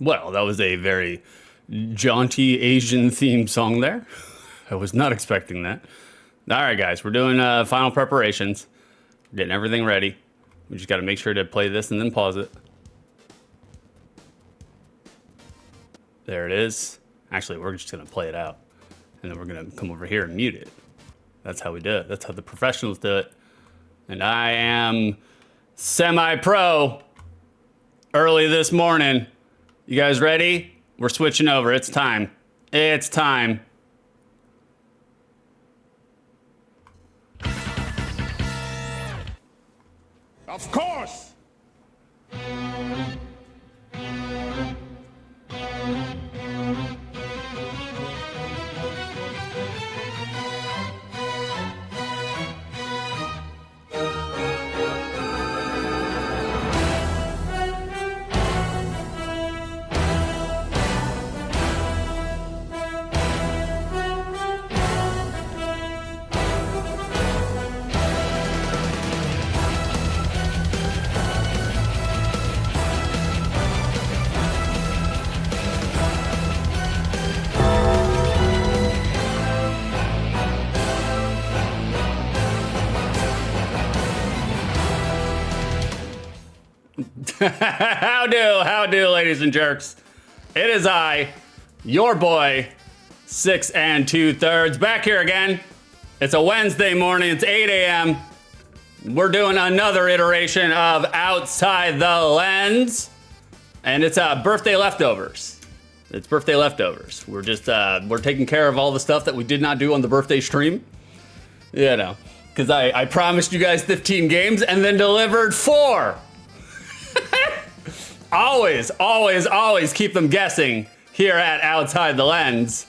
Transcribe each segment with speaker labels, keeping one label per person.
Speaker 1: Well, that was a very jaunty Asian themed song there. I was not expecting that. All right, guys, we're doing final preparations. We're getting everything ready. We just got to make sure to play this and then pause it. There it is. Actually, we're just going to play it out. And then we're going to come over here and mute it. That's how we do it. That's how the professionals do it. And I am semi-pro early this morning. You guys ready? We're switching over. It's time. It's time.
Speaker 2: Of course!
Speaker 1: How do, ladies and jerks? It is I, your boy, 6 2/3, back here again. It's a Wednesday morning, it's 8 a.m. We're doing another iteration of Outside the Lens, and it's birthday leftovers. It's birthday leftovers. We're just, we're taking care of all the stuff that we did not do on the birthday stream. You know, because I promised you guys 15 games and then delivered 4. Always keep them guessing here at Outside the Lens.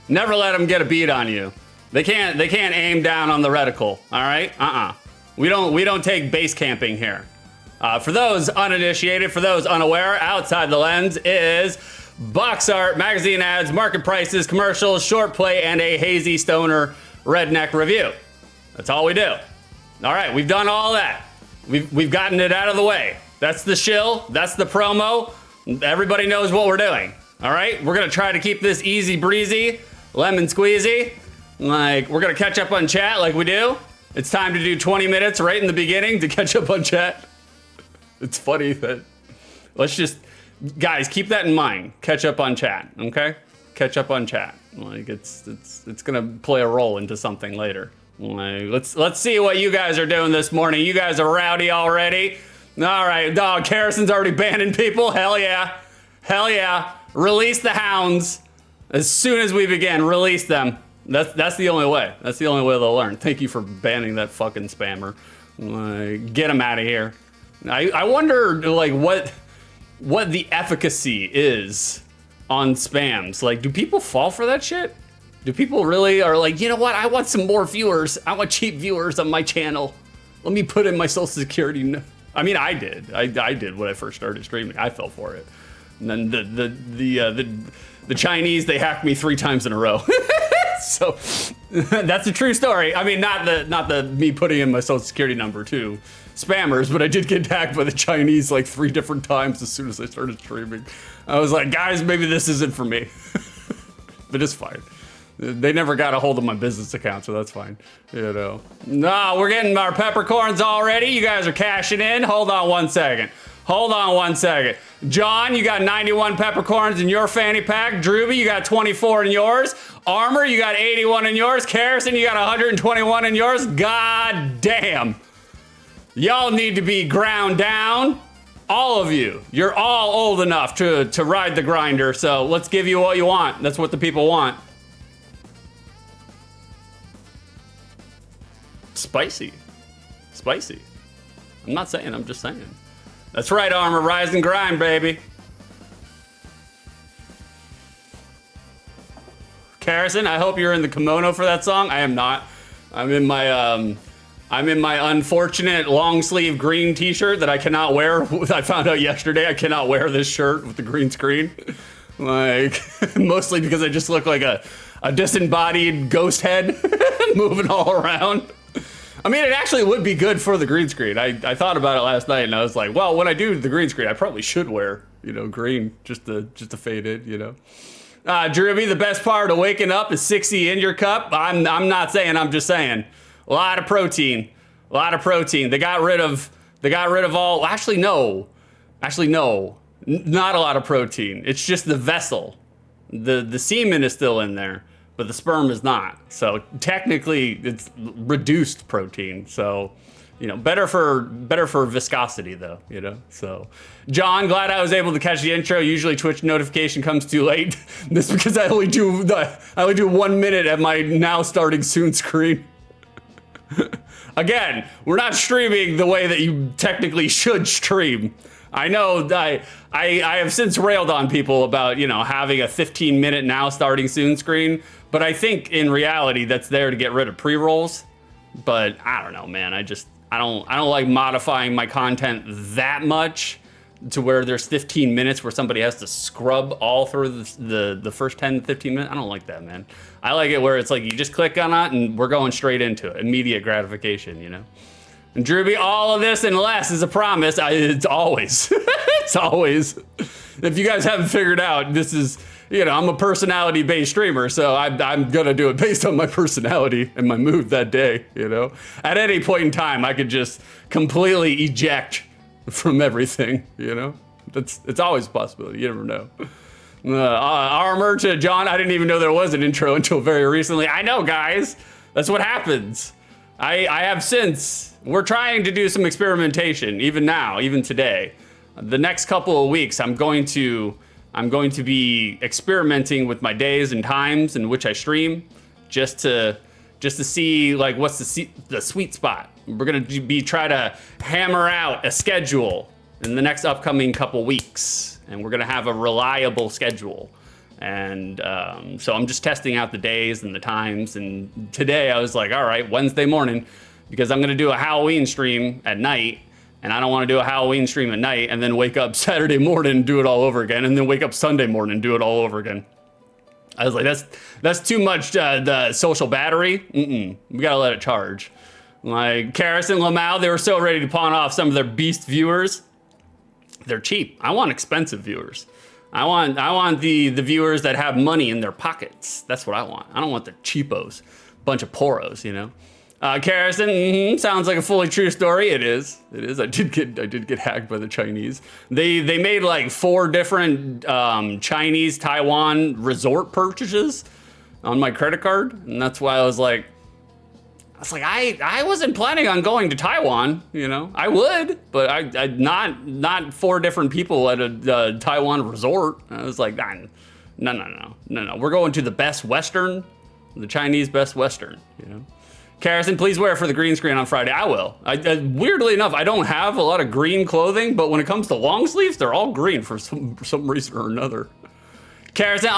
Speaker 1: Never let them get a beat on you. They can't aim down on the reticle. All right? We don't take base camping here. For those uninitiated, for those unaware, Outside the Lens is box art, magazine ads, market prices, commercials, short play, and a hazy stoner redneck review. That's all we do. All right, we've done all that. We've gotten it out of the way. That's the shill. That's the promo. Everybody knows what we're doing. All right? We're going to try to keep this easy breezy, lemon squeezy. Like, we're going to catch up on chat like we do. It's time to do 20 minutes right in the beginning to catch up on chat. It's funny that... Let's just... Guys, keep that in mind. Catch up on chat, okay? Catch up on chat. Like, it's going to play a role into something later. Like, let's see what you guys are doing this morning. You guys are rowdy already. All right, dog. Harrison's already banning people. Hell yeah. Hell yeah. Release the hounds. As soon as we begin, release them. That's the only way. That's the only way they'll learn. Thank you for banning that fucking spammer. Get him out of here. I wonder, like, what the efficacy is on spams. Like, do people fall for that shit? Do people really are like, you know what? I want some more viewers. I want cheap viewers on my channel. Let me put in my social security I mean, I did. I did when I first started streaming. I fell for it. And then the Chinese, they hacked me 3 times in a row. So that's a true story. I mean, not the me putting in my social security number to spammers, but I did get hacked by the Chinese like 3 different times as soon as I started streaming. I was like, guys, maybe this isn't for me. But it's fine. They never got a hold of my business account, so that's fine. You know. No, we're getting our peppercorns already. You guys are cashing in. Hold on 1 second. Hold on 1 second. John, you got 91 peppercorns in your fanny pack. Drewby, you got 24 in yours. Armor, you got 81 in yours. Carrison, you got 121 in yours. God damn. Y'all need to be ground down. All of you. You're all old enough to ride the grinder, so let's give you what you want. That's what the people want. Spicy. Spicy. I'm not saying, I'm just saying. That's right, Armor. Rise and grind, baby. Carrison, I hope you're in the kimono for that song. I am not. I'm in my unfortunate long sleeve green t-shirt that I cannot wear. I found out yesterday I cannot wear this shirt with the green screen. Like, mostly because I just look like a disembodied ghost head moving all around. I mean, it actually would be good for the green screen. I thought about it last night and I was like, well, when I do the green screen, I probably should wear, you know, green just to fade in, you know. Drewby, the best part of waking up is 60 in your cup. I'm not saying, I'm just saying. A lot of protein. A lot of protein. They got rid of all, actually no. Not a lot of protein. It's just the vessel. The semen is still in there, but the sperm is not. So technically it's reduced protein. So, you know, better for viscosity though, you know. So, John, glad I was able to catch the intro. Usually Twitch notification comes too late. This is because I only do 1 minute at my now starting soon screen. Again, we're not streaming the way that you technically should stream. I know I have since railed on people about, you know, having a 15-minute now starting soon screen, but I think in reality that's there to get rid of pre-rolls. But I don't know, man. I don't like modifying my content that much to where there's 15 minutes where somebody has to scrub all through the first 10 to 15 minutes. I don't like that, man. I like it where it's like you just click on it and we're going straight into it. Immediate gratification, you know? And Drewby, all of this and less is a promise. It's always. It's always. If you guys haven't figured out, this is, you know, I'm a personality-based streamer, so I'm gonna do it based on my personality and my mood that day, you know? At any point in time, I could just completely eject from everything, you know? It's always a possibility, you never know. Armor to John, I didn't even know there was an intro until very recently. I know, guys, that's what happens. I have since. We're trying to do some experimentation, even now, even today. The next couple of weeks, I'm going to be experimenting with my days and times in which I stream, just to see like what's the sweet spot. We're gonna try to hammer out a schedule in the next upcoming couple weeks, and we're gonna have a reliable schedule. And so I'm just testing out the days and the times. And today I was like, all right, Wednesday morning, because I'm gonna do a Halloween stream at night, and I don't want to do a Halloween stream at night and then wake up Saturday morning and do it all over again, and then wake up Sunday morning and do it all over again. I was like, that's too much the social battery. We gotta let it charge. Like Karis and Lamau, they were so ready to pawn off some of their beast viewers. They're cheap. I want expensive viewers. I want the viewers that have money in their pockets. That's what I want. I don't want the cheapos, bunch of poros, you know. Carrison, sounds like a fully true story. It is. It is. I did get hacked by the Chinese. They made like 4 different Chinese Taiwan resort purchases on my credit card, and that's why I was like, I wasn't planning on going to Taiwan. You know, I would, but I not 4 different people at a Taiwan resort. I was like, no. We're going to the Best Western, the Chinese Best Western. You know. Carrison, please wear it for the green screen on Friday. I will. Weirdly enough, I don't have a lot of green clothing, but when it comes to long sleeves, they're all green for some reason or another. Carrison,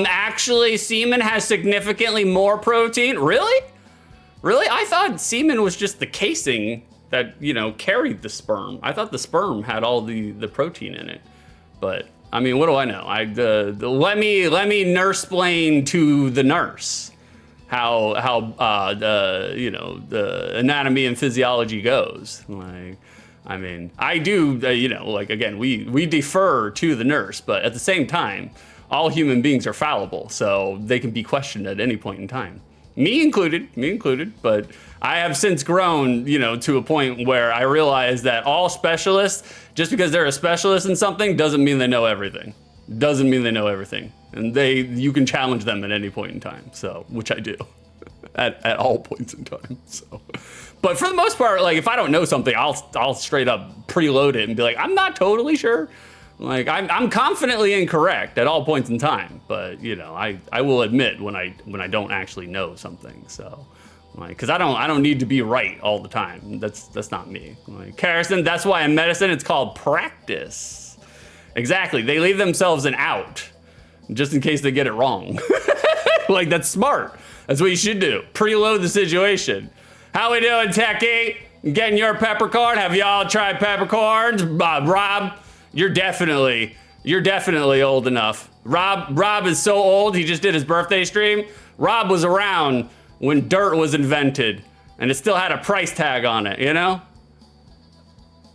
Speaker 1: actually, semen has significantly more protein. Really? Really? I thought semen was just the casing that, you know, carried the sperm. I thought the sperm had all the protein in it. But I mean, what do I know? Let me nurse-plain to the nurse how the anatomy and physiology goes. Like, I mean, I do, you know, like, again, we defer to the nurse, but at the same time, all human beings are fallible, so they can be questioned at any point in time. Me included, but I have since grown, you know, to a point where I realize that all specialists, just because they're a specialist in something, doesn't mean they know everything. Doesn't mean they know everything. And you can challenge them at any point in time, so, which I do, at all points in time, so. But for the most part, like, if I don't know something, I'll straight up preload it and be like, I'm not totally sure. Like, I'm confidently incorrect at all points in time, but, you know, I will admit when I don't actually know something, so. Like, cause I don't need to be right all the time. That's not me. Like, Carrison, that's why in medicine it's called practice. Exactly, they leave themselves an out, just in case they get it wrong. Like, that's smart. That's what you should do. Preload the situation. How we doing, Techie? Getting your peppercorn? Have y'all tried peppercorns? Rob, you're definitely old enough. Rob is so old, he just did his birthday stream. Rob was around when dirt was invented, and it still had a price tag on it, you know?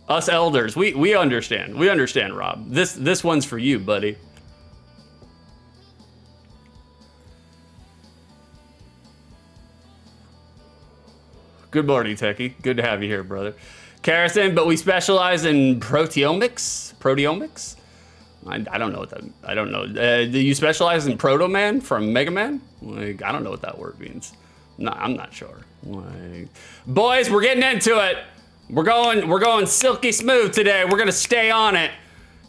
Speaker 1: Us elders, we understand. We understand, Rob. This one's for you, buddy. Good morning, Techie. Good to have you here, brother. Carrison, but we specialize in proteomics? Proteomics? I don't know what that, I don't know. Do you specialize in Proto Man from Mega Man? Like, I don't know what that word means. No, I'm not sure. Like, boys, we're getting into it. We're going silky smooth today. We're gonna stay on it.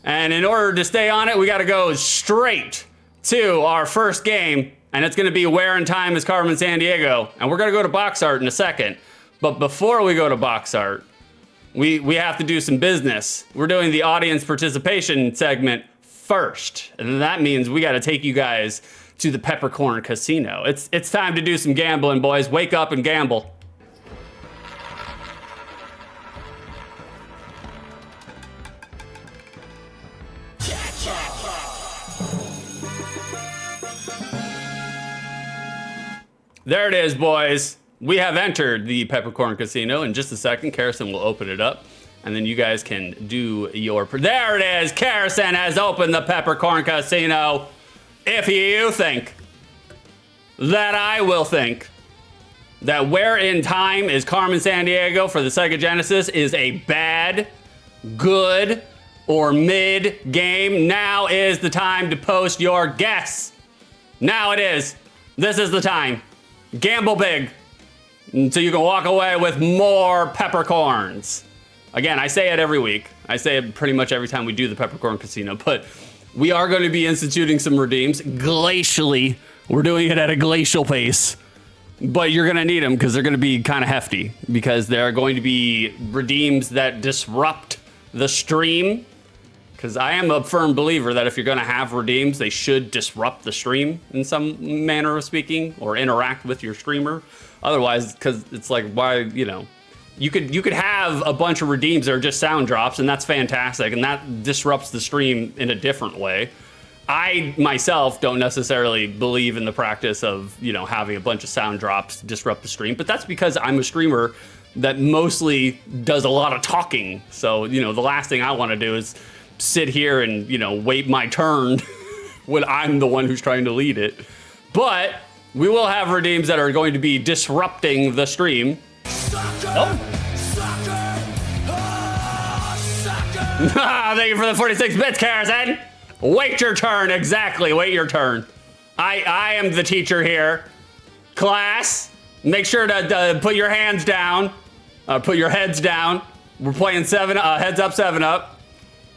Speaker 1: And in order to stay on it, we gotta go straight to our first game. And it's gonna be Where in Time is Carmen Sandiego. And we're gonna go to box art in a second. But before we go to box art, we have to do some business. We're doing the audience participation segment first. And that means we gotta take you guys to the Peppercorn Casino. It's time to do some gambling, boys. Wake up and gamble. There it is, boys. We have entered the Peppercorn Casino. In just a second, Carrison will open it up, and then you guys can do your... There it is! Carrison has opened the Peppercorn Casino. If you think that I will think that Where in Time is Carmen Sandiego for the Sega Genesis is a bad, good, or mid game, now is the time to post your guess. Now it is. This is the time. Gamble big, so you can walk away with more peppercorns. Again, I say it every week. I say it pretty much every time we do the Peppercorn Casino, but we are going to be instituting some redeems glacially. We're doing it at a glacial pace, but you're going to need them because they're going to be kind of hefty, because there are going to be redeems that disrupt the stream. Because I am a firm believer that if you're going to have redeems, they should disrupt the stream in some manner of speaking, or interact with your streamer. Otherwise, because it's like, why, you know, you could have a bunch of redeems that are just sound drops, and that's fantastic, and that disrupts the stream in a different way. I myself don't necessarily believe in the practice of, you know, having a bunch of sound drops disrupt the stream, but that's because I'm a streamer that mostly does a lot of talking. So, you know, the last thing I want to do is sit here and, you know, wait my turn when I'm the one who's trying to lead it. But we will have redeems that are going to be disrupting the stream. Oh. Thank you for the 46 bits, Carrison. Wait your turn, exactly, wait your turn. I am the teacher here. Class, make sure to put your hands down, put your heads down. We're playing heads up, 7-up.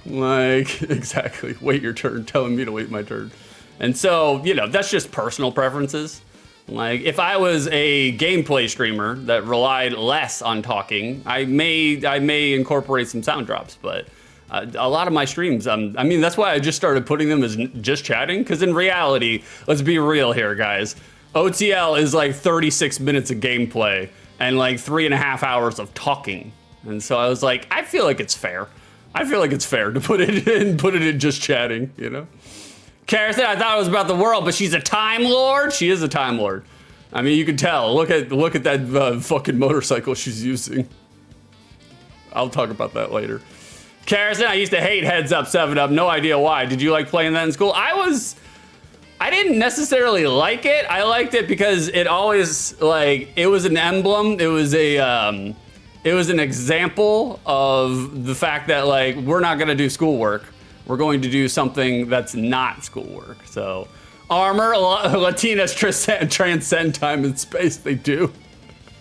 Speaker 1: Like, exactly, wait your turn, telling me to wait my turn. And so, you know, that's just personal preferences. Like, if I was a gameplay streamer that relied less on talking, I may incorporate some sound drops, but a lot of my streams, I mean, that's why I just started putting them as just chatting, because in reality, let's be real here, guys. OTL is like 36 minutes of gameplay and like 3.5 hours of talking. And so I was like, I feel like it's fair. I feel like it's fair to put it in just chatting, you know? Kara said, I thought it was about the world, but she's a Time Lord? She is a Time Lord. I mean, you can tell. Look at that fucking motorcycle she's using. I'll talk about that later. Kara said, I used to hate Heads Up 7-Up. No idea why. Did you like playing that in school? I didn't necessarily like it. I liked it because it always, like, it was an emblem. It was an example of the fact that, like, we're not gonna do schoolwork. We're going to do something that's not schoolwork. So, Armor, Latinas transcend time and space. They do.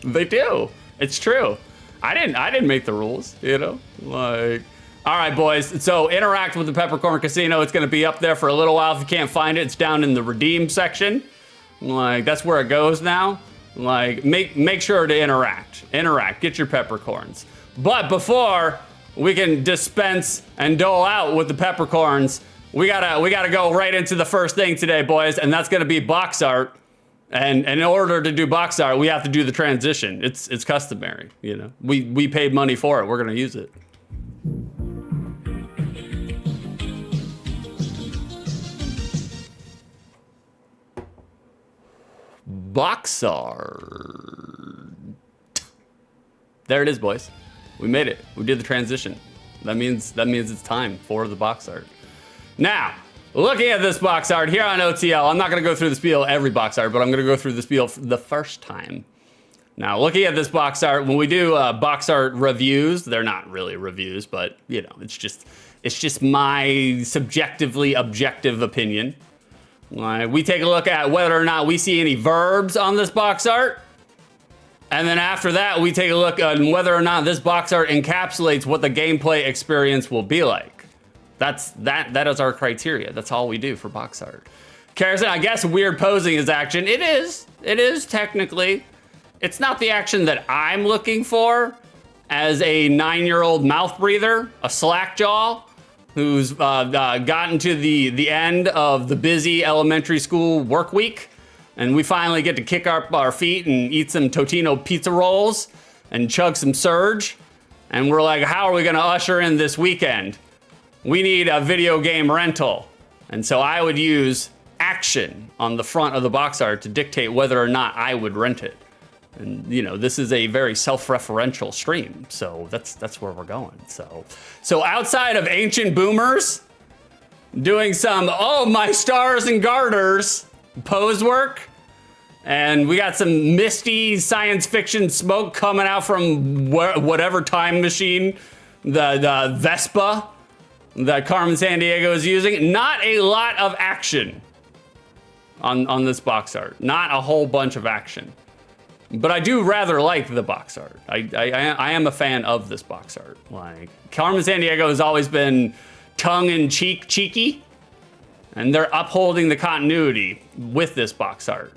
Speaker 1: They do. It's true. I didn't make the rules, you know? Like, all right, boys. So interact with the Peppercorn Casino. It's gonna be up there for a little while. If you can't find it, it's down in the redeem section. Like, that's where it goes now. Like, make sure to interact. Interact, get your peppercorns. But before we can dispense and dole out with the peppercorns, we gotta go right into the first thing today, boys, and that's gonna be box art. And in order to do box art, we have to do the transition. It's customary, you know. We paid money for it. We're gonna use it. Box art. There it is, boys. We made it. We did the transition. That means it's time for the box art. Now, looking at this box art here on OTL, I'm not gonna go through the spiel every box art, but I'm gonna go through the spiel for the first time. Now, looking at this box art, when we do box art reviews, they're not really reviews, but you know, it's just my subjectively objective opinion. We take a look at whether or not we see any verbs on this box art. And then after that, we take a look at whether or not this box art encapsulates what the gameplay experience will be like. That is our criteria. That's all we do for box art. Kara said, I guess weird posing is action. It is technically. It's not the action that I'm looking for as a 9-year-old mouth breather, a slack jaw, who's gotten to the end of the busy elementary school work week. And we finally get to kick up our feet and eat some Totino pizza rolls and chug some Surge. And we're like, how are we gonna usher in this weekend? We need a video game rental. And so I would use action on the front of the box art to dictate whether or not I would rent it. And you know, this is a very self-referential stream, so that's where we're going. So outside of ancient boomers doing some oh my stars and garters pose work, and we got some misty science fiction smoke coming out from whatever time machine, the Vespa that Carmen Sandiego is using. Not a lot of action on this box art. Not a whole bunch of action. But I do rather like the box art. I am a fan of this box art. Like, Carmen Sandiego has always been tongue-in-cheek cheeky, and they're upholding the continuity with this box art.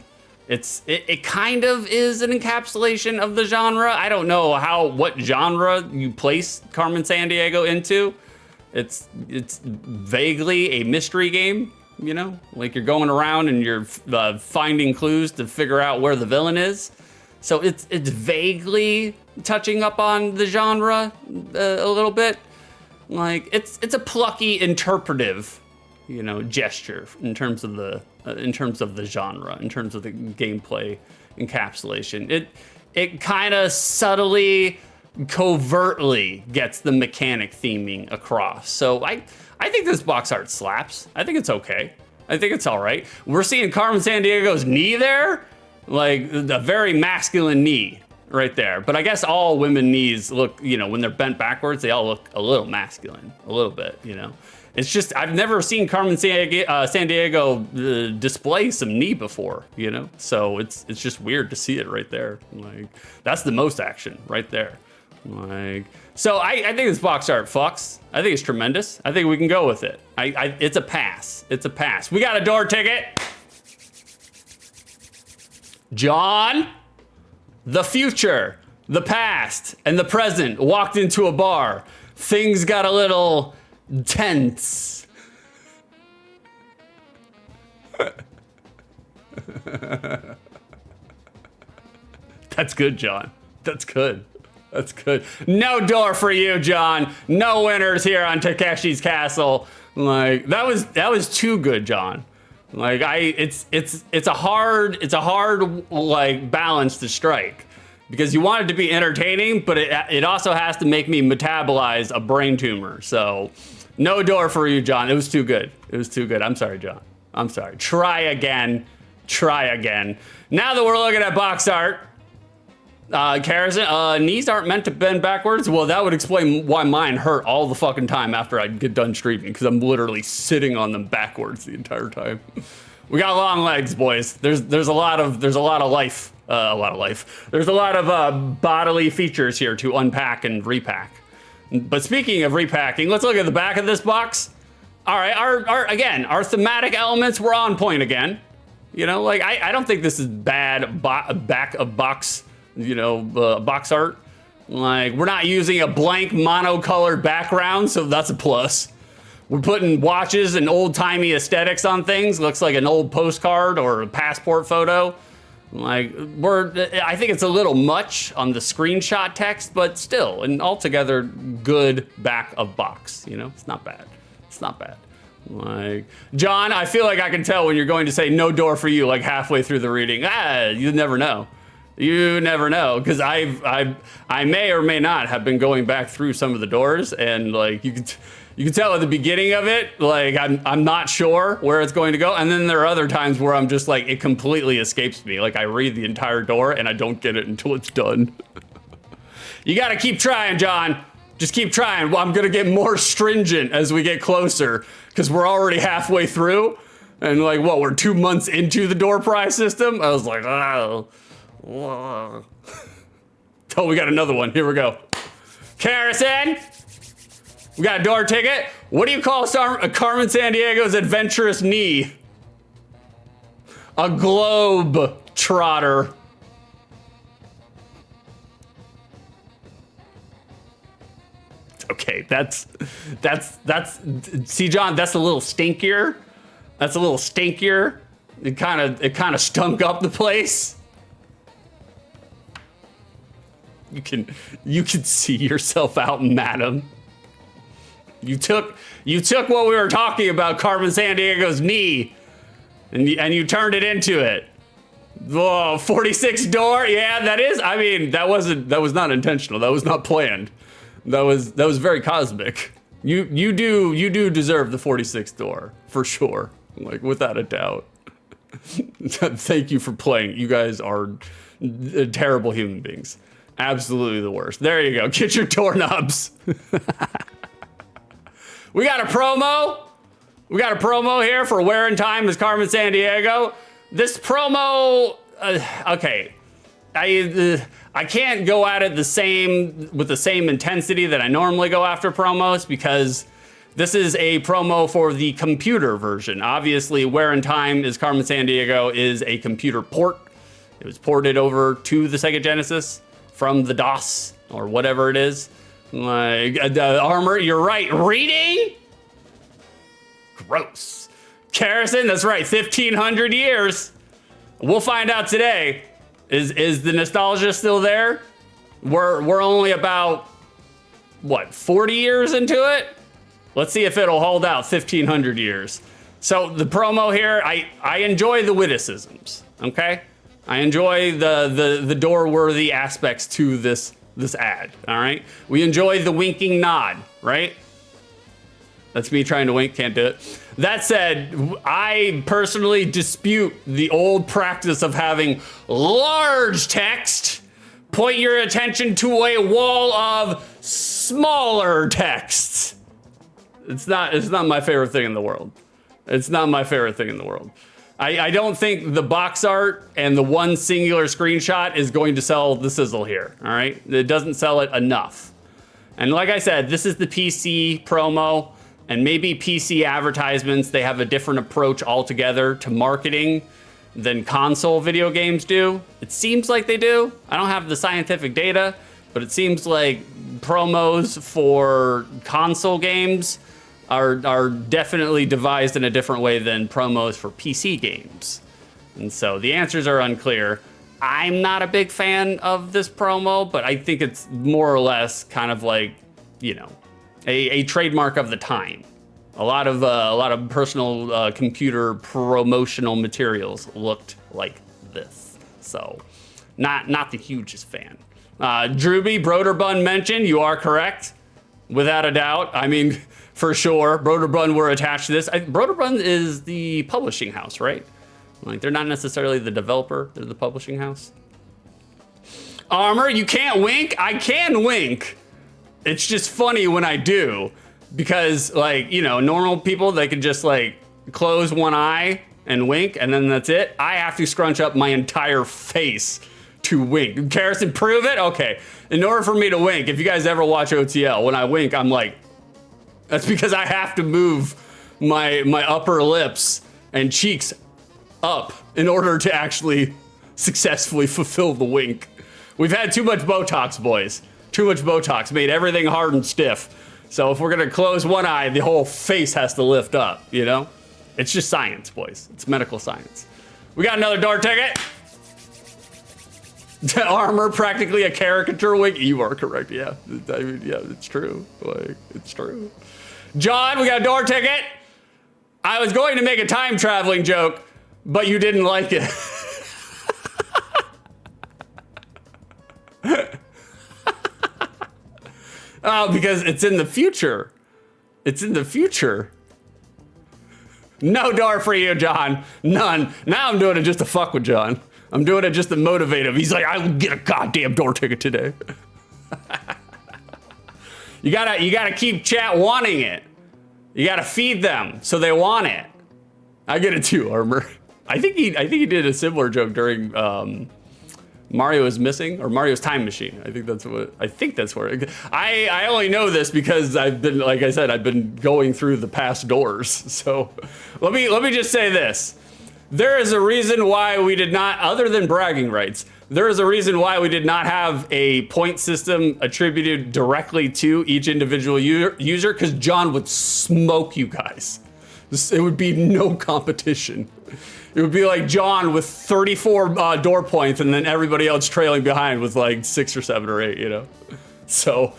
Speaker 1: It kind of is an encapsulation of the genre. I don't know what genre you place Carmen Sandiego into. It's vaguely a mystery game, you know? Like, you're going around and you're finding clues to figure out where the villain is. So it's vaguely touching up on the genre a little bit. Like, it's a plucky interpretive, you know, gesture in terms of the genre, in terms of the gameplay encapsulation. It kind of subtly, covertly gets the mechanic theming across. So I think this box art slaps. I think it's okay. I think it's all right. We're seeing Carmen Sandiego's knee there. Like, a very masculine knee right there. But I guess all women knees look, you know, when they're bent backwards, they all look a little masculine, a little bit, you know. It's just, I've never seen Carmen Sandiego display some knee before, you know. So it's just weird to see it right there. Like, that's the most action right there. Like, so I think this box art fucks. I think it's tremendous. I think we can go with it. It's a pass. It's a pass. We got a door ticket. John, the future, the past, and the present walked into a bar. Things got a little tense. That's good, John. That's good. That's good. No door for you, John. No winners here on Takeshi's Castle. Like that was too good, John. Like it's a hard like balance to strike because you want it to be entertaining, but it also has to make me metabolize a brain tumor. So no door for you, John. It was too good. It was too good. I'm sorry, John. I'm sorry. Try again. Try again. Now that we're looking at box art, Carson, knees aren't meant to bend backwards. Well, that would explain why mine hurt all the fucking time after I get done streaming, because I'm literally sitting on them backwards the entire time. We got long legs, boys. There's a lot of life. There's a lot of bodily features here to unpack and repack. But speaking of repacking, let's look at the back of this box. All right, our thematic elements were on point again. You know, like I don't think this is bad back of box, box art. Like we're not using a blank monocolored background, so that's a plus. We're putting watches and old-timey aesthetics on things. Looks like an old postcard or a passport photo. Like I think it's a little much on the screenshot text, but still an altogether good back of box. You know, it's not bad. It's not bad. Like, John, I feel like I can tell when you're going to say no door for you, like halfway through the reading. You never know. You never know, because I may or may not have been going back through some of the doors, and like you can tell at the beginning of it, like I'm not sure where it's going to go, and then there are other times where I'm just like it completely escapes me. Like I read the entire door and I don't get it until it's done. You got to keep trying, John. Just keep trying. Well, I'm gonna get more stringent as we get closer, because we're already halfway through, and like what, we're 2 months into the door prize system. I was like, oh, we got another one. Here we go. Carson, we got a door ticket. What do you call Carmen Sandiego's adventurous knee? A globe trotter. Okay, that's see, John, that's a little stinkier. That's a little stinkier. It kind of stunk up the place. You can see yourself out, madam. You took what we were talking about, Carmen Sandiego's knee, and you turned it into it. Whoa, 46 door. Yeah, that is. I mean, that was not intentional. That was not planned. That was very cosmic. You do deserve the 46th door for sure, like without a doubt. Thank you for playing. You guys are terrible human beings. Absolutely the worst. There you go. Get your doorknobs. We got a promo. We got a promo here for Where in Time is Carmen Sandiego. This promo, okay. I can't go at it with the same intensity that I normally go after promos, because this is a promo for the computer version. Obviously, Where in Time is Carmen Sandiego is a computer port. It was ported over to the Sega Genesis from the DOS or whatever it is. Like the armor, you're right. Reading? Gross. Carson, that's right. 1,500 years. We'll find out today. Is the nostalgia still there? We're only about, what, 40 years into it? Let's see if it'll hold out 1,500 years. So the promo here, I enjoy the witticisms, okay? I enjoy the door-worthy aspects to this ad, all right? We enjoy the winking nod, right? That's me trying to wink, can't do it. That said, I personally dispute the old practice of having large text point your attention to a wall of smaller text. It's not my favorite thing in the world. It's not my favorite thing in the world. I don't think the box art and the one singular screenshot is going to sell the sizzle here, all right? It doesn't sell it enough. And like I said, this is the PC promo. And maybe PC advertisements, they have a different approach altogether to marketing than console video games do. It seems like they do. I don't have the scientific data, but it seems like promos for console games are definitely devised in a different way than promos for PC games. And so the answers are unclear. I'm not a big fan of this promo, but I think it's more or less kind of like, you know, a trademark of the time. A lot of personal computer promotional materials looked like this. So, not the hugest fan. Drewby, Broderbund mentioned, you are correct. Without a doubt. I mean, for sure, Broderbund were attached to this. Broderbund is the publishing house, right? Like, they're not necessarily the developer, they're the publishing house. Armor, you can't wink? I can wink. It's just funny when I do. Because, like, you know, normal people, they can just, like, close one eye and wink, and then that's it. I have to scrunch up my entire face to wink. Karrison, prove it? Okay. In order for me to wink, if you guys ever watch OTL, when I wink, I'm like, that's because I have to move my upper lips and cheeks up in order to actually successfully fulfill the wink. We've had too much Botox, boys. Too much Botox made everything hard and stiff. So if we're gonna close one eye, the whole face has to lift up, you know? It's just science, boys. It's medical science. We got another door ticket. Armor, practically a caricature wink. You are correct, yeah. I mean, yeah, it's true. Like, it's true. John, we got a door ticket. I was going to make a time traveling joke, but you didn't like it. Oh, because it's in the future. It's in the future. No door for you, John. None. Now I'm doing it just to fuck with John. I'm doing it just to motivate him. He's like, I will get a goddamn door ticket today. You gotta keep chat wanting it. You gotta feed them so they want it. I get it too, Armor. I think he did a similar joke during Mario is Missing or Mario's Time Machine. I think that's where I only know this because I've been, like I said, I've been going through the past doors. So let me just say this. There is a reason why we did not, other than bragging rights, there is a reason why we did not have a point system attributed directly to each individual user, because John would smoke you guys. It would be no competition. It would be like John with 34 door points and then everybody else trailing behind with like 6 or 7 or 8, you know? So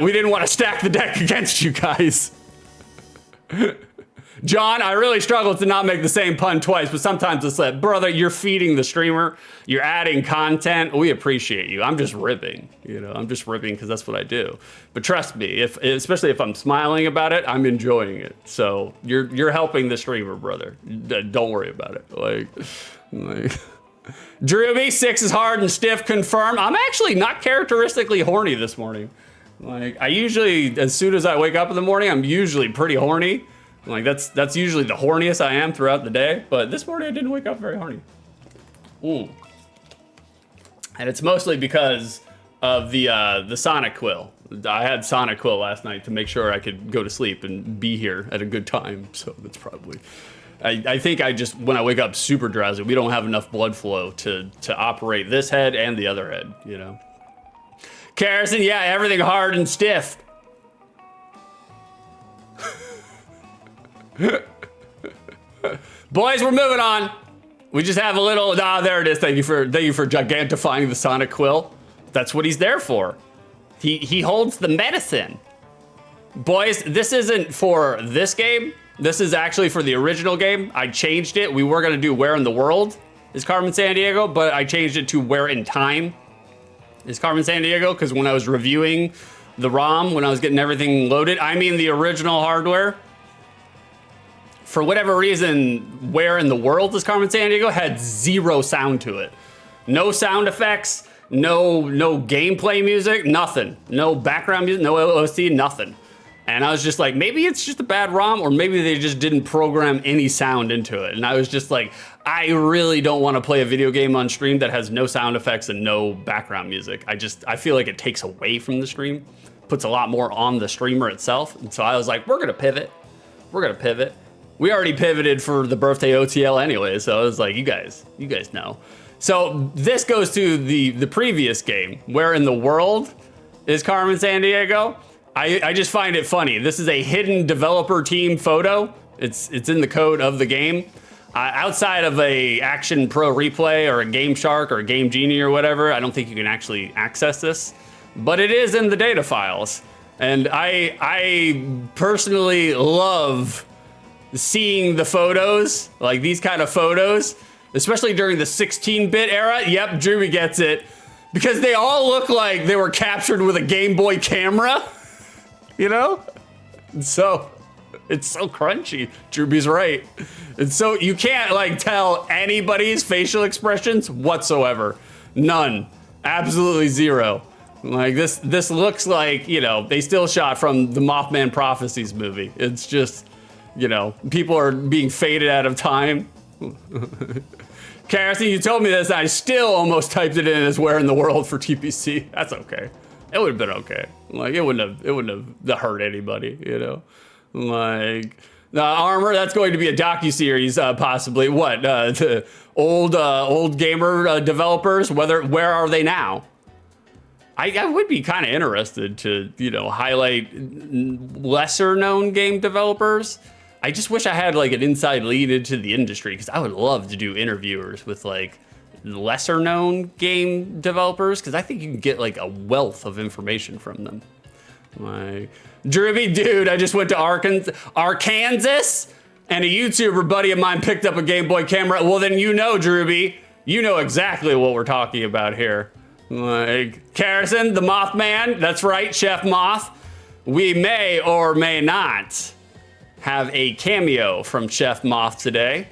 Speaker 1: we didn't want to stack the deck against you guys. John, I really struggled to not make the same pun twice, but sometimes it's like, brother, you're feeding the streamer, you're adding content, we appreciate you. I'm just ripping, you know, I'm just ripping because that's what I do. But trust me, especially if I'm smiling about it, I'm enjoying it. So you're helping the streamer, brother. Don't worry about it. Like Drewby, 6 is hard and stiff, confirmed. I'm actually not characteristically horny this morning. Like, I usually, as soon as I wake up in the morning, I'm usually pretty horny. Like, that's usually the horniest I am throughout the day, but this morning I didn't wake up very horny. And it's mostly because of the Sonic Quill. I had Sonic Quill last night to make sure I could go to sleep and be here at a good time, so that's probably... I think I just, when I wake up super drowsy, we don't have enough blood flow to operate this head and the other head, you know? Karrison, yeah, everything hard and stiff. Boys, we're moving on. We just have a little, there it is. Thank you for gigantifying the Sonic Quill. That's what he's there for. He holds the medicine. Boys, this isn't for this game. This is actually for the original game. I changed it. We were gonna do Where in the World is Carmen Sandiego, but I changed it to Where in Time is Carmen Sandiego, because when I was reviewing the ROM, when I was getting everything loaded, I mean the original hardware, for whatever reason, Where in the World is Carmen Sandiego had 0 sound to it. No sound effects, no gameplay music, nothing. No background music, no OST, nothing. And I was just like, maybe it's just a bad ROM, or maybe they just didn't program any sound into it. And I was just like, I really don't want to play a video game on stream that has no sound effects and no background music. I feel like it takes away from the stream, puts a lot more on the streamer itself. And so I was like, we're gonna pivot. We're gonna pivot. We already pivoted for the birthday OTL anyway, so I was like, you guys know. So this goes to the previous game, Where in the World is Carmen Sandiego. I just find it funny. This is a hidden developer team photo. It's in the code of the game. outside of a Action Pro Replay or a Game Shark or a Game Genie or whatever, I don't think you can actually access this, but it is in the data files. And I personally love seeing the photos, like these kind of photos, especially during the 16-bit era. Yep, Drewby gets it. Because they all look like they were captured with a Game Boy camera, you know? So it's so crunchy. Drewby's right. And so you can't like tell anybody's facial expressions whatsoever. None. Absolutely zero. Like this looks like, you know, they still shot from the Mothman Prophecies movie. It's just, you know, people are being faded out of time. Cassie, you told me this, and I still almost typed it in as where in the world for TPC. That's okay. It would have been okay. Like it wouldn't have hurt anybody, you know. Like Armor, that's going to be a docuseries, possibly. What the old gamer developers? Where are they now? I would be kind of interested to, you know, highlight lesser known game developers. I just wish I had like an inside lead into the industry, because I would love to do interviewers with like lesser known game developers, because I think you can get like a wealth of information from them. Like, Dribby, dude, I just went to Arkansas, and a YouTuber buddy of mine picked up a Game Boy camera. Well, then you know, Drewby, you know exactly what we're talking about here. Like, Carrison, the Mothman, that's right, Chef Moth. We may or may not have a cameo from Chef Moth today.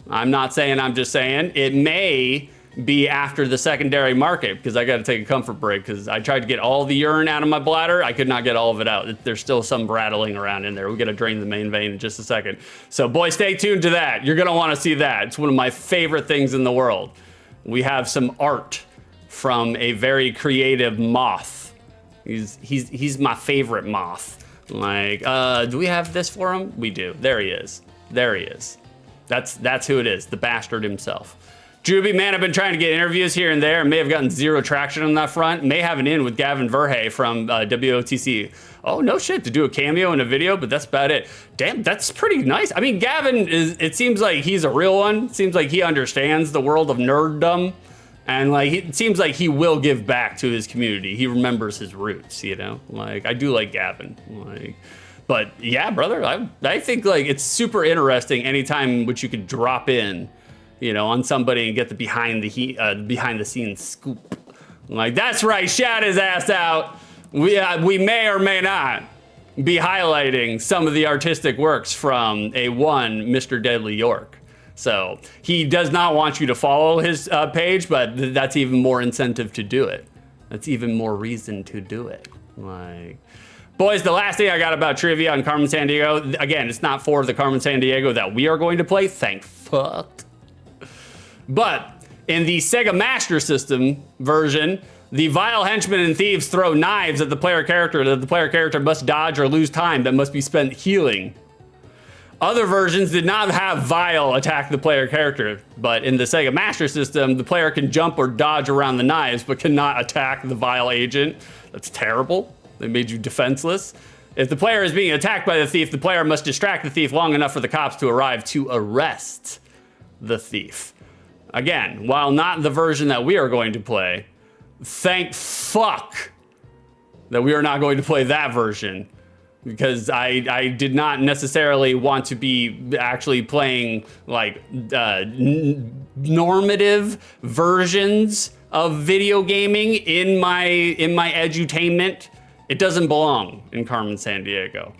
Speaker 1: I'm not saying, I'm just saying. It may be after the secondary market, because I got to take a comfort break, because I tried to get all the urine out of my bladder. I could not get all of it out. There's still some rattling around in there. We got to drain the main vein in just a second. So, boy, stay tuned to that. You're going to want to see that. It's one of my favorite things in the world. We have some art from a very creative moth. He's my favorite moth. Like, do we have this for him? We do. There he is. There he is. That's who it is, the bastard himself. Drewby, man, I've been trying to get interviews here and there, and may have gotten zero traction on that front. May have an in with Gavin Verhey from WOTC. Oh, no shit, to do a cameo in a video, but that's about it. Damn, that's pretty nice. I mean, Gavin, it seems like he's a real one. It seems like he understands the world of nerddom. And like, it seems like he will give back to his community. He remembers his roots, you know? Like, I do like Gavin. Like, but yeah, brother, I think like it's super interesting anytime which you could drop in, you know, on somebody and get the behind the scenes scoop. Like, that's right, shout his ass out. We may or may not be highlighting some of the artistic works from a one Mr. Deadly York. So he does not want you to follow his page, but that's even more incentive to do it. That's even more reason to do it. Like, boys, the last thing I got about trivia on Carmen Sandiego, again, it's not for the Carmen Sandiego that we are going to play, thank fuck. But in the Sega Master System version, the vile henchmen and thieves throw knives at the player character that the player character must dodge or lose time that must be spent healing. Other versions did not have Vile attack the player character, but in the Sega Master System, the player can jump or dodge around the knives, but cannot attack the Vile agent. That's terrible. They made you defenseless. If the player is being attacked by the thief, the player must distract the thief long enough for the cops to arrive to arrest the thief. Again, while not the version that we are going to play, thank fuck that we are not going to play that version. Because I did not necessarily want to be actually playing like normative versions of video gaming in my edutainment. It doesn't belong in Carmen Sandiego.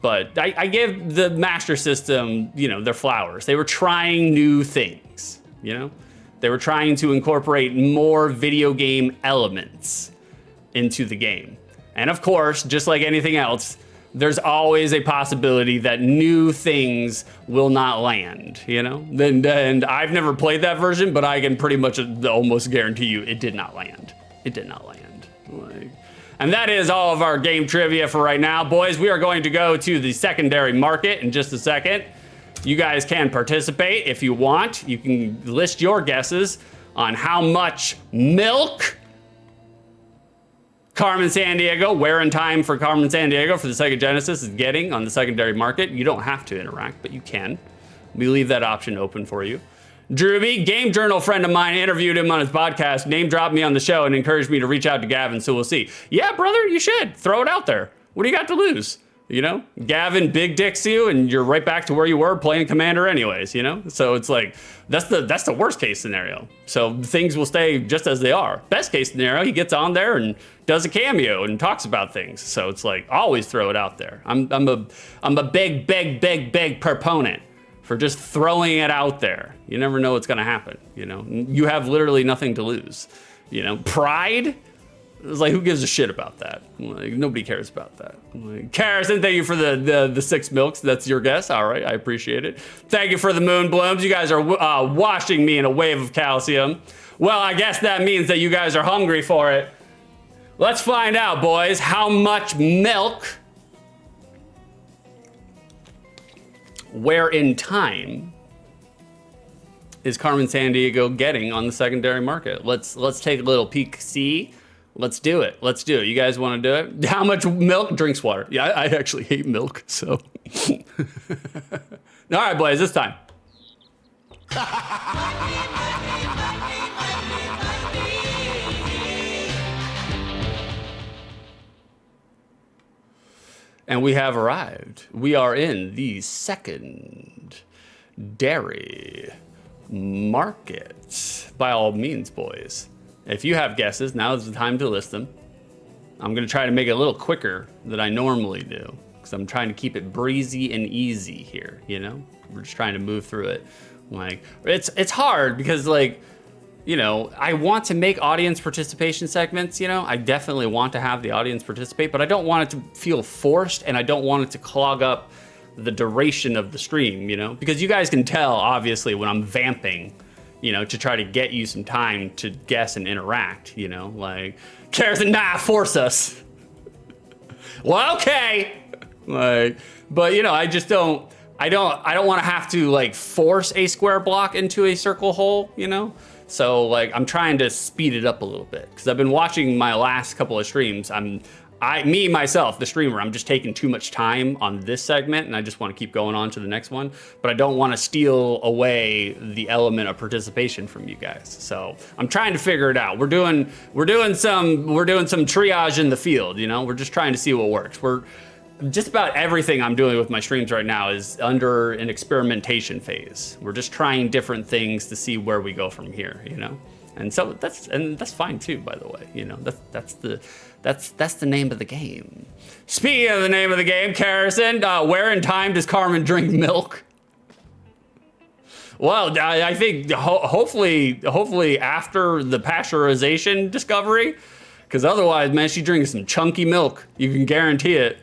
Speaker 1: But I give the Master System, you know, their flowers. They were trying new things, you know? They were trying to incorporate more video game elements into the game. And of course, just like anything else, there's always a possibility that new things will not land, you know? And I've never played that version, but I can pretty much almost guarantee you it did not land. It did not land. And that is all of our game trivia for right now. Boys, we are going to go to the secondary market in just a second. You guys can participate if you want. You can list your guesses on how much milk Carmen Sandiego, where in time for Carmen Sandiego for the Sega Genesis is getting on the secondary market. You don't have to interact, but you can. We leave that option open for you. Drewby, Game Journal friend of mine, interviewed him on his podcast, name dropped me on the show, and encouraged me to reach out to Gavin, so we'll see. Yeah, brother, you should. Throw it out there. What do you got to lose? You know, Gavin big dicks you, and you're right back to where you were playing Commander anyways, you know? So it's like, that's the worst case scenario. So things will stay just as they are. Best case scenario, he gets on there and does a cameo and talks about things. So it's like, always throw it out there. I'm a big proponent for just throwing it out there. You never know what's gonna happen, you know? You have literally nothing to lose. You know, pride? It's like, who gives a shit about that? Like, nobody cares about that. Like, Carson, thank you for the 6 milks. That's your guess. All right, I appreciate it. Thank you for the moon blooms. You guys are washing me in a wave of calcium. Well, I guess that means that you guys are hungry for it. Let's find out, boys, how much milk, where in time, is Carmen Sandiego getting on the secondary market? Let's take a little peek, see. Let's do it. Let's do it. You guys want to do it? How much milk? Drinks water. Yeah, I actually hate milk, so. All right, boys, this time. And we have arrived. We are in the secondary market. By all means, boys. If you have guesses, now is the time to list them. I'm gonna try to make it a little quicker than I normally do, because I'm trying to keep it breezy and easy here, you know? We're just trying to move through it. Like, it's hard because, like, you know, I want to make audience participation segments, you know? I definitely want to have the audience participate, but I don't want it to feel forced, and I don't want it to clog up the duration of the stream, you know? Because you guys can tell, obviously, when I'm vamping, you know, to try to get you some time to guess and interact, you know, like, Carson, nah, force us. Well, okay. Like, but you know, I don't want to have to like force a square block into a circle hole, you know? So like, I'm trying to speed it up a little bit because I've been watching my last couple of streams. Myself, the streamer, I'm just taking too much time on this segment and I just want to keep going on to the next one, but I don't want to steal away the element of participation from you guys. So I'm trying to figure it out. We're doing some triage in the field, you know? We're just trying to see what works. Just about everything I'm doing with my streams right now is under an experimentation phase. We're just trying different things to see where we go from here, you know? And so that's fine too, by the way, you know? That's the name of the game. Speaking of the name of the game, Carson, where in time does Carmen drink milk? Well, I think hopefully after the pasteurization discovery, because otherwise, man, she drinks some chunky milk. You can guarantee it.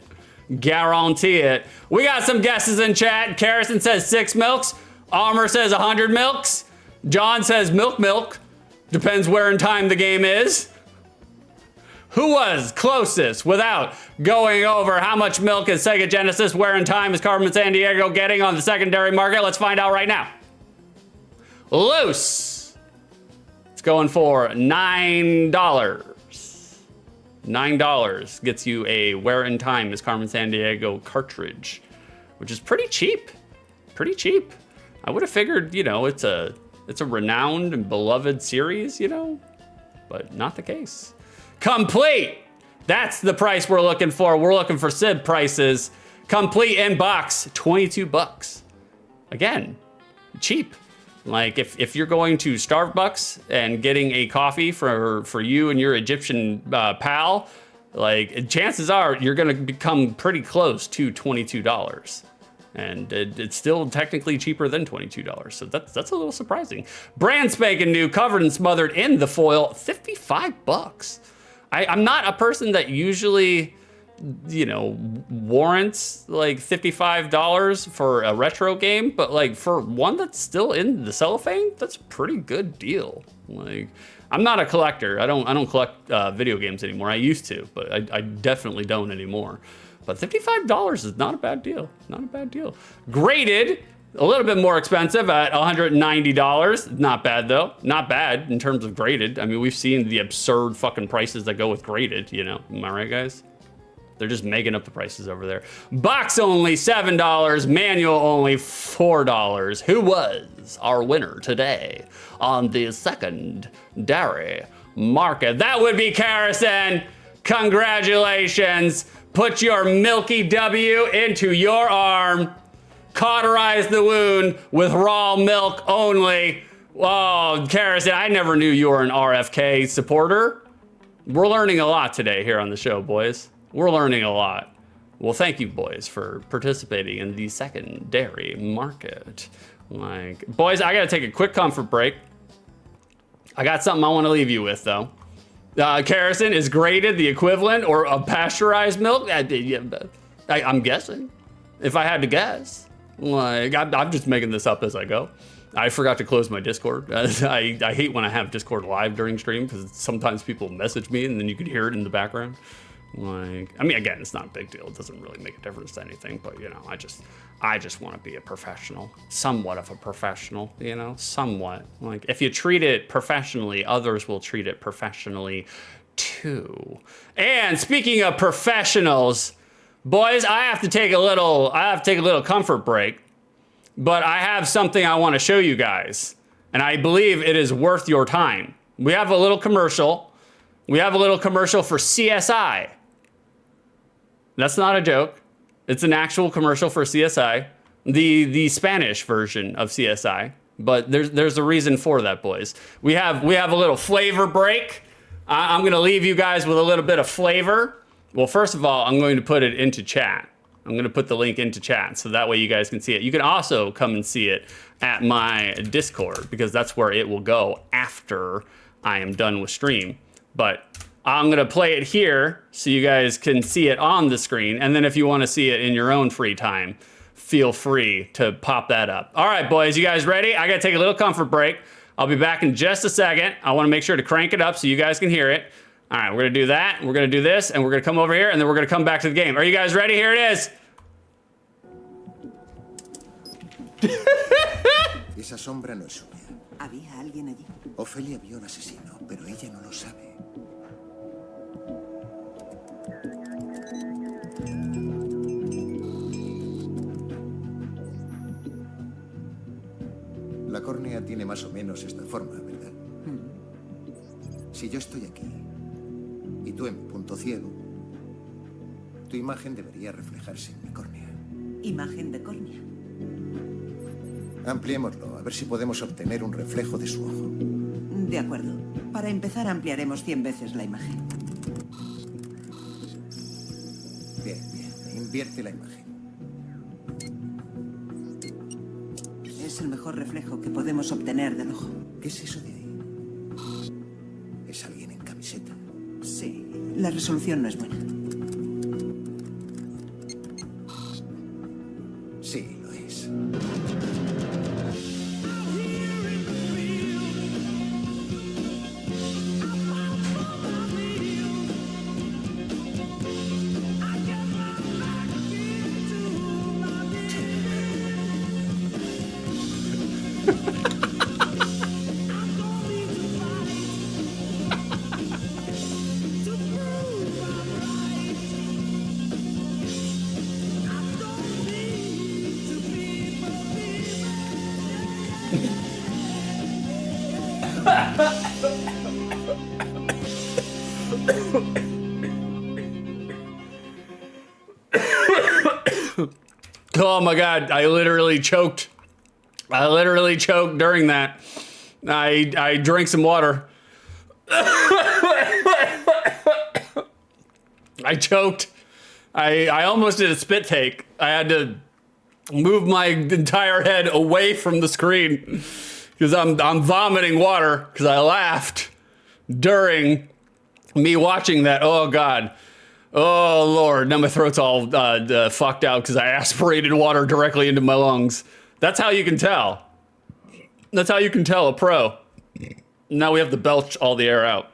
Speaker 1: Guarantee it. We got some guesses in chat. Carson says 6 milks. Armor says 100 milks. John says milk. Depends where in time the game is. Who was closest without going over how much milk is Sega Genesis, where in time is Carmen Sandiego getting on the secondary market? Let's find out right now. Loose. It's going for $9. $9 gets you a where in time is Carmen Sandiego cartridge, which is pretty cheap. Pretty cheap. I would have figured, you know, it's a renowned and beloved series, you know, but not the case. Complete. That's the price we're looking for. We're looking for SIB prices. Complete in box, $22. Again, cheap. Like if you're going to Starbucks and getting a coffee for you and your Egyptian pal, like chances are you're gonna become pretty close to $22. And it's still technically cheaper than $22. So that's a little surprising. Brand spanking new, covered and smothered in the foil, $55. I'm not a person that usually, you know, warrants like $55 for a retro game, but like for one that's still in the cellophane, that's a pretty good deal. Like, I'm not a collector. I don't collect video games anymore. I used to, but I definitely don't anymore. But $55 is not a bad deal. Not a bad deal. Graded, a little bit more expensive at $190. Not bad though. Not bad in terms of graded. I mean, we've seen the absurd fucking prices that go with graded, you know. Am I right, guys? They're just making up the prices over there. Box only $7, manual only $4. Who was our winner today on the secondary market? That would be Carson. Congratulations. Put your Milky W into your arm. Cauterize the wound with raw milk only. Oh, Carson, I never knew you were an RFK supporter. We're learning a lot today here on the show, boys. We're learning a lot. Well, thank you, boys, for participating in the secondary market. Like, boys, I gotta take a quick comfort break. I got something I want to leave you with, though. Kerosene is graded the equivalent or of pasteurized milk. I'm guessing. If I had to guess, like I'm just making this up as I go. I forgot to close my Discord. I hate when I have Discord live during stream because sometimes people message me and then you could hear it in the background. Like, I mean, again, it's not a big deal. It doesn't really make a difference to anything, but you know, I just want to be a professional, somewhat of a professional, you know, somewhat. Like, if you treat it professionally, others will treat it professionally too. And speaking of professionals, boys, I have to take a little comfort break, but I have something I want to show you guys, and I believe it is worth your time. We have a little commercial. We have a little commercial for CSI. That's not a joke. It's an actual commercial for CSI, the Spanish version of CSI. But there's a reason for that, boys. We have a little flavor break. I'm gonna leave you guys with a little bit of flavor. Well, first of all, I'm going to put it into chat. I'm gonna put the link into chat so that way you guys can see it. You can also come and see it at my Discord because that's where it will go after I am done with stream. But I'm gonna play it here so you guys can see it on the screen. And then if you wanna see it in your own free time, feel free to pop that up. All right, boys, you guys ready? I gotta take a little comfort break. I'll be back in just a second. I wanna make sure to crank it up so you guys can hear it. All right, we're gonna do that, we're gonna do this, and we're gonna come over here, and then we're gonna come back to the game. Are you guys ready? Here it is.
Speaker 3: Esa sombra no es suya.
Speaker 4: ¿Había alguien allí?
Speaker 3: Ofelia vio al asesino, pero ella no lo sabe. La córnea tiene más o menos esta forma, ¿verdad? Si yo estoy aquí y tú en mi punto ciego, tu imagen debería reflejarse en mi córnea.
Speaker 4: Imagen de córnea.
Speaker 3: Ampliémoslo, a ver si podemos obtener un reflejo de su ojo.
Speaker 4: De acuerdo. Para empezar, ampliaremos 100 veces la imagen.
Speaker 3: Bien, bien. Invierte la imagen.
Speaker 4: Es el mejor reflejo que podemos obtener del ojo.
Speaker 3: ¿Qué es eso de ahí? ¿Es alguien en camiseta?
Speaker 4: Sí, la resolución no es buena.
Speaker 3: Sí, lo es.
Speaker 1: Oh my God, I literally choked. I literally choked during that. I drank some water. I choked. I almost did a spit take. I had to move my entire head away from the screen because I'm vomiting water because I laughed during me watching that. Oh God. Oh Lord, now my throat's all fucked out because I aspirated water directly into my lungs. That's how you can tell. That's how you can tell a pro. Now we have to belch all the air out.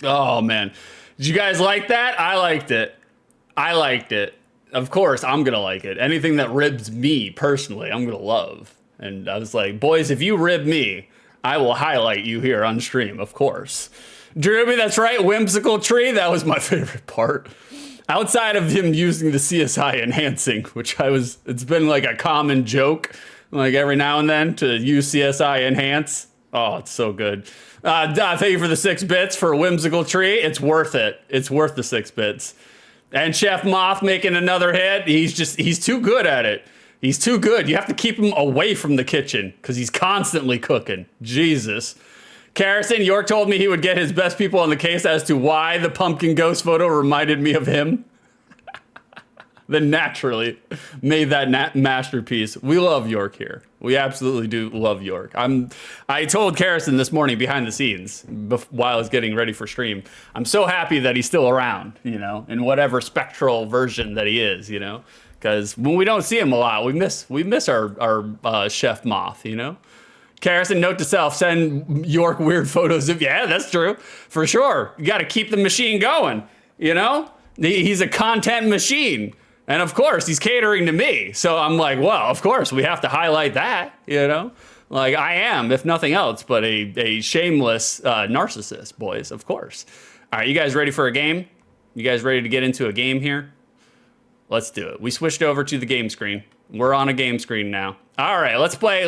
Speaker 1: Oh man. Did you guys like that? I liked it. I liked it. Of course, I'm gonna like it. Anything that ribs me personally, I'm gonna love. And I was like, boys, if you rib me, I will highlight you here on stream, of course. Drewby, that's right, Whimsical Tree, that was my favorite part. Outside of him using the CSI enhancing, which it's been like a common joke, like every now and then to use CSI enhance. Oh, it's so good. Thank you for the 6 bits for a whimsical tree. It's worth it. It's worth the 6 bits. And Chef Moth making another hit. He's too good at it. He's too good. You have to keep him away from the kitchen because he's constantly cooking. Jesus. Carrison, York told me he would get his best people on the case as to why the pumpkin ghost photo reminded me of him. Then naturally made that masterpiece. We love York here. We absolutely do love York. I told Carrison this morning behind the scenes while I was getting ready for stream, I'm so happy that he's still around, you know, in whatever spectral version that he is, you know, because when we don't see him a lot, we miss our Chef Moth, you know. Carrison, note to self, send York weird photos of, yeah, that's true, for sure. You got to keep the machine going, you know? He's a content machine. And of course, he's catering to me. So I'm like, well, of course, we have to highlight that, you know? Like, I am, if nothing else, but a shameless narcissist, boys, of course. All right, you guys ready for a game? You guys ready to get into a game here? Let's do it. We switched over to the game screen. We're on a game screen now. All right, let's play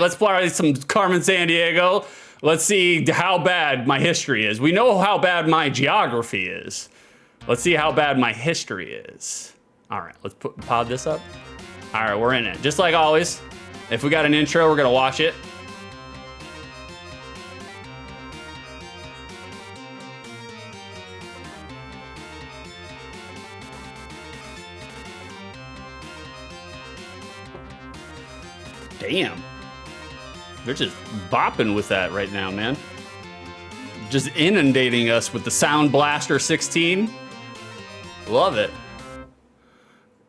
Speaker 1: some Carmen Sandiego. Let's see how bad my history is. We know how bad my geography is. Let's see how bad my history is. All right, let's pod this up. All right, we're in it. Just like always, if we got an intro, we're gonna watch it. Damn. They're just bopping with that right now, man. Just inundating us with the Sound Blaster 16. Love it.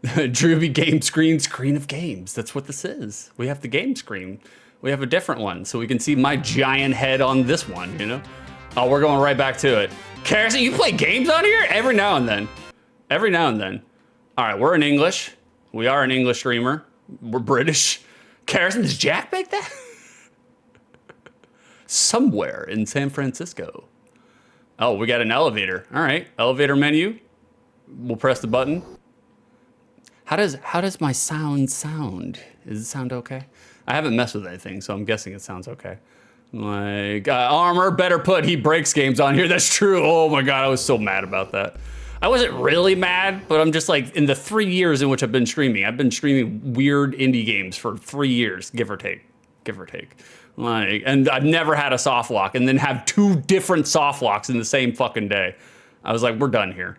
Speaker 1: Drewby game screen of games. That's what this is. We have the game screen. We have a different one, so we can see my giant head on this one, you know? Oh, we're going right back to it. Carson, you play games on here? Every now and then. Every now and then. All right, we're in English. We are an English streamer. We're British. Carson, does Jack make that? Somewhere in San Francisco. Oh, we got an elevator. All right, elevator menu. We'll press the button. How does my sound? Does it sound okay? I haven't messed with anything, so I'm guessing it sounds okay. Like, Armor, better put he breaks games on here. That's true. Oh my God, I was so mad about that. I wasn't really mad, but I'm just like, in the 3 years in which I've been streaming weird indie games for 3 years, give or take. Like, and I've never had a soft lock and then have 2 different soft locks in the same fucking day. I was like, we're done here.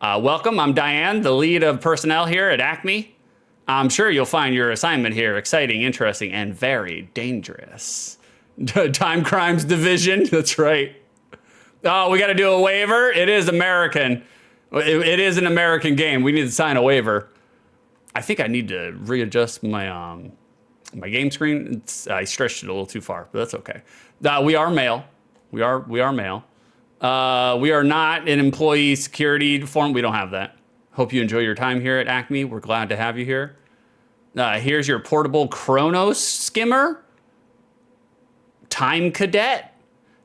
Speaker 1: Welcome, I'm Diane, the lead of personnel here at Acme. I'm sure you'll find your assignment here exciting, interesting, and very dangerous. Time Crimes Division, that's right. Oh, we gotta do a waiver? It is American. It is an American game. We need to sign a waiver. I think I need to readjust my my game screen. I stretched it a little too far, but that's okay. We are male. We are male. We are not an employee security form. We don't have that. Hope you enjoy your time here at Acme. We're glad to have you here. Here's your portable Chronos skimmer. Time Cadet.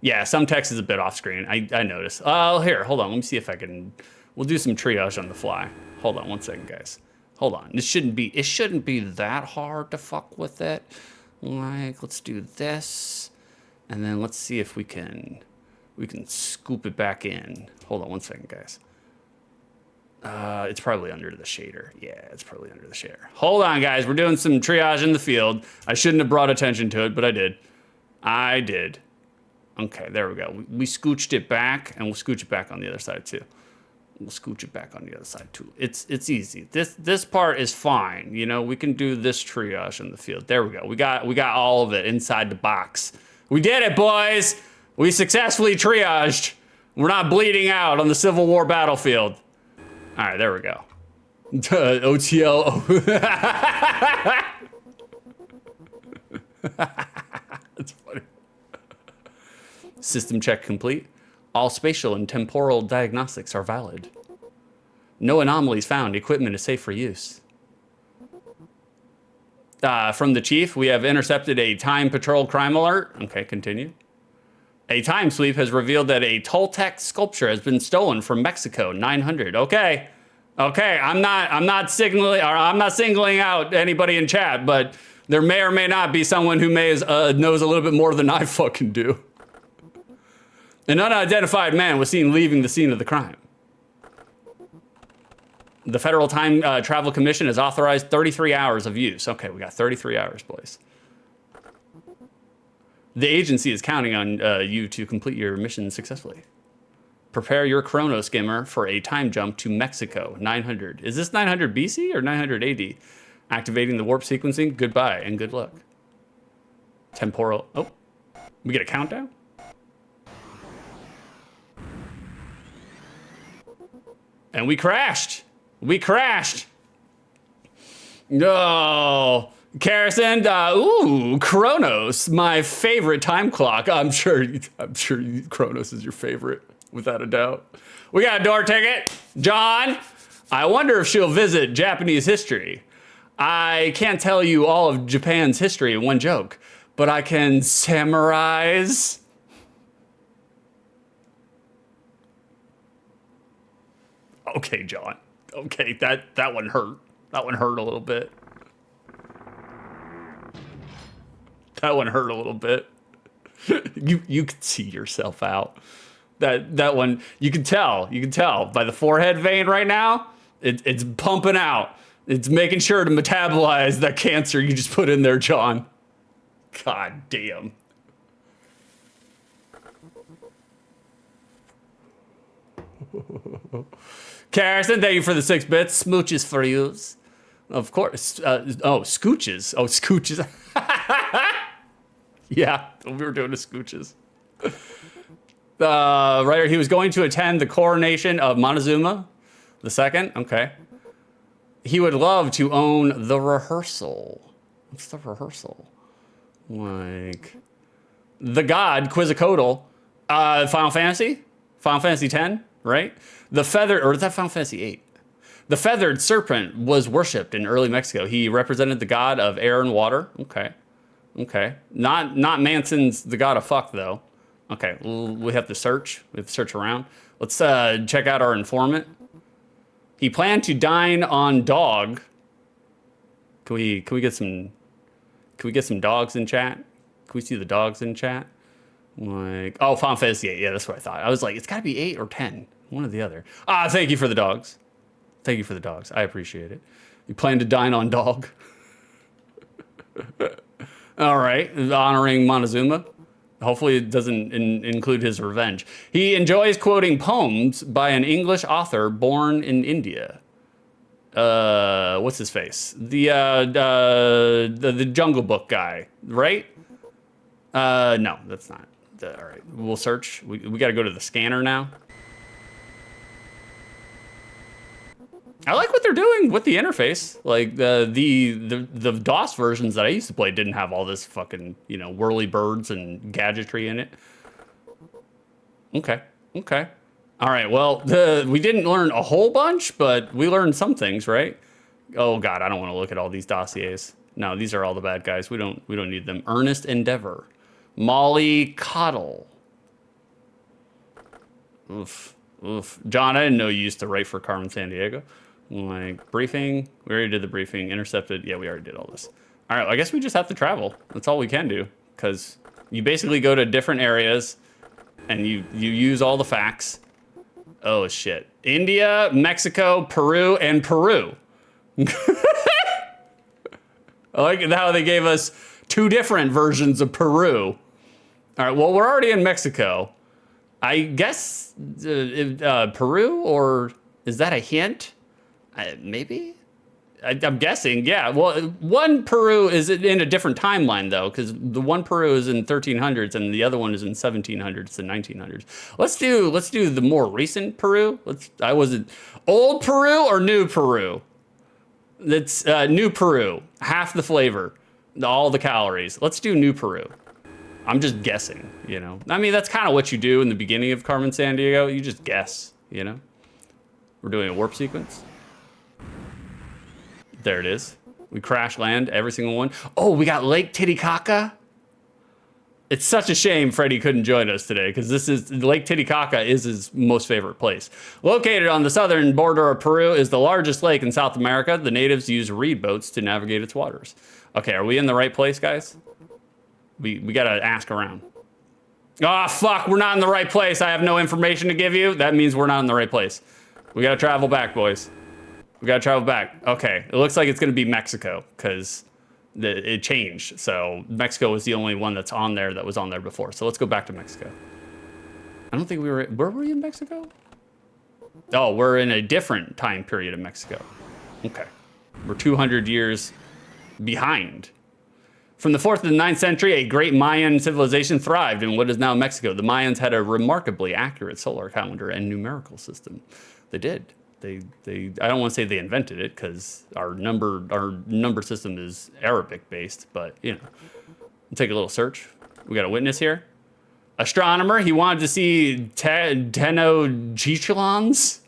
Speaker 1: Yeah, some text is a bit off screen. I noticed. Oh, here, hold on. Let me see if I can. We'll do some triage on the fly. Hold on 1 second, guys. Hold on. It shouldn't be that hard to fuck with it. Like, let's do this, and then let's see if we can scoop it back in. Hold on 1 second, guys. It's probably under the shader. Yeah, it's probably under the shader. Hold on, guys. We're doing some triage in the field. I shouldn't have brought attention to it, but I did. Okay, there we go. We scooched it back, and we'll scooch it back on the other side too. It's easy. This part is fine. You know, we can do this triage in the field. There we go. We got all of it inside the box. We did it, boys. We successfully triaged. We're not bleeding out on the Civil War battlefield. All right, there we go. OTL. That's funny. System check complete. All spatial and temporal diagnostics are valid. No anomalies found. Equipment is safe for use. From the chief, we have intercepted a time patrol crime alert. Okay, continue. A time sweep has revealed that a Toltec sculpture has been stolen from Mexico 900. Okay. I'm not singling out anybody in chat, but there may or may not be someone who knows a little bit more than I fucking do. An unidentified man was seen leaving the scene of the crime. The Federal Time Travel Commission has authorized 33 hours of use. Okay, we got 33 hours, boys. The agency is counting on you to complete your mission successfully. Prepare your chrono skimmer for a time jump to Mexico, 900. Is this 900 BC or 900 AD? Activating the warp sequencing. Goodbye and good luck. Temporal. Oh, we get a countdown? And we crashed. No. Carson, Chronos, my favorite time clock. I'm sure Chronos is your favorite, without a doubt. We got a door ticket. John, I wonder if she'll visit Japanese history. I can't tell you all of Japan's history in one joke, but I can summarize. Okay, John. Okay, that one hurt. That one hurt a little bit. That one hurt a little bit. You could see yourself out. That one, you can tell by the forehead vein right now. It's pumping out. It's making sure to metabolize that cancer you just put in there, John. God damn. Carson, thank you for the 6 bits. Smooches for you. Of course. Scooches. Oh, scooches. Yeah, we were doing the scooches. Right, he was going to attend the coronation of Montezuma II. Okay. He would love to own the rehearsal. What's the rehearsal? Like, the god Quetzalcoatl. Final Fantasy X, right? The feather, or is that Final Fantasy VIII? The feathered serpent was worshipped in early Mexico. He represented the god of air and water. Okay. Not Manson's the god of fuck, though. Okay, we have to search. We have to search around. Let's check out our informant. He planned to dine on dog. Can we get some dogs in chat? Can we see the dogs in chat? Like, oh, Final Fantasy VIII. Yeah, that's what I thought. I was like, it's got to be 8 or 10. One or the other. Thank you for the dogs. Thank you for the dogs. I appreciate it. You plan to dine on dog? All right. Honoring Montezuma. Hopefully it doesn't include his revenge. He enjoys quoting poems by an English author born in India. What's his face? The Jungle Book guy, right? No, that's not. All right. We'll search. We got to go to the scanner now. I like what they're doing with the interface. Like the DOS versions that I used to play didn't have all this fucking, whirly birds and gadgetry in it. Okay. All right. Well, we didn't learn a whole bunch, but we learned some things, right? Oh God, I don't want to look at all these dossiers. No, these are all the bad guys. We don't need them. Earnest Endeavor, Molly Coddle. Oof. John, I didn't know you used to write for Carmen Sandiego. Like, briefing. We already did the briefing. Intercepted. Yeah, we already did all this. All right, I guess we just have to travel. That's all we can do. Because you basically go to different areas and you use all the facts. Oh, shit. India, Mexico, Peru, and Peru. I like how they gave us 2 different versions of Peru. All right, well, we're already in Mexico. I guess Peru, or is that a hint? Maybe? I'm guessing, yeah. Well, one Peru is in a different timeline, though, because the one Peru is in 1300s and the other one is in 1700s and 1900s. Let's do the more recent Peru. Was it old Peru or new Peru? That's new Peru. Half the flavor, all the calories. Let's do new Peru. I'm just guessing, I mean, that's kind of what you do in the beginning of Carmen Sandiego. You just guess, We're doing a warp sequence. There it is. We crash land every single one. Oh, we got Lake Titicaca. It's such a shame Freddie couldn't join us today because this is Lake Titicaca is his most favorite place. Located on the southern border of Peru is the largest lake in South America. The natives use reed boats to navigate its waters. Okay, are we in the right place, guys? We gotta ask around. Ah, fuck, we're not in the right place. I have no information to give you. That means we're not in the right place. We gotta travel back, boys. We gotta travel back. Okay, it looks like it's gonna be Mexico because it changed. So Mexico was the only one that's on there that was on there before. So let's go back to Mexico. I don't think where were we in Mexico? Oh, we're in a different time period of Mexico. Okay. We're 200 years behind. From the 4th to the 9th century, a great Mayan civilization thrived in what is now Mexico. The Mayans had a remarkably accurate solar calendar and numerical system. They did. They I don't want to say they invented it because our number system is Arabic based, but you know, we'll take a little search. We got a witness here. Astronomer, he wanted to see Tenochtitlans.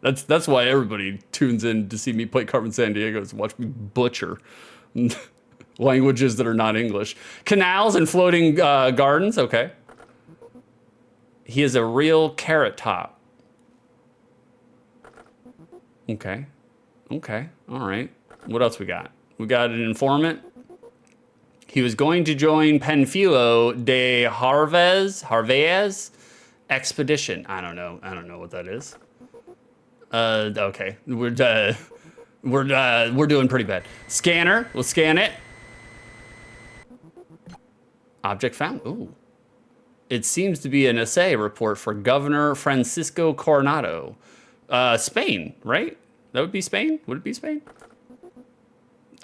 Speaker 1: That's why everybody tunes in to see me play Carmen Sandiego, is watch me butcher languages that are not English. Canals and floating gardens, okay. He is a real carrot top. Okay. Okay. All right. What else we got? We got an informant. He was going to join Panfilo de Harvey's expedition. I don't know what that is. Okay. We're doing pretty bad. Scanner. We'll scan it. Object found. Ooh. It seems to be an essay report for Governor Francisco Coronado. Spain, right? That would be Spain? Would it be Spain?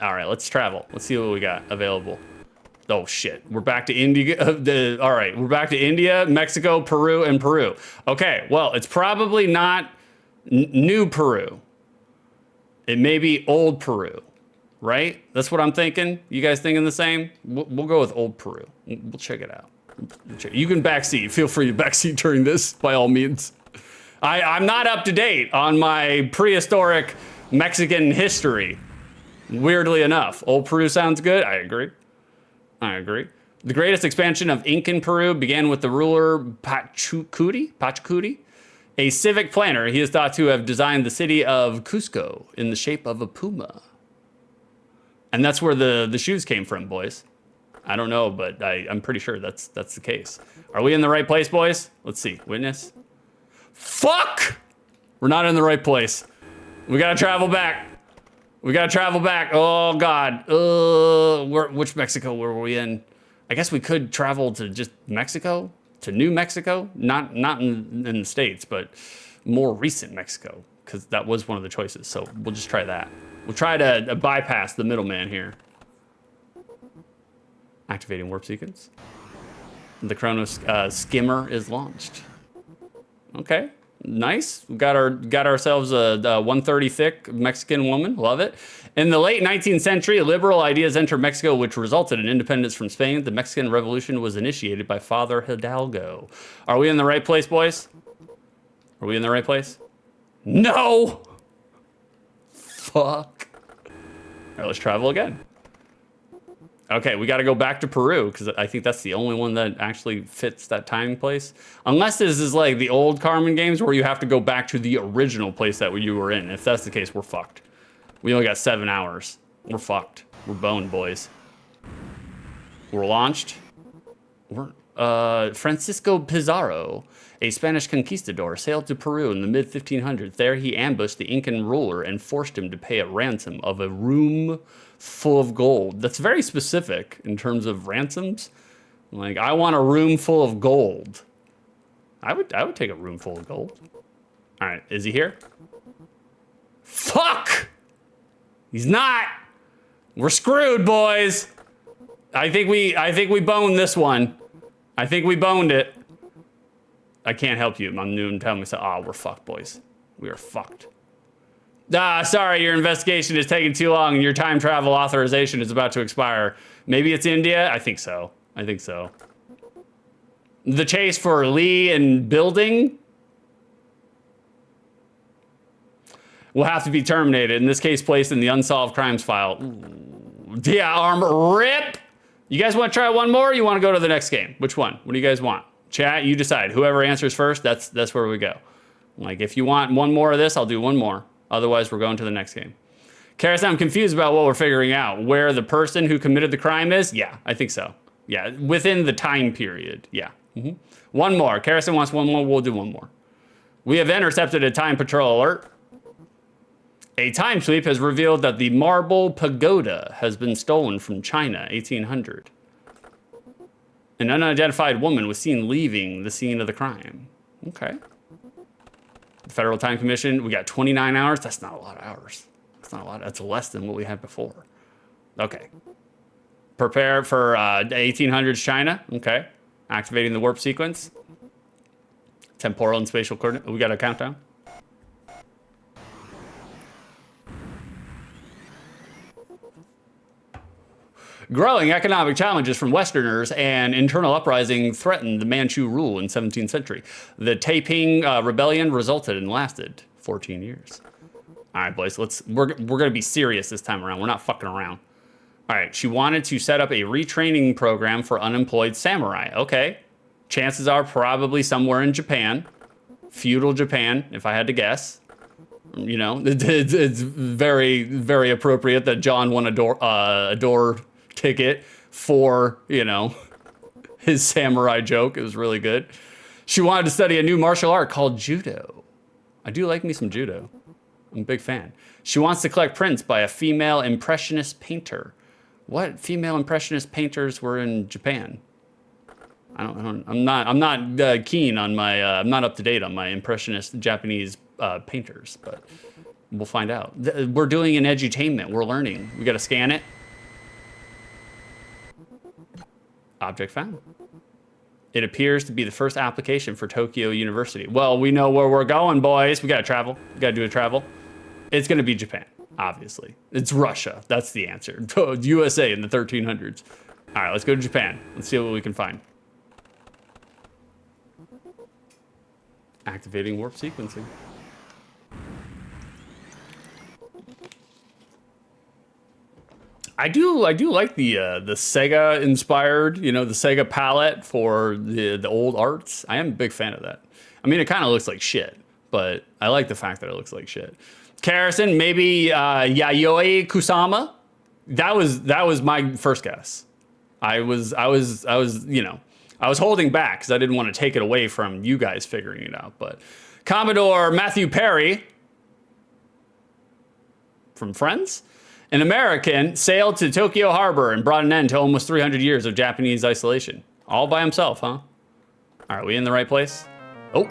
Speaker 1: All right, let's travel. Let's see what we got available. Oh, shit. We're back to India. All right, we're back to India, Mexico, Peru, and Peru. Okay, well, it's probably not New Peru. It may be Old Peru, right? That's what I'm thinking. You guys thinking the same? We'll go with Old Peru. We'll check it out. You can backseat. Feel free to backseat during this, by all means. I'm not up to date on my prehistoric Mexican history. Weirdly enough. Old Peru sounds good. I agree. The greatest expansion of Incan Peru began with the ruler Pachacuti, a civic planner. He is thought to have designed the city of Cusco in the shape of a puma. And that's where the shoes came from, boys. I don't know, but I'm pretty sure that's the case. Are we in the right place, boys? Let's see. Witness. Fuck! We're not in the right place. We gotta travel back. Oh, God. Which Mexico were we in? I guess we could travel to just Mexico? To New Mexico? Not in the States, but more recent Mexico, because that was one of the choices. So we'll just try that. We'll try to bypass the middleman here. Activating warp sequence. The Chronos skimmer is launched. Okay, nice. We got ourselves a 130 thick Mexican woman. Love it. In the late 19th century, liberal ideas entered Mexico, which resulted in independence from Spain. The Mexican Revolution was initiated by Father Hidalgo. Are we in the right place, boys? Are we in the right place? No! Fuck. All right, let's travel again. Okay, we got to go back to Peru because I think that's the only one that actually fits that time place. Unless this is like the old Carmen games where you have to go back to the original place that you were in. If that's the case, we're fucked. We only got 7 hours. We're fucked. We're boned, boys. We're launched. Francisco Pizarro, a Spanish conquistador, sailed to Peru in the mid-1500s. There he ambushed the Incan ruler and forced him to pay a ransom of a room full of gold. That's very specific in terms of ransoms. Like, I want a room full of gold. I would take a room full of gold. All right, is he here? Fuck! He's not. We're screwed, boys. I think we boned this one. I think we boned it. I can't help you. I'm new and telling myself, oh, we're fucked, boys. We are fucked. Sorry, your investigation is taking too long and your time travel authorization is about to expire. Maybe it's India? I think so. The chase for Lee and Building will have to be terminated. In this case, placed in the unsolved crimes file. Ooh. Yeah, armor. Rip! You guys want to try one more, or you want to go to the next game? Which one? What do you guys want? Chat, you decide. Whoever answers first, that's where we go. Like, if you want one more of this, I'll do one more. Otherwise, we're going to the next game. Karis, I'm confused about what we're figuring out. Where the person who committed the crime is? Yeah, I think so. Yeah, within the time period. Yeah. One more. Karison wants one more. We'll do one more. We have intercepted a time patrol alert. A time sweep has revealed that the marble pagoda has been stolen from China, 1800. An unidentified woman was seen leaving the scene of the crime. Okay. The Federal Time Commission, we got 29 hours. That's not a lot of hours. That's not a lot. That's less than what we had before. Okay. Prepare for 1800s China. Okay. Activating the warp sequence. Temporal and spatial coordinate. We got a countdown. Growing economic challenges from Westerners and internal uprising threatened the Manchu rule in 17th century. The Taiping rebellion resulted and lasted 14 years. All right, boys, we're gonna be serious this time around. We're not fucking around. All right, she wanted to set up a retraining program for unemployed samurai. Okay, chances are probably somewhere in Japan, feudal Japan, if I had to guess. You know, it's very, very appropriate that John won a door ticket for, you know, his samurai joke. It was really good. She wanted to study a new martial art called judo. I do like me some judo. I'm a big fan. She wants to collect prints by a female impressionist painter. What female impressionist painters were in Japan? I'm not keen on my, I'm not up to date on my impressionist Japanese painters, but we'll find out. We're doing an edutainment. We're learning. We got to scan it. Object found. It appears to be the first application for Tokyo University. Well, we know where we're going, boys. We gotta travel. We gotta do a travel. It's gonna be Japan, obviously. It's Russia. That's the answer. USA in the 1300s. All right, let's go to Japan. Let's see what we can find. Activating warp sequencing. I do like the Sega inspired, you know, the Sega palette for the old arts. I am a big fan of that. I mean, it kind of looks like shit, but I like the fact that it looks like shit. Karison, maybe Yayoi Kusama. That was my first guess. I was you know, I was holding back because I didn't want to take it away from you guys figuring it out. But Commodore Matthew Perry from Friends. An American sailed to Tokyo Harbor and brought an end to almost 300 years of Japanese isolation. All by himself, huh? All right, we in the right place? Oh.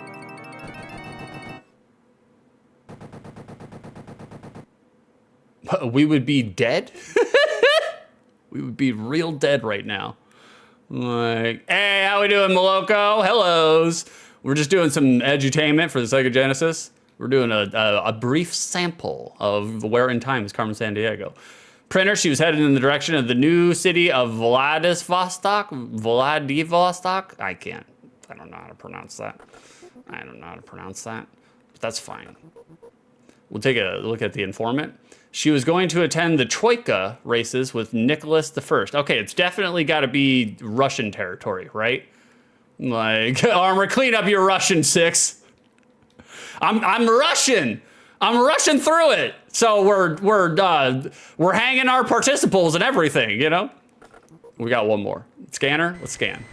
Speaker 1: We would be dead? We would be real dead right now. Like, hey, how we doing, Moloko? Hellos. We're just doing some edutainment for the Sega Genesis. We're doing a brief sample of Where in Time is Carmen Sandiego. Printer, she was headed in the direction of the new city of Vladivostok. I don't know how to pronounce that. But that's fine. We'll take a look at the informant. She was going to attend the Troika races with Nicholas I. Okay, it's definitely got to be Russian territory, right? Like, Armor, clean up your Russian 6. I'm Russian. I'm Russian through it. So we're hanging our participles and everything, you know? We got one more. Scanner, let's scan.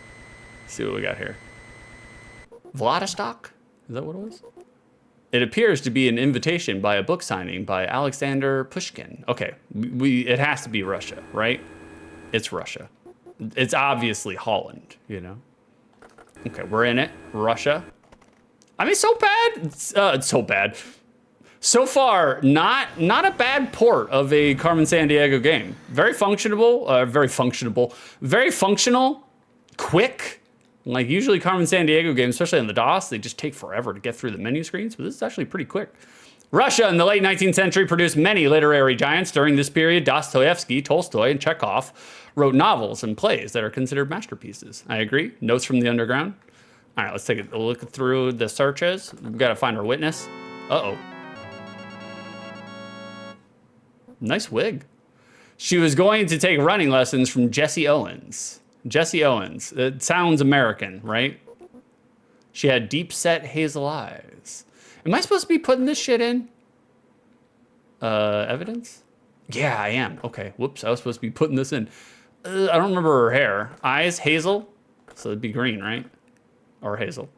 Speaker 1: Let's see what we got here. Vladivostok? Is that what it was? It appears to be an invitation by a book signing by Alexander Pushkin. Okay, it has to be Russia, right? It's Russia. It's obviously Holland, you know? Okay, we're in it. Russia. I mean, so bad. It's so bad. So far, not a bad port of a Carmen Sandiego game. Very functional, quick. Like usually Carmen Sandiego games, especially on the DOS, they just take forever to get through the menu screens, but this is actually pretty quick. Russia in the late 19th century produced many literary giants. During this period, Dostoevsky, Tolstoy, and Chekhov wrote novels and plays that are considered masterpieces. I agree. Notes from the underground. All right, let's take a look through the searches. We've got to find our witness. Uh-oh. Nice wig. She was going to take running lessons from Jesse Owens. Jesse Owens. It sounds American, right? She had deep-set hazel eyes. Am I supposed to be putting this shit in? Evidence? Yeah, I am. Okay, whoops, I was supposed to be putting this in. I don't remember her hair. Eyes, hazel? So it'd be green, right? Or hazel.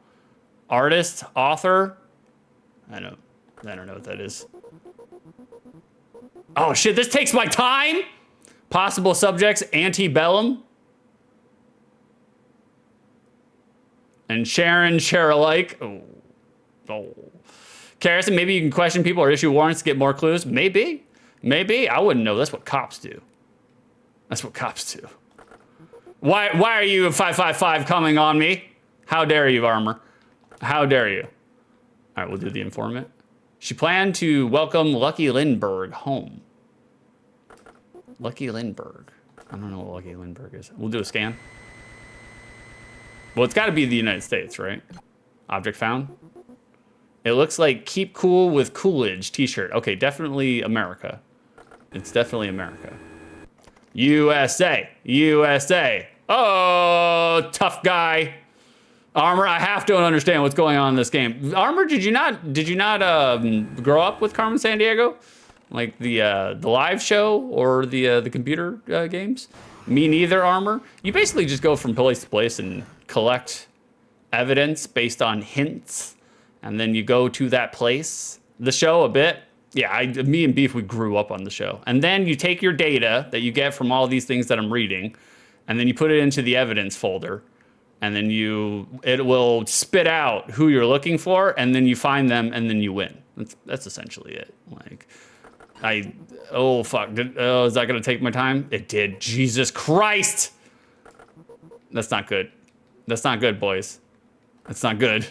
Speaker 1: Artist, author? I don't know what that is. Oh shit, this takes my time? Possible subjects, antebellum. And Sharon alike. Oh. Carrison, maybe you can question people or issue warrants to get more clues. Maybe. I wouldn't know. That's what cops do. Why are you 555 coming on me? How dare you, Armor? How dare you? All right, we'll do the informant. She planned to welcome Lucky Lindbergh home. Lucky Lindbergh. I don't know what Lucky Lindbergh is. We'll do a scan. Well, it's got to be the United States, right? Object found. It looks like Keep Cool with Coolidge t-shirt. Okay, definitely America. It's definitely America. USA. Oh, tough guy. Armor, I half don't understand what's going on in this game. Armor, did you not grow up with Carmen Sandiego? Like the live show or the computer games? Me neither, Armor. You basically just go from place to place and collect evidence based on hints, and then you go to that place. The show a bit. Yeah, me and Beef, we grew up on the show. And then you take your data that you get from all these things that I'm reading, and then you put it into the evidence folder, and then it will spit out who you're looking for, and then you find them, and then you win. That's essentially it. Like, oh fuck, is that gonna take my time? It did. Jesus Christ! That's not good. That's not good, boys. That's not good.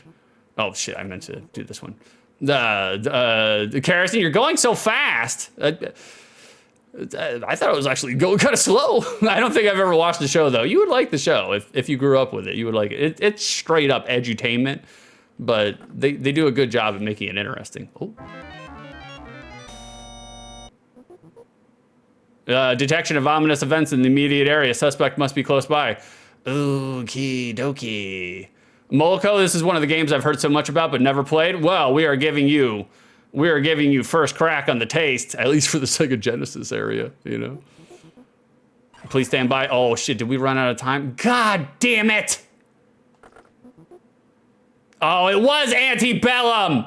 Speaker 1: Oh shit, I meant to do this one. Carrison, you're going so fast. I thought it was actually going kind of slow. I don't think I've ever watched the show though. You would like the show if you grew up with it. You would like it. It's straight up edutainment, but they do a good job at making it interesting. Oh. Detection of ominous events in the immediate area. Suspect must be close by. Okie dokie. Moloko, this is one of the games I've heard so much about but never played. Well, we are giving you first crack on the taste, at least for the Sega Genesis area, you know. Please stand by. Oh shit, did we run out of time? God damn it! Oh, it was Antebellum!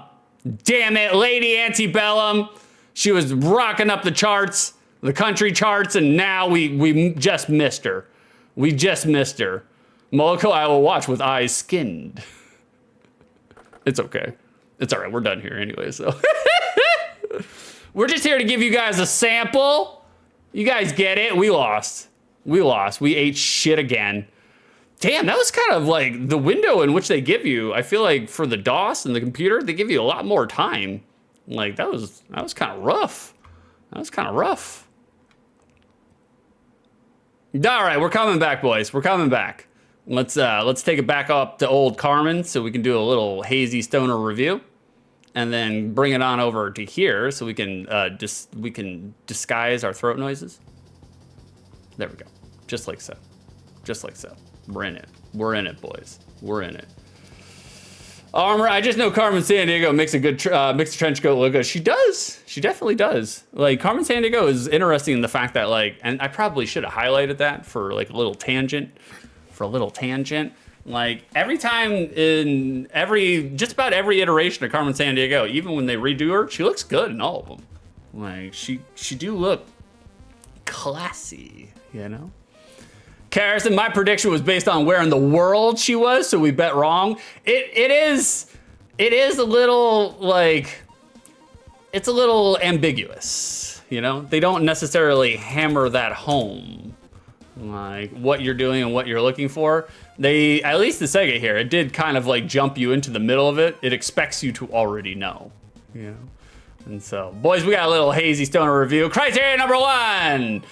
Speaker 1: Damn it, Lady Antebellum. She was rocking up the charts, the country charts, and now we just missed her. We just missed her. Moloko, I will watch with eyes skinned. It's okay. It's all right. We're done here anyway, so. We're just here to give you guys a sample. You guys get it. We lost. We ate shit again. Damn, that was kind of like the window in which they give you. I feel like for the DOS and the computer, they give you a lot more time. Like that was kind of rough. All right, we're coming back, boys. We're coming back. Let's take it back up to old Carmen so we can do a little hazy stoner review, and then bring it on over to here so we can disguise our throat noises. There we go, just like so. We're in it, boys. We're in it. Armor, I just know Carmen Sandiego makes a good makes a trench coat look good. She does. She definitely does. Like Carmen Sandiego is interesting in the fact that and I probably should have highlighted that for like a little tangent. Like every time in just about every iteration of Carmen Sandiego, even when they redo her, she looks good in all of them. Like she do look classy, you know? Carrison, my prediction was based on where in the world she was, so we bet wrong. It is a little like, it's a little ambiguous, you know? They don't necessarily hammer that home. Like what you're doing and what you're looking for. They, at least the Sega here, it did kind of like jump you into the middle of it. It expects you to already know, you know? And so, boys, we got a little hazy stoner review. Criteria number 1.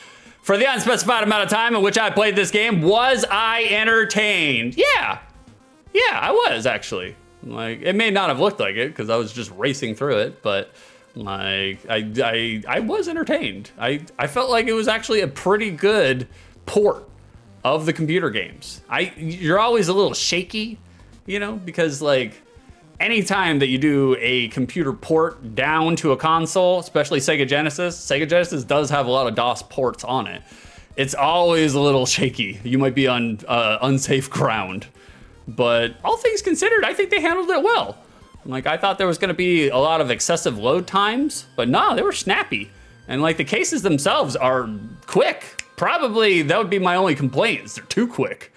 Speaker 1: For the unspecified amount of time in which I played this game, was I entertained? Yeah, I was actually. Like, it may not have looked like it because I was just racing through it, but Like, I was entertained. I felt like it was actually a pretty good port of the computer games. You're always a little shaky, you know, because like anytime that you do a computer port down to a console, especially Sega Genesis does have a lot of DOS ports on it. It's always a little shaky. You might be on unsafe ground. But all things considered, I think they handled it well. Like, I thought there was gonna be a lot of excessive load times, but no, they were snappy. And like the cases themselves are quick. Probably that would be my only complaint, is they're too quick.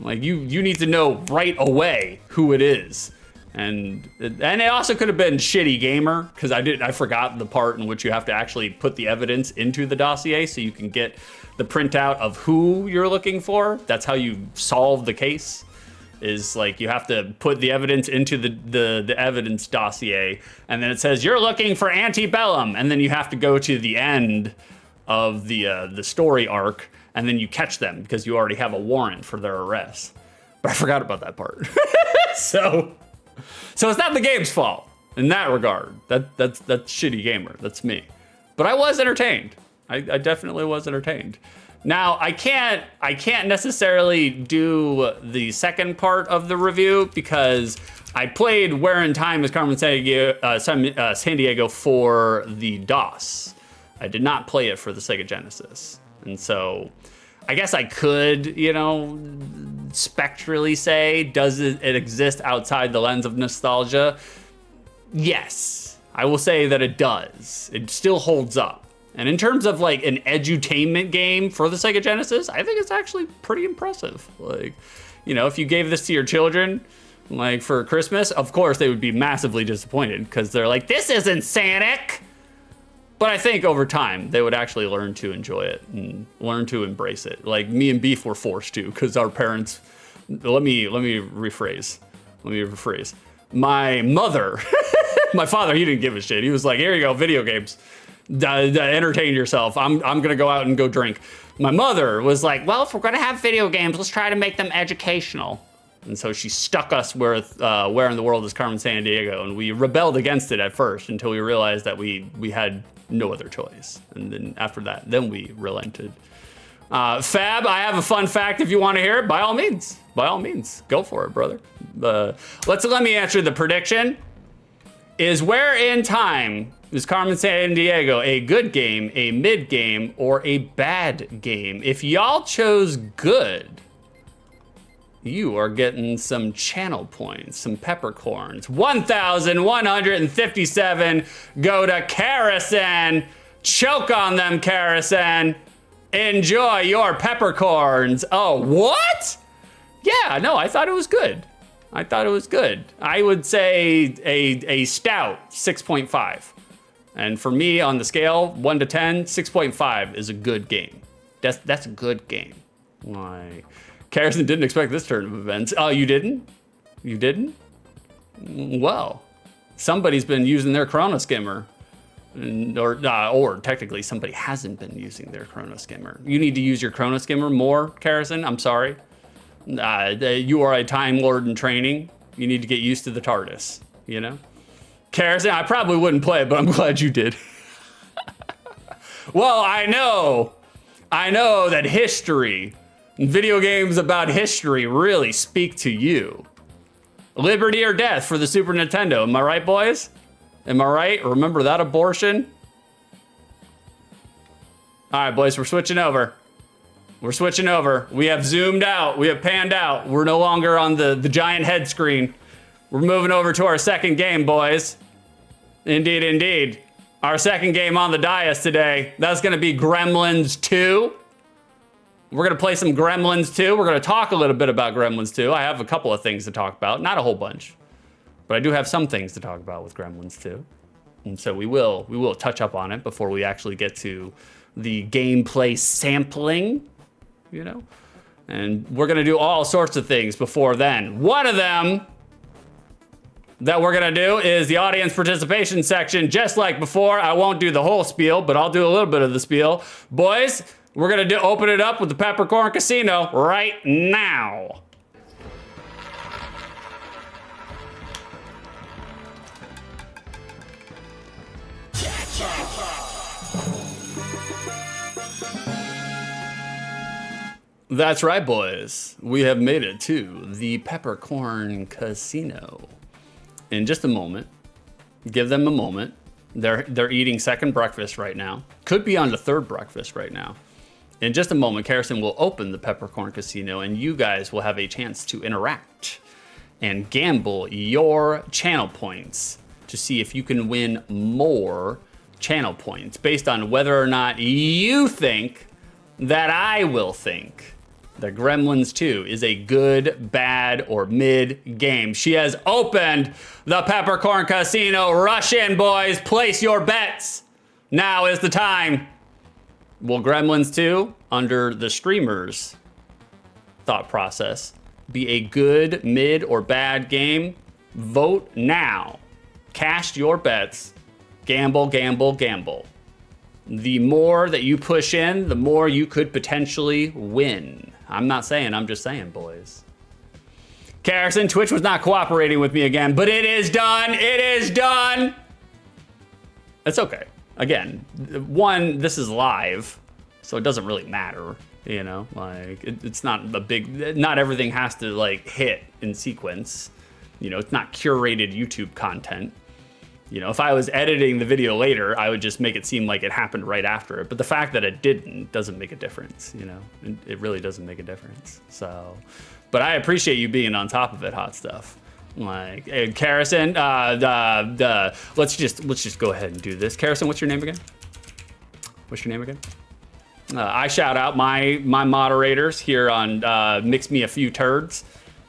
Speaker 1: Like you need to know right away who it is. And it also could have been shitty gamer, because I forgot the part in which you have to actually put the evidence into the dossier so you can get the printout of who you're looking for. That's how you solve the case. Is like you have to put the evidence into the evidence dossier, and then it says you're looking for antebellum, and then you have to go to the end of the story arc, and then you catch them because you already have a warrant for their arrest. But I forgot about that part. So it's not the game's fault in that regard. That's shitty gamer. That's me. But I was entertained. I definitely was entertained. Now, I can't necessarily do the second part of the review because I played Where in Time is Carmen Sandiego for the DOS. I did not play it for the Sega Genesis. And so I guess I could, you know, spectrally say, does it exist outside the lens of nostalgia? Yes, I will say that it does. It still holds up. And in terms of like an edutainment game for the Sega Genesis, I think it's actually pretty impressive. Like, you know, if you gave this to your children, like for Christmas, of course they would be massively disappointed because they're like, this isn't Sonic. But I think over time they would actually learn to enjoy it and learn to embrace it. Like me and Beef were forced to because our parents. Let me rephrase. My mother, my father, he didn't give a shit. He was like, here you go, video games. Entertain yourself. I'm gonna go out and go drink. My mother was like, well, if we're gonna have video games, let's try to make them educational. And so she stuck us with Where in the World is Carmen Sandiego, and we rebelled against it at first until we realized that we had no other choice. And then after that, then we relented. Fab, I have a fun fact if you want to hear it. By all means, go for it, brother. Let me answer the prediction. Is Where in Time is Carmen Sandiego a good game, a mid game, or a bad game? If y'all chose good, you are getting some channel points, some peppercorns. 1,157 go to Karison. Choke on them, Karison. Enjoy your peppercorns. Oh, what? Yeah, no, I thought it was good. I would say a stout 6.5. And for me, on the scale, 1 to 10, 6.5 is a good game. That's a good game. Like, Karison didn't expect this turn of events. Oh, you didn't? You didn't? Well, somebody's been using their Chrono Skimmer. Or technically somebody hasn't been using their Chrono Skimmer. You need to use your Chrono Skimmer more, Karison. I'm sorry. You are a Time Lord in training. You need to get used to the TARDIS, you know? Karison, I probably wouldn't play it, but I'm glad you did. Well, I know that history, video games about history really speak to you. Liberty or death for the Super Nintendo. Am I right, boys? Am I right? Remember that abortion? All right, boys, we're switching over. We have zoomed out. We have panned out. We're no longer on the giant head screen. We're moving over to our second game, boys. Indeed. Our second game on the dais today, that's gonna be Gremlins 2. We're gonna play some Gremlins 2. We're gonna talk a little bit about Gremlins 2. I have a couple of things to talk about, not a whole bunch, but I do have some things to talk about with Gremlins 2. And so we will touch up on it before we actually get to the gameplay sampling, you know? And we're gonna do all sorts of things before then. One of them that we're gonna do is the audience participation section. Just like before, I won't do the whole spiel, but I'll do a little bit of the spiel. Boys, we're gonna open it up with the Peppercorn Casino right now. That's right, boys. We have made it to the Peppercorn Casino. In just a moment, give them a moment. They're eating second breakfast right now. Could be on the third breakfast right now. In just a moment, Carson will open the Peppercorn Casino and you guys will have a chance to interact and gamble your channel points to see if you can win more channel points based on whether or not you think that I will think that Gremlins 2 is a good, bad, or mid game. She has opened the Peppercorn Casino. Rush in, boys. Place your bets. Now is the time. Will Gremlins 2, under the streamer's thought process, be a good, mid, or bad game? Vote now. Cast your bets. Gamble, gamble, gamble. The more that you push in, the more you could potentially win. I'm not saying, I'm just saying, boys. Carson, Twitch was not cooperating with me again, but it is done. It is done. It's okay. Again, one, this is live, so it doesn't really matter, you know? Like, it's not a big, not everything has to, like, hit in sequence. You know, it's not curated YouTube content. You know, if I was editing the video later, I would just make it seem like it happened right after it. But the fact that it didn't doesn't make a difference, you know? It really doesn't make a difference. So, but I appreciate you being on top of it, Hot Stuff. Like, hey, Carson, let's just go ahead and do this. Carson, what's your name again? What's your name again? I shout out my moderators here on Mix Me a Few Turds.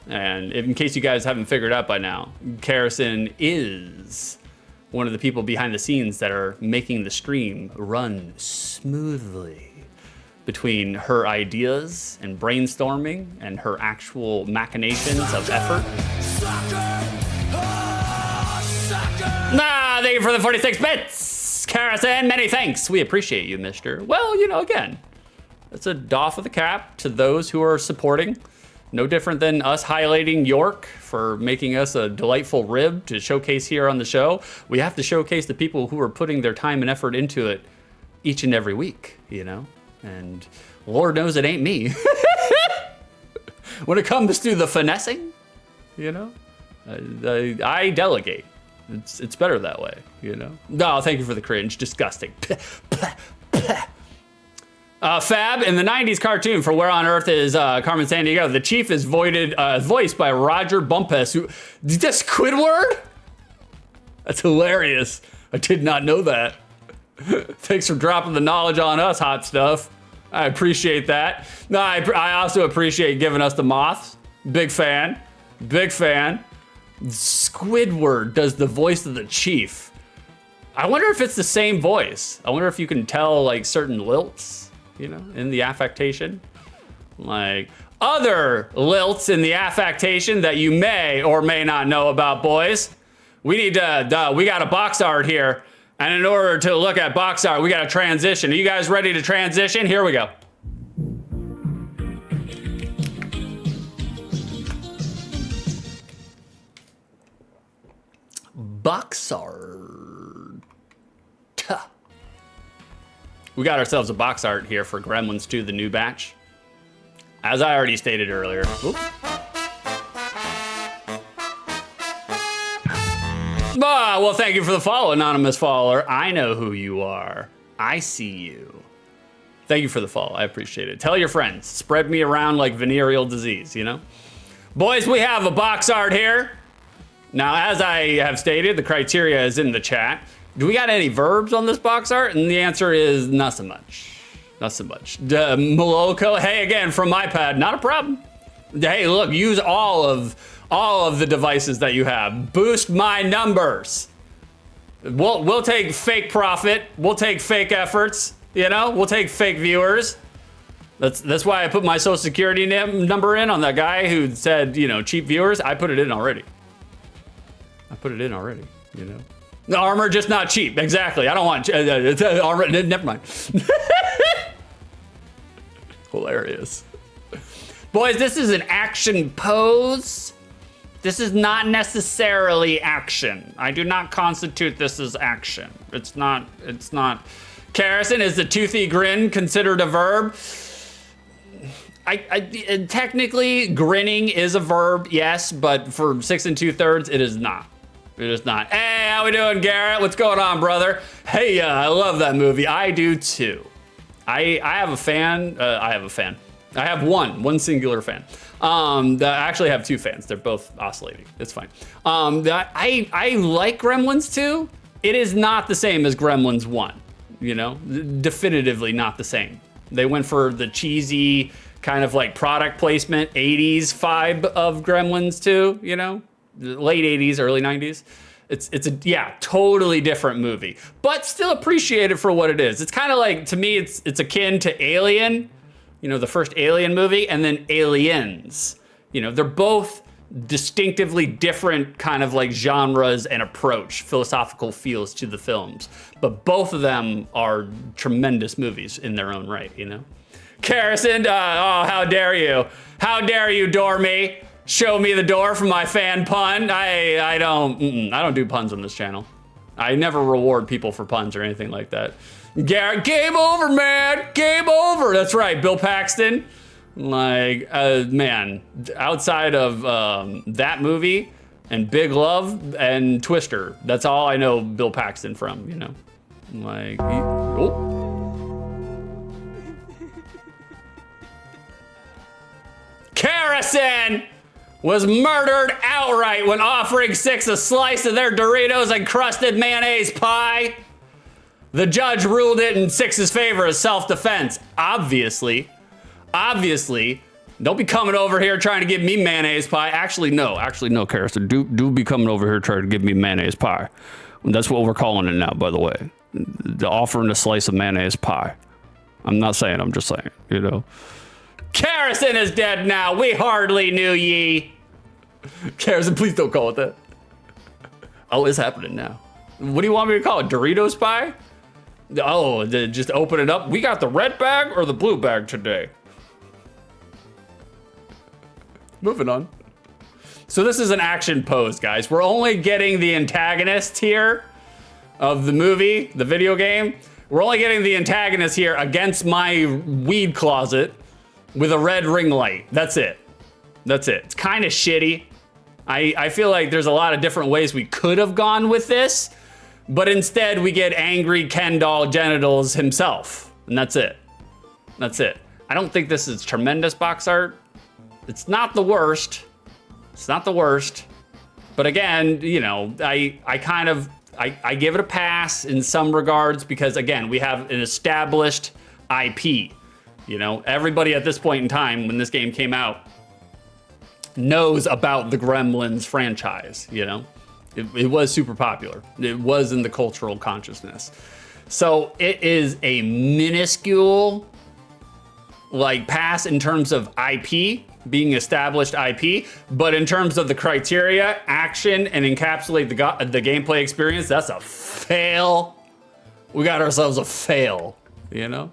Speaker 1: And in case you guys haven't figured out by now, Carson is one of the people behind the scenes that are making the stream run smoothly between her ideas and brainstorming and her actual machinations of effort. Thank you for the 46 bits, Carson. Many thanks. We appreciate you, mister. Well, you know, again, it's a doff of the cap to those who are supporting. No different than us highlighting York for making us a delightful rib to showcase here on the show. We have to showcase the people who are putting their time and effort into it each and every week, you know? And Lord knows it ain't me. When it comes to the finessing, you know, I delegate. It's better that way, you know? No, thank you for the cringe. Disgusting. Fab, in the 90s cartoon for Where on Earth is Carmen Sandiego, the chief is voiced by Roger Bumpus, who, that's Squidward? That's hilarious. I did not know that. Thanks for dropping the knowledge on us, Hot Stuff. I appreciate that. No, I also appreciate giving us the moths. Big fan. Big fan. Squidward does the voice of the chief. I wonder if it's the same voice. I wonder if you can tell like certain lilts, you know, in the affectation. Like other lilts in the affectation that you may or may not know about, boys. We got a box art here. And in order to look at box art, we got to transition. Are you guys ready to transition? Here we go. Box art. We got ourselves a box art here for Gremlins 2, the new batch. As I already stated earlier. Oops. Well, thank you for the follow, anonymous follower. I know who you are. I see you. Thank you for the follow. I appreciate it. Tell your friends. Spread me around like venereal disease, you know? Boys, we have a box art here. Now, as I have stated, the criteria is in the chat. Do we got any verbs on this box art? And the answer is not so much. Not so much. Moloko, hey, again, from my pad, not a problem. Hey, look, use all of the devices that you have. Boost my numbers. We'll take fake profit. We'll take fake efforts. You know, we'll take fake viewers. That's why I put my social security number in on that guy who said, you know, cheap viewers. I put it in already. You know. The armor just not cheap. Exactly. I don't want armor. Never mind. Hilarious. Boys, this is an action pose. This is not necessarily action. I do not constitute this as action. It's not. Carrison, is the toothy grin considered a verb? Technically, grinning is a verb, yes, but for 6 2/3, it is not. It is not. Hey, how we doing, Garrett? What's going on, brother? Hey, I love that movie. I do too. I have a fan. I have one singular fan. I actually have 2 fans. They're both oscillating. It's fine. I like Gremlins 2. It is not the same as Gremlins 1. You know, definitively not the same. They went for the cheesy kind of like product placement 80s vibe of Gremlins 2, you know, late 80s, early 90s. It's a totally different movie, but still appreciate it for what it is. It's kind of like, to me, it's akin to Alien, you know, the first Alien movie, and then Aliens. You know, they're both distinctively different kind of like genres and approach, philosophical feels to the films, but both of them are tremendous movies in their own right, you know? Carrison, oh, how dare you? How dare you door me? Show me the door for my fan pun. I don't do puns on this channel. I never reward people for puns or anything like that. Garrett, game over, man, game over. That's right, Bill Paxton. Like, man, outside of that movie and Big Love and Twister, that's all I know Bill Paxton from, you know? Like, oh. Carrison was murdered outright when offering 6 a slice of their Doritos encrusted mayonnaise pie. The judge ruled it in 6's favor as self-defense. Obviously, don't be coming over here trying to give me mayonnaise pie. Actually, no, Carrison, do be coming over here trying to give me mayonnaise pie. That's what we're calling it now, by the way. The offering a slice of mayonnaise pie. I'm not saying, I'm just saying, you know. Carrison is dead now. We hardly knew ye. Carrison, please don't call it that. Oh, it's happening now. What do you want me to call it? Doritos pie? Oh, just open it up. We got the red bag or the blue bag today. Moving on. So this is an action pose, guys. We're only getting the antagonist here of the movie, the video game. We're only getting the antagonist here against my weed closet with a red ring light. That's it. That's it. It's kind of shitty. I feel like there's a lot of different ways we could have gone with this, but instead we get angry Ken doll genitals himself, and that's it. That's it. I don't think this is tremendous box art. It's not the worst. It's not the worst. But again, you know, I give it a pass in some regards because, again, we have an established IP. You know, everybody at this point in time when this game came out knows about the Gremlins franchise, you know? It was super popular. It was in the cultural consciousness. So it is a minuscule, like, pass in terms of IP, being established IP, but in terms of the criteria, action, and encapsulate the gameplay experience, that's a fail. We got ourselves a fail, you know?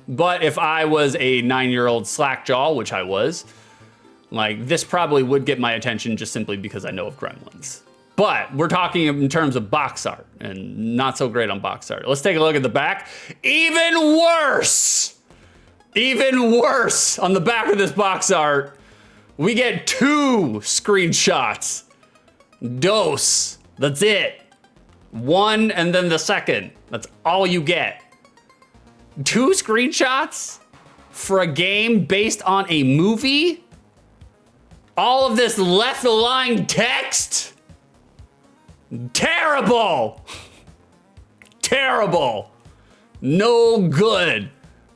Speaker 1: But if I was a 9-year-old slackjaw, which I was, like, this probably would get my attention just simply because I know of Gremlins. But we're talking in terms of box art, and not so great on box art. Let's take a look at the back. Even worse! Even worse! On the back of this box art, we get 2 screenshots. Dos. That's it. One and then the second. That's all you get. 2 screenshots for a game based on a movie? All of this left-aligned text? Terrible! Terrible. No good.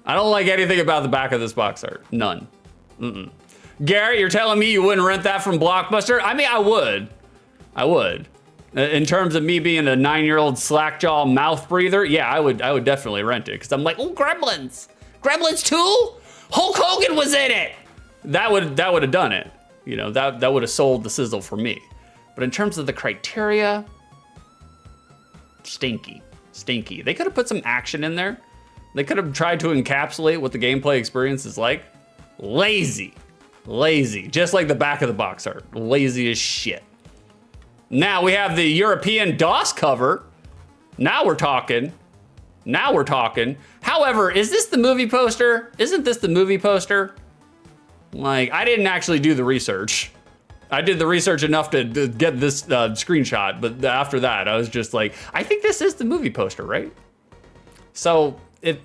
Speaker 1: I don't like anything about the back of this box art. None. Garrett, you're telling me you wouldn't rent that from Blockbuster? I mean, I would. I would. In terms of me being a 9-year-old slackjaw mouth breather, yeah, I would definitely rent it because I'm like, oh, Gremlins. Gremlins 2? Hulk Hogan was in it. That would have done it. You know, that would have sold the sizzle for me. But in terms of the criteria, stinky. Stinky. They could have put some action in there. They could have tried to encapsulate what the gameplay experience is like. Lazy. Lazy, just like the back of the box art. Lazy as shit. Now we have the European DOS cover. Now we're talking. Now we're talking. However, is this the movie poster? Isn't this the movie poster? Like, I didn't actually do the research. I did the research enough to get this screenshot, but after that, I was just like, I think this is the movie poster, right? So if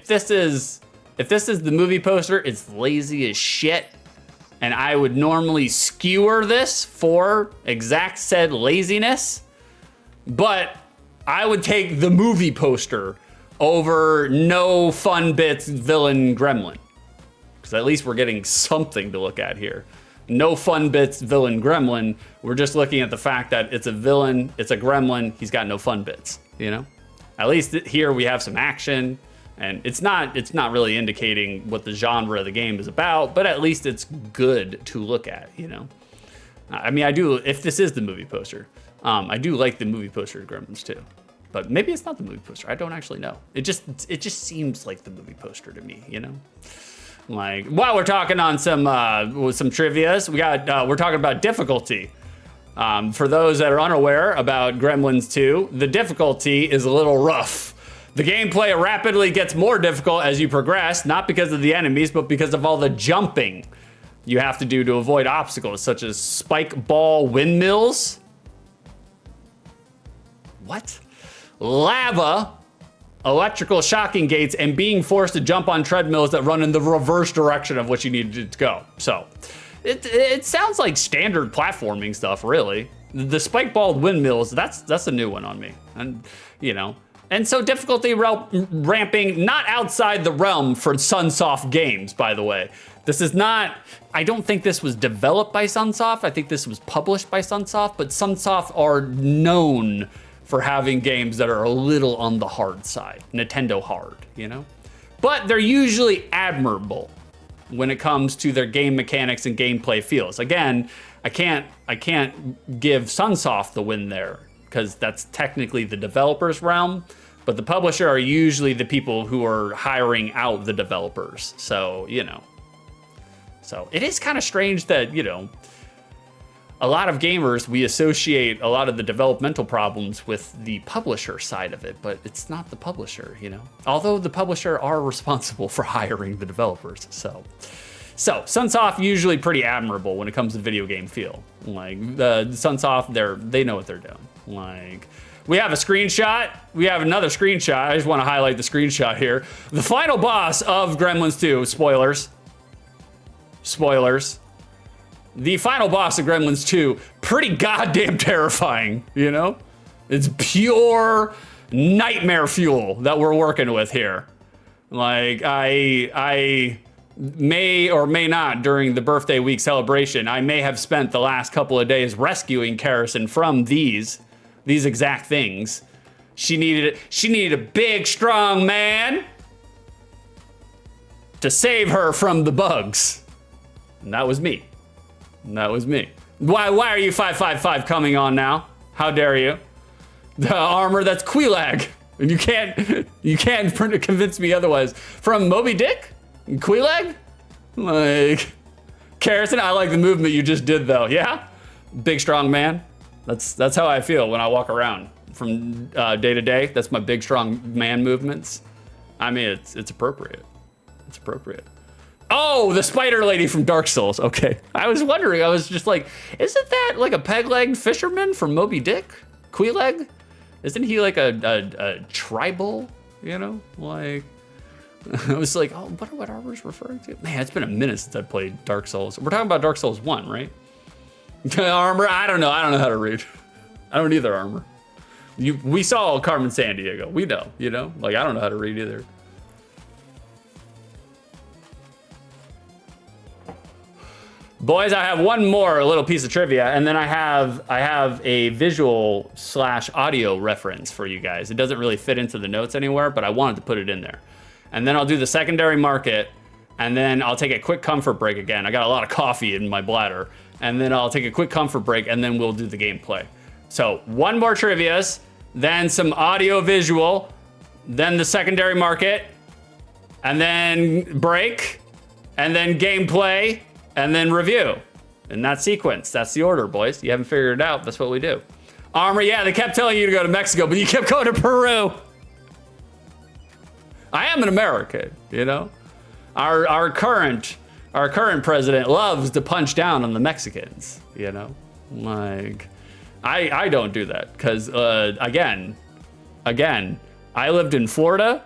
Speaker 1: this is the movie poster, it's lazy as shit, and I would normally skewer this for exact said laziness, but I would take the movie poster over no fun bits villain gremlin, because at least we're getting something to look at here. No fun bits villain gremlin. We're just looking at the fact that it's a villain, it's a gremlin, he's got no fun bits, you know? At least here we have some action, and it's not really indicating what the genre of the game is about, but at least it's good to look at, you know? I mean, I do, if this is the movie poster, I do like the movie poster of Gremlins too. But maybe it's not the movie poster, I don't actually know. It just seems like the movie poster to me, you know? Like, while we're talking on some trivias, we're talking about difficulty. For those that are unaware about Gremlins 2, the difficulty is a little rough. The gameplay rapidly gets more difficult as you progress, not because of the enemies, but because of all the jumping you have to do to avoid obstacles, such as spike ball windmills. What? Lava, electrical shocking gates, and being forced to jump on treadmills that run in the reverse direction of what you needed to go. So, it sounds like standard platforming stuff, really. The spike-balled windmills, that's a new one on me. And, you know, and so difficulty ramping not outside the realm for Sunsoft games, by the way. This is not, I don't think this was developed by Sunsoft. I think this was published by Sunsoft, but Sunsoft are known for having games that are a little on the hard side, Nintendo hard, you know? But they're usually admirable when it comes to their game mechanics and gameplay feels. Again, I can't give Sunsoft the win there, because that's technically the developer's realm, but the publisher are usually the people who are hiring out the developers. So, you know. So it is kind of strange that, you know, a lot of gamers, we associate a lot of the developmental problems with the publisher side of it, but it's not the publisher, you know? Although the publisher are responsible for hiring the developers, so Sunsoft usually pretty admirable when it comes to video game feel. Like, Sunsoft, they know what they're doing. Like, we have a screenshot, we have another screenshot, I just wanna highlight the screenshot here. The final boss of Gremlins 2, spoilers. The final boss of Gremlins 2, pretty goddamn terrifying, you know? It's pure nightmare fuel that we're working with here. Like, I may or may not, during the birthday week celebration, I may have spent the last couple of days rescuing Karrison from these exact things. She needed a big, strong man to save her from the bugs. And that was me. Why are you 555 coming on now? How dare you? The armor, that's Quelaag. And you can't convince me otherwise. From Moby Dick? Quelaag? Like, Karrison, I like the movement you just did though, yeah? Big strong man. That's how I feel when I walk around from day to day. That's my big strong man movements. I mean, it's appropriate. It's appropriate. Oh, the spider lady from Dark Souls. Okay. I was wondering, I was just like, isn't that like a peg-legged fisherman from Moby Dick? Quelaag? Isn't he like a tribal, you know? Like, I was like, oh, what armor's referring to? Man, it's been a minute since I played Dark Souls. We're talking about Dark Souls 1, right? Armor? I don't know how to read. I don't either, armor. We saw Carmen Sandiego. We know, you know? Like, I don't know how to read either. Boys, I have one more little piece of trivia, and then I have a visual / audio reference for you guys. It doesn't really fit into the notes anywhere, but I wanted to put it in there. And then I'll do the secondary market, and then I'll take a quick comfort break again. I got a lot of coffee in my bladder. And then I'll take a quick comfort break, and then we'll do the gameplay. So one more trivias, then some audio visual, then the secondary market, and then break, and then gameplay, and then review. In that sequence, that's the order, boys. You haven't figured it out, that's what we do. Armor, yeah, they kept telling you to go to Mexico, but you kept going to Peru. I am an American, you know? Our current president loves to punch down on the Mexicans, you know? Like, I don't do that, because, again, I lived in Florida.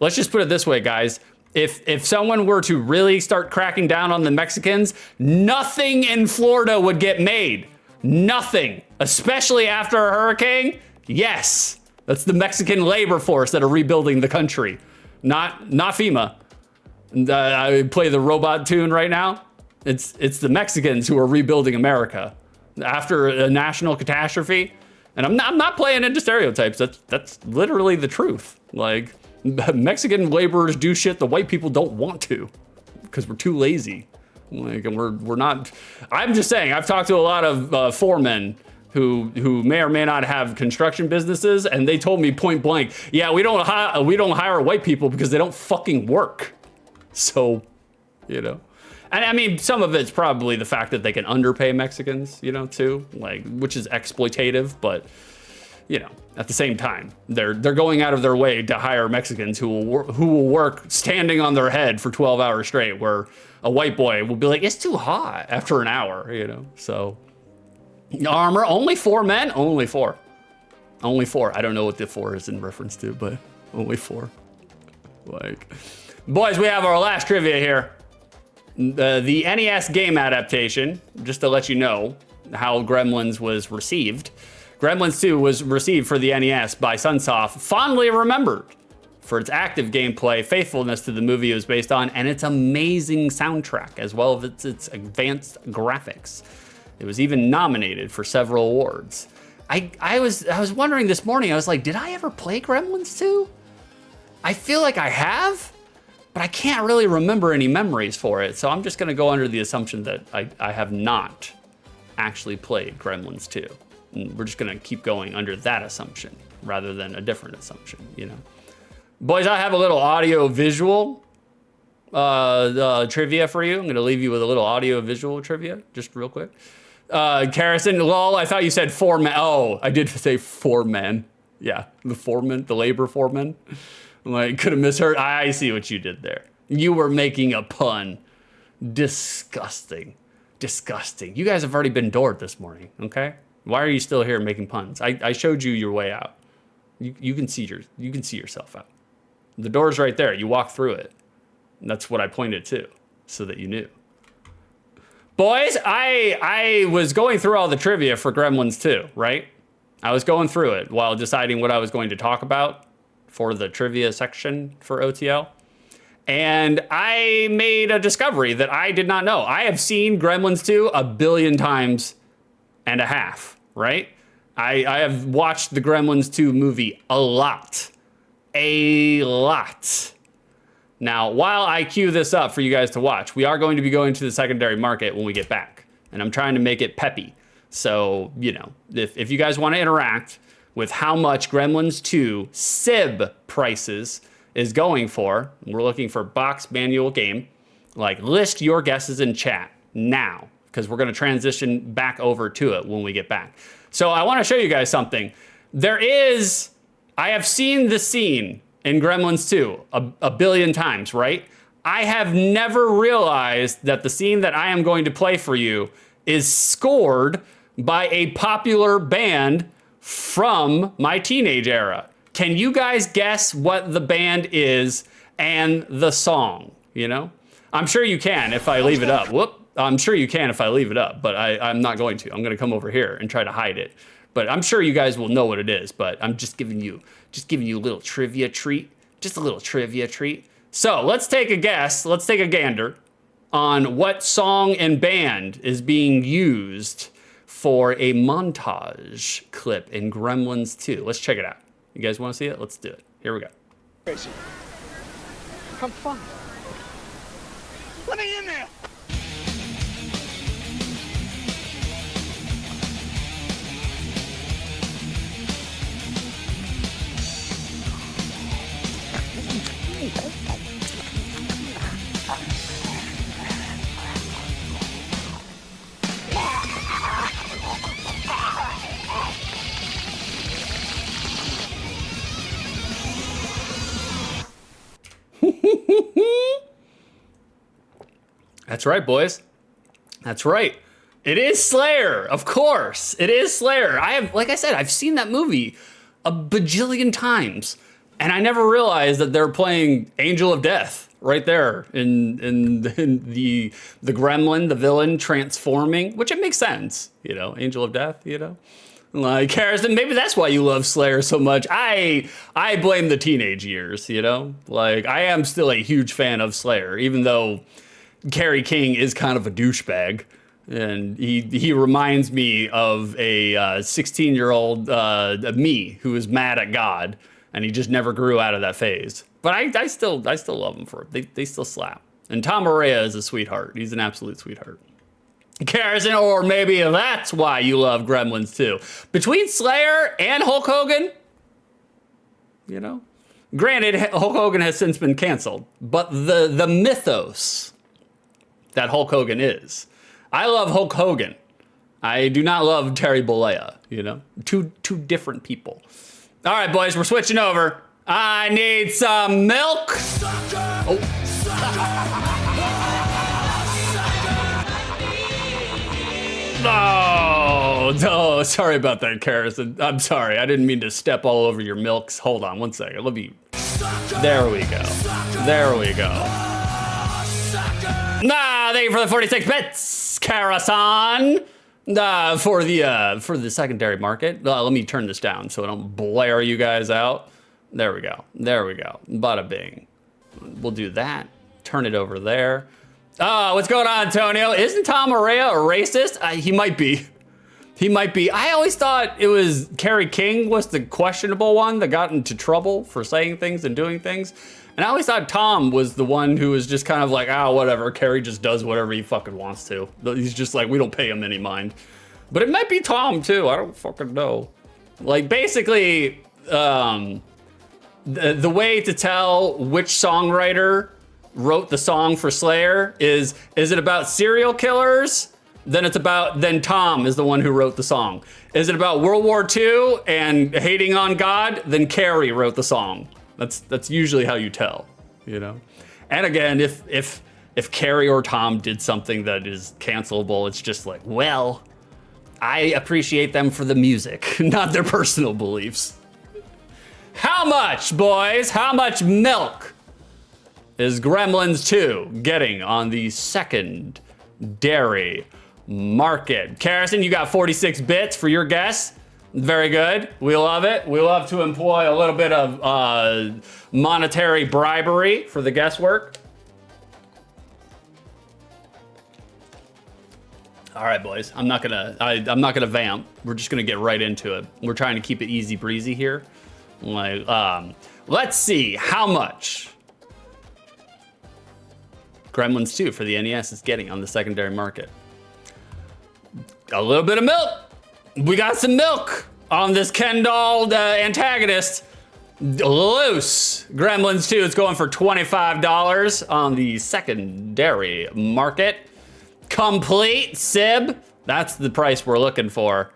Speaker 1: Let's just put it this way, guys. If someone were to really start cracking down on the Mexicans, nothing in Florida would get made. Nothing, especially after a hurricane. Yes, that's the Mexican labor force that are rebuilding the country, not FEMA. I play the robot tune right now. It's the Mexicans who are rebuilding America after a national catastrophe. And I'm not playing into stereotypes. That's literally the truth. Like, Mexican laborers do shit the white people don't want to, because we're too lazy. Like, and we're not. I'm just saying. I've talked to a lot of foremen who may or may not have construction businesses, and they told me point blank, yeah, we don't hire white people because they don't fucking work. So, you know. And I mean, some of it's probably the fact that they can underpay Mexicans, you know, too, like, which is exploitative, but, you know, at the same time, they're going out of their way to hire Mexicans who will work standing on their head for 12 hours straight, where a white boy will be like, it's too hot after an hour, you know. So, Armor, only 4 men, only 4. Only 4. I don't know what the 4 is in reference to, but only 4. Like, boys, we have our last trivia here. The NES game adaptation, just to let you know how Gremlins was received. Gremlins 2 was received for the NES by Sunsoft, fondly remembered for its active gameplay, faithfulness to the movie it was based on, and its amazing soundtrack, as well as its advanced graphics. It was even nominated for several awards. I was wondering this morning, I was like, did I ever play Gremlins 2? I feel like I have, but I can't really remember any memories for it, so I'm just gonna go under the assumption that I have not actually played Gremlins 2. And we're just gonna keep going under that assumption rather than a different assumption, you know? Boys, I have a little audio-visual trivia for you. I'm gonna leave you with a little audio-visual trivia, just real quick. Carrison, lol, I thought you said 4 men. Oh, I did say 4 men. Yeah, the foreman, the labor foreman. Like, could have misheard. I see what you did there. You were making a pun. Disgusting. Disgusting. You guys have already been doored this morning, okay? Why are you still here making puns? I showed you your way out. You can see yourself out. The door's right there. You walk through it. And that's what I pointed to, so that you knew. Boys, I was going through all the trivia for Gremlins 2, right? I was going through it while deciding what I was going to talk about for the trivia section for OTL. And I made a discovery that I did not know. I have seen Gremlins 2 1.5 billion times, right? I have watched the Gremlins 2 movie a lot. A lot. Now, while I queue this up for you guys to watch, we are going to be going to the secondary market when we get back. And I'm trying to make it peppy. So, you know, if you guys want to interact with how much Gremlins 2 SIB prices is going for, we're looking for box manual game, like, list your guesses in chat now, because we're going to transition back over to it when we get back. So I want to show you guys something. I have seen the scene in Gremlins 2 a billion times, right? I have never realized that the scene that I am going to play for you is scored by a popular band from my teenage era. Can you guys guess what the band is and the song, you know? I'm sure you can if I leave it up. I'm sure you can if I leave it up, but I'm not going to. I'm gonna come over here and try to hide it. But I'm sure you guys will know what it is, but I'm just giving you a little trivia treat. Just a little trivia treat. So let's take a guess, let's take a gander on what song and band is being used for a montage clip in Gremlins 2. Let's check it out. You guys want to see it? Let's do it. Here we go.
Speaker 2: Crazy. Come fun. Let me in there.
Speaker 1: That's right, boys. That's right. It is Slayer, of course. It is Slayer. Like I said, I've seen that movie a bajillion times, and I never realized that they're playing Angel of Death right there in the gremlin, the villain transforming, which it makes sense, Angel of Death, Like, Harrison, maybe that's why you love Slayer so much. I blame the teenage years, Like, I am still a huge fan of Slayer, even though Kerry King is kind of a douchebag. And he reminds me of a 16-year-old me who is mad at God, and he just never grew out of that phase. But I still love him for it. They still slap. And Tom Araya is a sweetheart. He's an absolute sweetheart. Harrison, or maybe that's why you love Gremlins too. Between Slayer and Hulk Hogan, Granted, Hulk Hogan has since been canceled, but the mythos that Hulk Hogan is. I love Hulk Hogan. I do not love Terry Bollea, Two different people. All right, boys, we're switching over. I need some milk. Oh, sorry about that, Harrison. I'm sorry. I didn't mean to step all over your milks. Hold on one second. There we go. Thank you for the 46 bits, Karasan. For the secondary market. Let me turn this down so I don't blare you guys out. There we go. Bada bing. We'll do that. Turn it over there. What's going on, Antonio? Isn't Tom Araya a racist? He might be. I always thought it was Kerry King was the questionable one that got into trouble for saying things and doing things. And I always thought Tom was the one who was just kind of like, whatever. Kerry just does whatever he fucking wants to. He's just like, we don't pay him any mind. But it might be Tom too. I don't fucking know. Like, basically, the way to tell which songwriter wrote the song for Slayer is it about serial killers? Then Tom is the one who wrote the song. Is it about World War II and hating on God? Then Kerry wrote the song. That's usually how you tell, And again, if Kerry or Tom did something that is cancelable, it's just like, well, I appreciate them for the music, not their personal beliefs. How much, boys? How much milk is Gremlins 2 getting on the secondary market? Harrison, you got 46 bits for your guess. Very good. We love it. We love to employ a little bit of monetary bribery for the guesswork. All right, boys. I'm not gonna vamp. We're just gonna get right into it. We're trying to keep it easy breezy here. Let's see how much Gremlins 2 for the NES is getting on the secondary market. A little bit of milk. We got some milk on this Ken doll antagonist. Loose. Gremlins 2 is going for $25 on the secondary market. Complete Sib. That's the price we're looking for.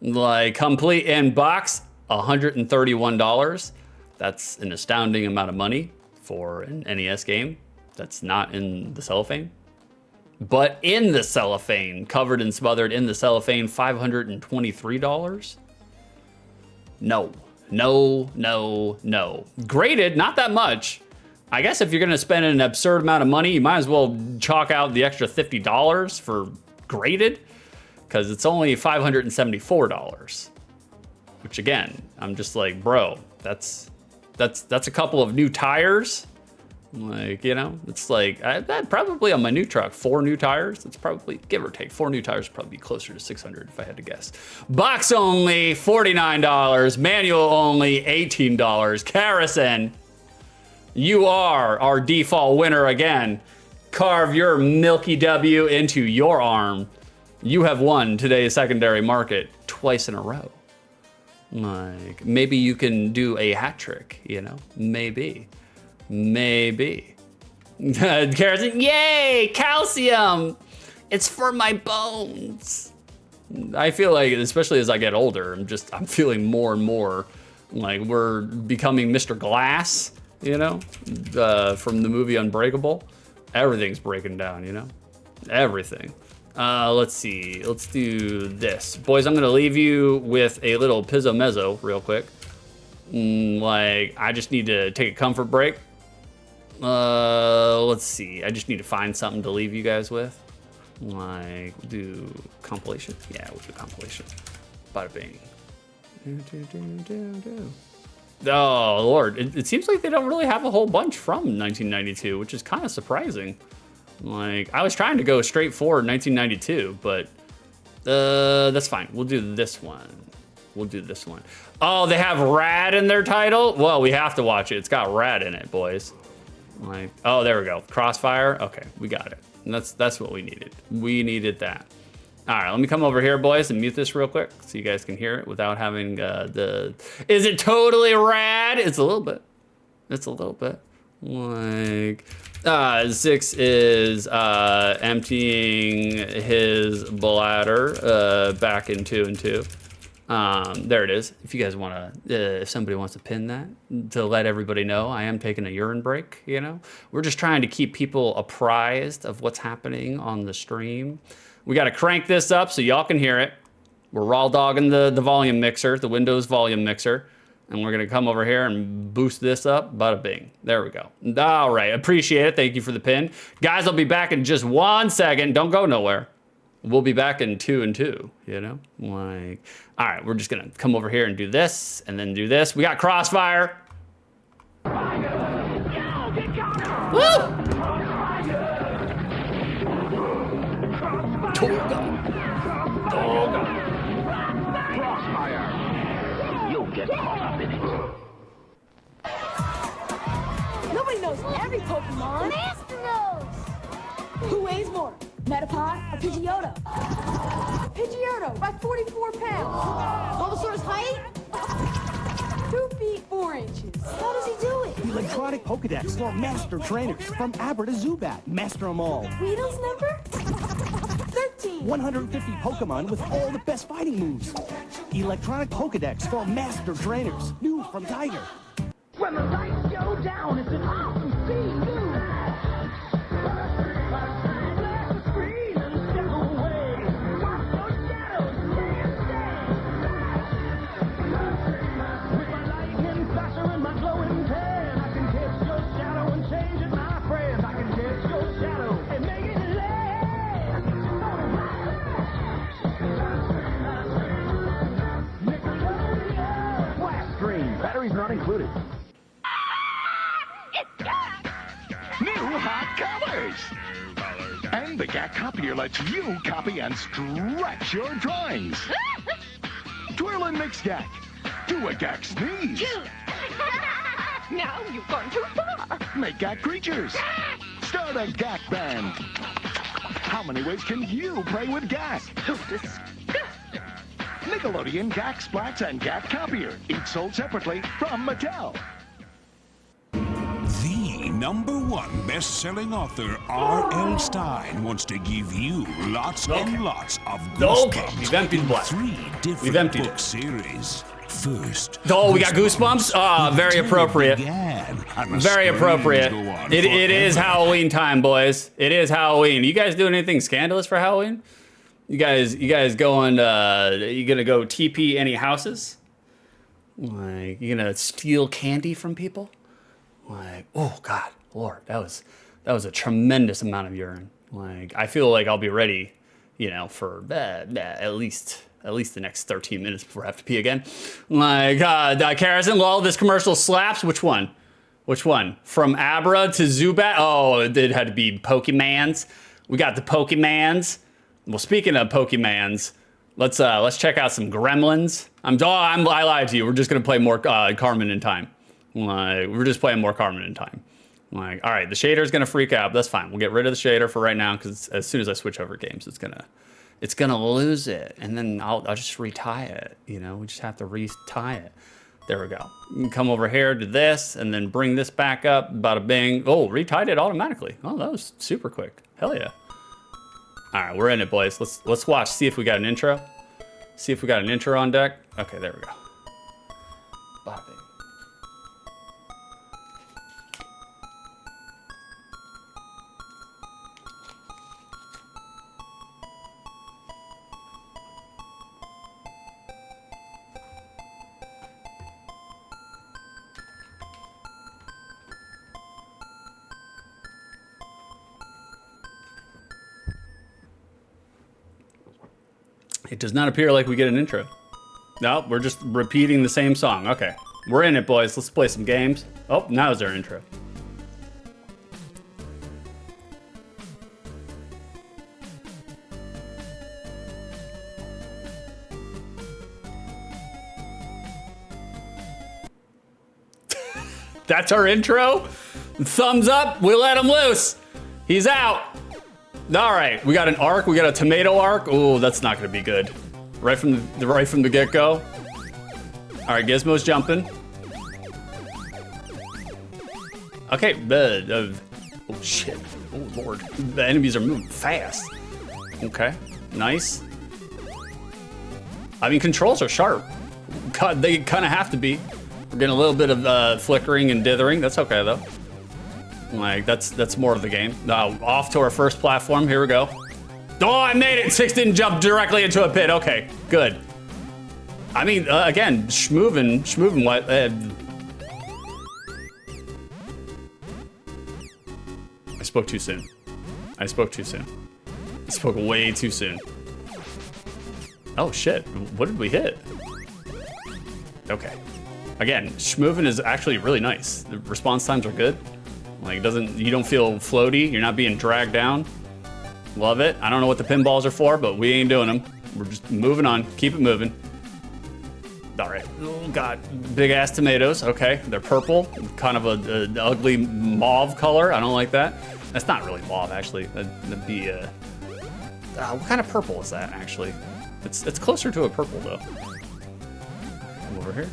Speaker 1: Like, complete in box, $131. That's an astounding amount of money for an NES game that's not in the cellophane. But in the cellophane, covered and smothered in the cellophane, $523? No. Graded, not that much. I guess if you're gonna spend an absurd amount of money, you might as well chalk out the extra $50 for graded, because it's only $574. Which again, I'm just like, bro, that's a couple of new tires. Like, it's like, that probably on my new truck, 4 new tires. It's probably, give or take, 4 new tires would probably be closer to 600 if I had to guess. Box only, $49. Manual only, $18. Harrison, you are our default winner again. Carve your Milky W into your arm. You have won today's secondary market twice in a row. Like, maybe you can do a hat trick, Maybe. Carrot, yay, calcium. It's for my bones. I feel like, especially as I get older, I'm feeling more and more like we're becoming Mr. Glass, from the movie Unbreakable. Everything's breaking down, Everything. Let's see. Let's do this. Boys, I'm gonna leave you with a little pizzo mezzo real quick. Like, I just need to take a comfort break. Let's see. I just need to find something to leave you guys with. Like, we'll do compilation. Yeah, we'll do compilation. Bada bing. Oh, Lord. It seems like they don't really have a whole bunch from 1992, which is kind of surprising. Like, I was trying to go straight forward 1992, but that's fine. We'll do this one. We'll do this one. Oh, they have Rad in their title? Well, we have to watch it. It's got Rad in it, boys. Like, oh, there we go. Crossfire. Okay, we got it. And that's what we needed. We needed that. All right, let me come over here, boys, and mute this real quick so you guys can hear it without having the... Is it totally rad? It's a little bit. It's a little bit. Like... 6 is emptying his bladder back in 2 and 2. There it is. If you guys want to, if somebody wants to pin that to let everybody know, I am taking a urine break, you know? We're just trying to keep people apprised of what's happening on the stream. We got to crank this up so y'all can hear it. We're raw dogging the volume mixer, the Windows volume mixer. And we're going to come over here and boost this up. Bada bing. There we go. All right. Appreciate it. Thank you for the pin. Guys, I'll be back in just 1 second. Don't go nowhere. We'll be back in 2 and 2, you know? Like, all right. We're just going to come over here and do this and then do this. We got Crossfire. Woo!
Speaker 2: Get caught up in it.
Speaker 5: Nobody knows every Pokemon.
Speaker 6: Master knows.
Speaker 5: Who weighs more, Metapod or Pidgeotto? Pidgeotto by 44 pounds. Bulbasaur's height? 2 feet 4 inches.
Speaker 6: How does he do it?
Speaker 7: The electronic Pokedex for master trainers from Abra to Zubat. Master them all.
Speaker 5: Weedle's number? 13.
Speaker 7: 150 Pokemon with all the best fighting moves. Electronic Pokedex for master trainers. New from Tiger.
Speaker 2: When the lights go down, it's an awesome scene, dude. Blast the screen and step away. Watch those shadows dance. With my lightning flasher and my glowing pen, I can catch your shadow and change it, my friend. I can catch your shadow and make it last. Nickelodeon. Blast screen. Batteries not included.
Speaker 8: New hot colors! And the GAC copier lets you copy and stretch your drawings. Twirl and mix GAC. Do a GAC sneeze.
Speaker 6: Now you've gone too far.
Speaker 8: Make GAC creatures. Start a GAC band. How many ways can you play with GAC?
Speaker 6: Disgusting.
Speaker 8: Nickelodeon GAC Splats and GAC Copier. Each sold separately from Mattel.
Speaker 9: The #1 best-selling author R.L. Stein wants to give you lots and lots of goosebumps
Speaker 1: we've emptied the black.
Speaker 9: 3 different
Speaker 1: emptied
Speaker 9: book
Speaker 1: it.
Speaker 9: series. First,
Speaker 1: Oh, we got goosebumps? Ah, very appropriate. Very appropriate. It is Halloween time, boys. It is Halloween. You guys doing anything scandalous for Halloween? You guys going, you gonna go TP any houses? Like, you gonna steal candy from people? Like, oh God, Lord, that was a tremendous amount of urine. Like, I feel like I'll be ready, you know, for at least the next 13 minutes before I have to pee again. Like, Karrison, lol, this commercial slaps. Which one? Which one? From Abra to Zubat? Oh, it had to be Pokemans. We got the Pokemans. Well, speaking of Pokemans, let's check out some Gremlins. I lied to you. We're just gonna play more Carmen in time. Like, we're just playing more Carmen in time. Like, all right, the shader's gonna freak out. That's fine. We'll get rid of the shader for right now because as soon as I switch over games, it's gonna lose it, and then I'll just retie it. You know, we just have to retie it. There we go. You can come over here to this, and then bring this back up. Bada bing. Oh, retied it automatically. Oh, that was super quick. Hell yeah. All right, we're in it, boys. Let's watch. See if we got an intro. See if we got an intro on deck. Okay, there we go. Bada bing. It does not appear like we get an intro. No, we're just repeating the same song. Okay, we're in it, boys. Let's play some games. Oh, now is our intro. That's our intro. Thumbs up, we let him loose. He's out. All right, we got an arc, we got a tomato arc. Oh, that's not gonna be good. Right from the get-go. All right, Gizmo's jumping. Okay, oh shit, oh lord. The enemies are moving fast. Okay, nice. I mean, controls are sharp. God, they kind of have to be. We're getting a little bit of flickering and dithering. That's okay though. Like that's more of the game. Now off to our first platform. Here we go. Oh, I made it. 6 didn't jump directly into a pit. Okay, good. I mean, again, schmoovin' what? I spoke too soon. I spoke too soon. I spoke way too soon. Oh shit! What did we hit? Okay. Again, schmoovin' is actually really nice. The response times are good. Like, you don't feel floaty. You're not being dragged down. Love it. I don't know what the pinballs are for, but we ain't doing them. We're just moving on. Keep it moving. All right. Oh, God. Big ass tomatoes. Okay. They're purple. Kind of an ugly mauve color. I don't like that. That's not really mauve, actually. That'd be, what kind of purple is that, actually? It's closer to a purple, though. Come over here.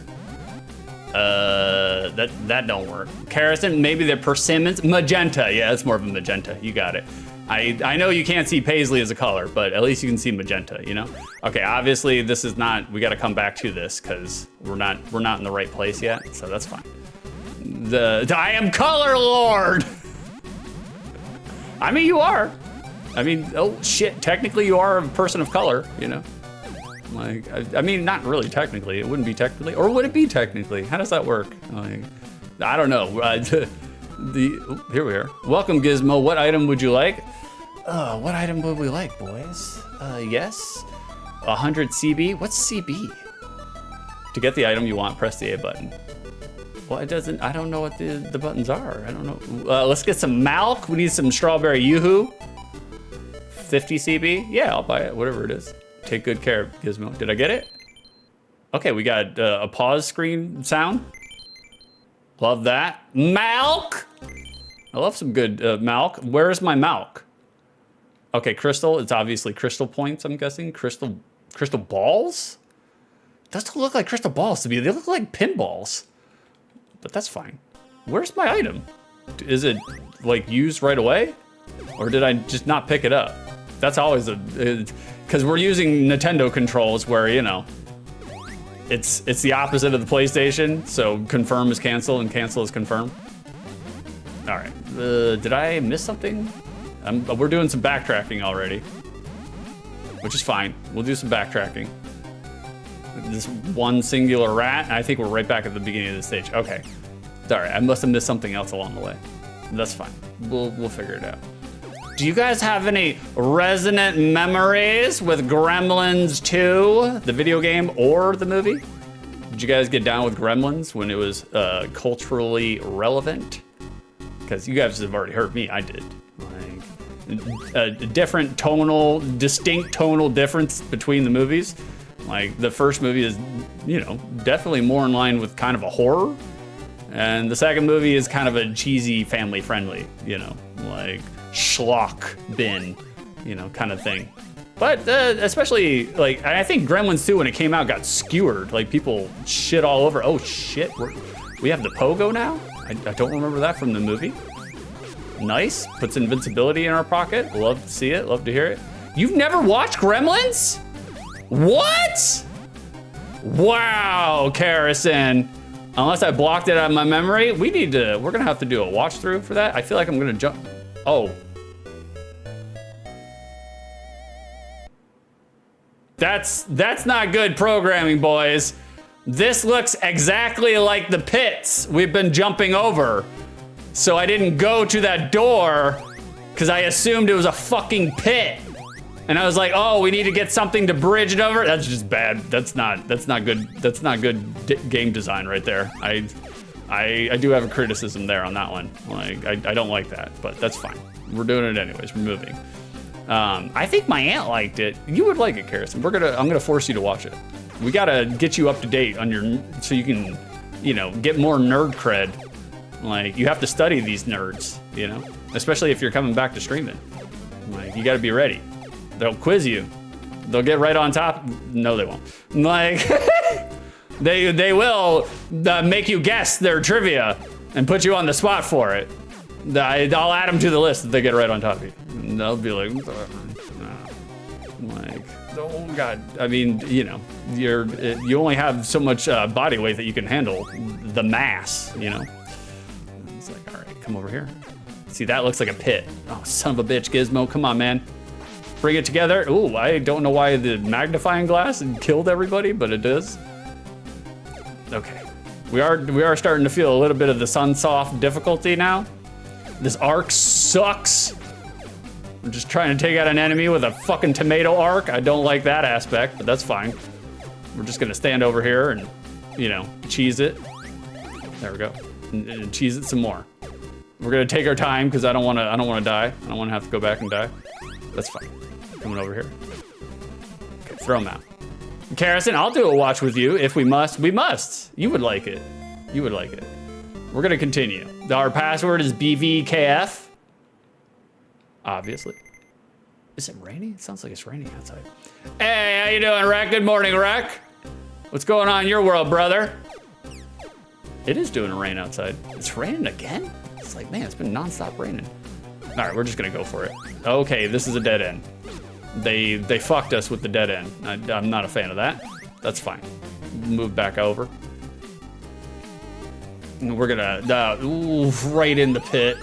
Speaker 1: That don't work. Kerosene, maybe the persimmons. Magenta, yeah, it's more of a magenta. You got it. I know you can't see paisley as a color, but at least you can see magenta, you know? Okay, obviously this is not, we gotta come back to this because we're not in the right place yet, so that's fine. I am color lord! I mean, you are. I mean, oh shit, technically you are a person of color, you know? Like, I mean, not really technically. It wouldn't be technically, or would it be technically? How does that work? Like, I don't know. Here we are. Welcome, Gizmo. What item would you like? What item would we like, boys? Yes. 100 CB. What's CB? To get the item you want, press the A button. Well, it doesn't. I don't know what the buttons are. I don't know. Let's get some milk. We need some strawberry yoo-hoo. 50 CB. Yeah, I'll buy it. Whatever it is. Take good care, Gizmo. Did I get it? Okay, we got a pause screen sound. Love that. Milk! I love some good milk. Where is my milk? Okay, crystal. It's obviously crystal points, I'm guessing. Crystal balls? Doesn't look like crystal balls to me. They look like pinballs. But that's fine. Where's my item? Is it, like, used right away? Or did I just not pick it up? That's always because we're using Nintendo controls where, you know, it's the opposite of the PlayStation, so confirm is cancel and cancel is confirm. All right, did I miss something? We're doing some backtracking already, which is fine. We'll do some backtracking. This one singular rat, I think we're right back at the beginning of the stage. Okay, all right, I must have missed something else along the way. That's fine, we'll figure it out. Do you guys have any resonant memories with Gremlins 2, the video game or the movie? Did you guys get down with Gremlins when it was culturally relevant? Because you guys have already heard me, I did. Like, a different tonal, distinct tonal difference between the movies. Like, the first movie is, you know, definitely more in line with kind of a horror. And the second movie is kind of a cheesy, family-friendly, you know, like schlock bin, you know, kind of thing. But especially, like, I think Gremlins 2, when it came out, got skewered. Like, people shit all over. Oh, shit. We have the pogo now? I don't remember that from the movie. Nice. Puts invincibility in our pocket. Love to see it. Love to hear it. You've never watched Gremlins? What? Wow, Carison. Unless I blocked it out of my memory, we're gonna have to do a watch through for that. I feel like I'm gonna jump. Oh. That's not good programming, boys. This looks exactly like the pits we've been jumping over. So I didn't go to that door because I assumed it was a fucking pit. And I was like, oh, we need to get something to bridge it over. That's just bad. That's not good. That's not good game design right there. I do have a criticism there on that one. Like, I don't like that, but that's fine. We're doing it anyways. We're moving. I think my aunt liked it. You would like it, Karison. I'm gonna force you to watch it. We gotta get you up to date on your, so you can, you know, get more nerd cred. Like, you have to study these nerds, you know, especially if you're coming back to streaming. Like, you gotta be ready. They'll quiz you. They'll get right on top. No, they won't. Like, they will make you guess their trivia and put you on the spot for it. I'll add them to the list if they get right on top of you. And they'll be like, oh God. I mean, you know, you only have so much body weight that you can handle the mass, you know. It's like, all right, come over here. See, that looks like a pit. Oh, son of a bitch, Gizmo. Come on, man. Bring it together. Ooh, I don't know why the magnifying glass killed everybody, but it does. Okay. We are starting to feel a little bit of the Sunsoft difficulty now. This arc sucks. I'm just trying to take out an enemy with a fucking tomato arc. I don't like that aspect, but that's fine. We're just gonna stand over here and, you know, cheese it. There we go. And cheese it some more. We're gonna take our time because I don't wanna die. I don't wanna have to go back and die. That's fine. Coming over here. Okay, throw him out. Karison, I'll do a watch with you if we must. We must. You would like it. You would like it. We're gonna continue. Our password is BVKF. Obviously. Is it raining? It sounds like it's raining outside. Hey, how you doing, Rek? Good morning, Rek. What's going on in your world, brother? It is doing rain outside. It's raining again? It's like, man, it's been nonstop raining. All right, we're just gonna go for it. Okay, this is a dead end. They fucked us with the dead end. I'm not a fan of that. That's fine. Move back over. And we're gonna, ooh, right in the pit.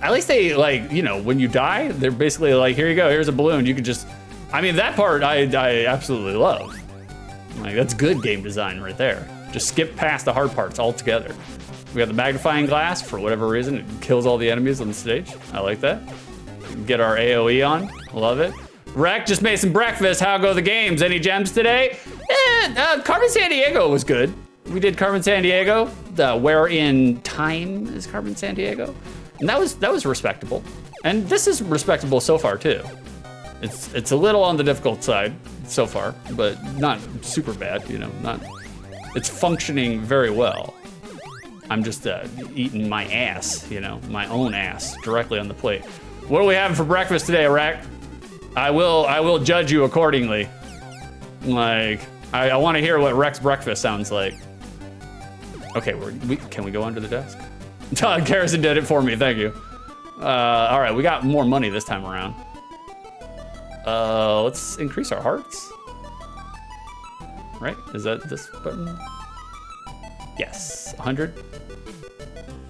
Speaker 1: At least they, like, you know, when you die, they're basically like, here you go, here's a balloon. You can just, I mean, that part I absolutely love. Like, that's good game design right there. Just skip past the hard parts altogether. We got the magnifying glass, for whatever reason, it kills all the enemies on the stage. I like that. Get our AoE on, love it. Rek just made some breakfast, how go the games? Any gems today? Carmen Sandiego was good. We did Carmen Sandiego. Where in Time is Carmen Sandiego? And that was respectable. And this is respectable so far too. It's a little on the difficult side so far, but not super bad, you know, it's functioning very well. I'm just eating my ass, you know, my own ass directly on the plate. What are we having for breakfast today, Rek? I will judge you accordingly. Like, I want to hear what Rek's breakfast sounds like. Okay, can we go under the desk? Karison did it for me, thank you. All right, we got more money this time around. Let's increase our hearts. Right, is that this button? Yes, 100.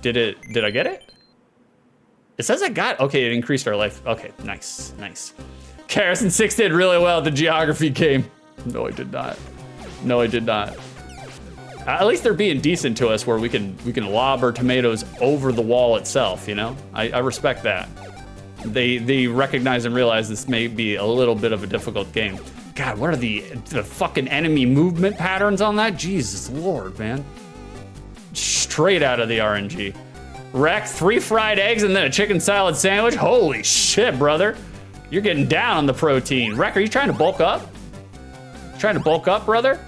Speaker 1: Did I get it? It says I got, okay, it increased our life. Okay, nice. Karison 6 did really well at the geography game. No, I did not. At least they're being decent to us where we can lob our tomatoes over the wall itself, you know? I respect that. They recognize and realize this may be a little bit of a difficult game. God, what are the fucking enemy movement patterns on that? Jesus Lord, man. Straight out of the RNG. Rek, 3 fried eggs and then a chicken salad sandwich? Holy shit, brother. You're getting down on the protein. Rek, are you trying to bulk up? Trying to bulk up, brother?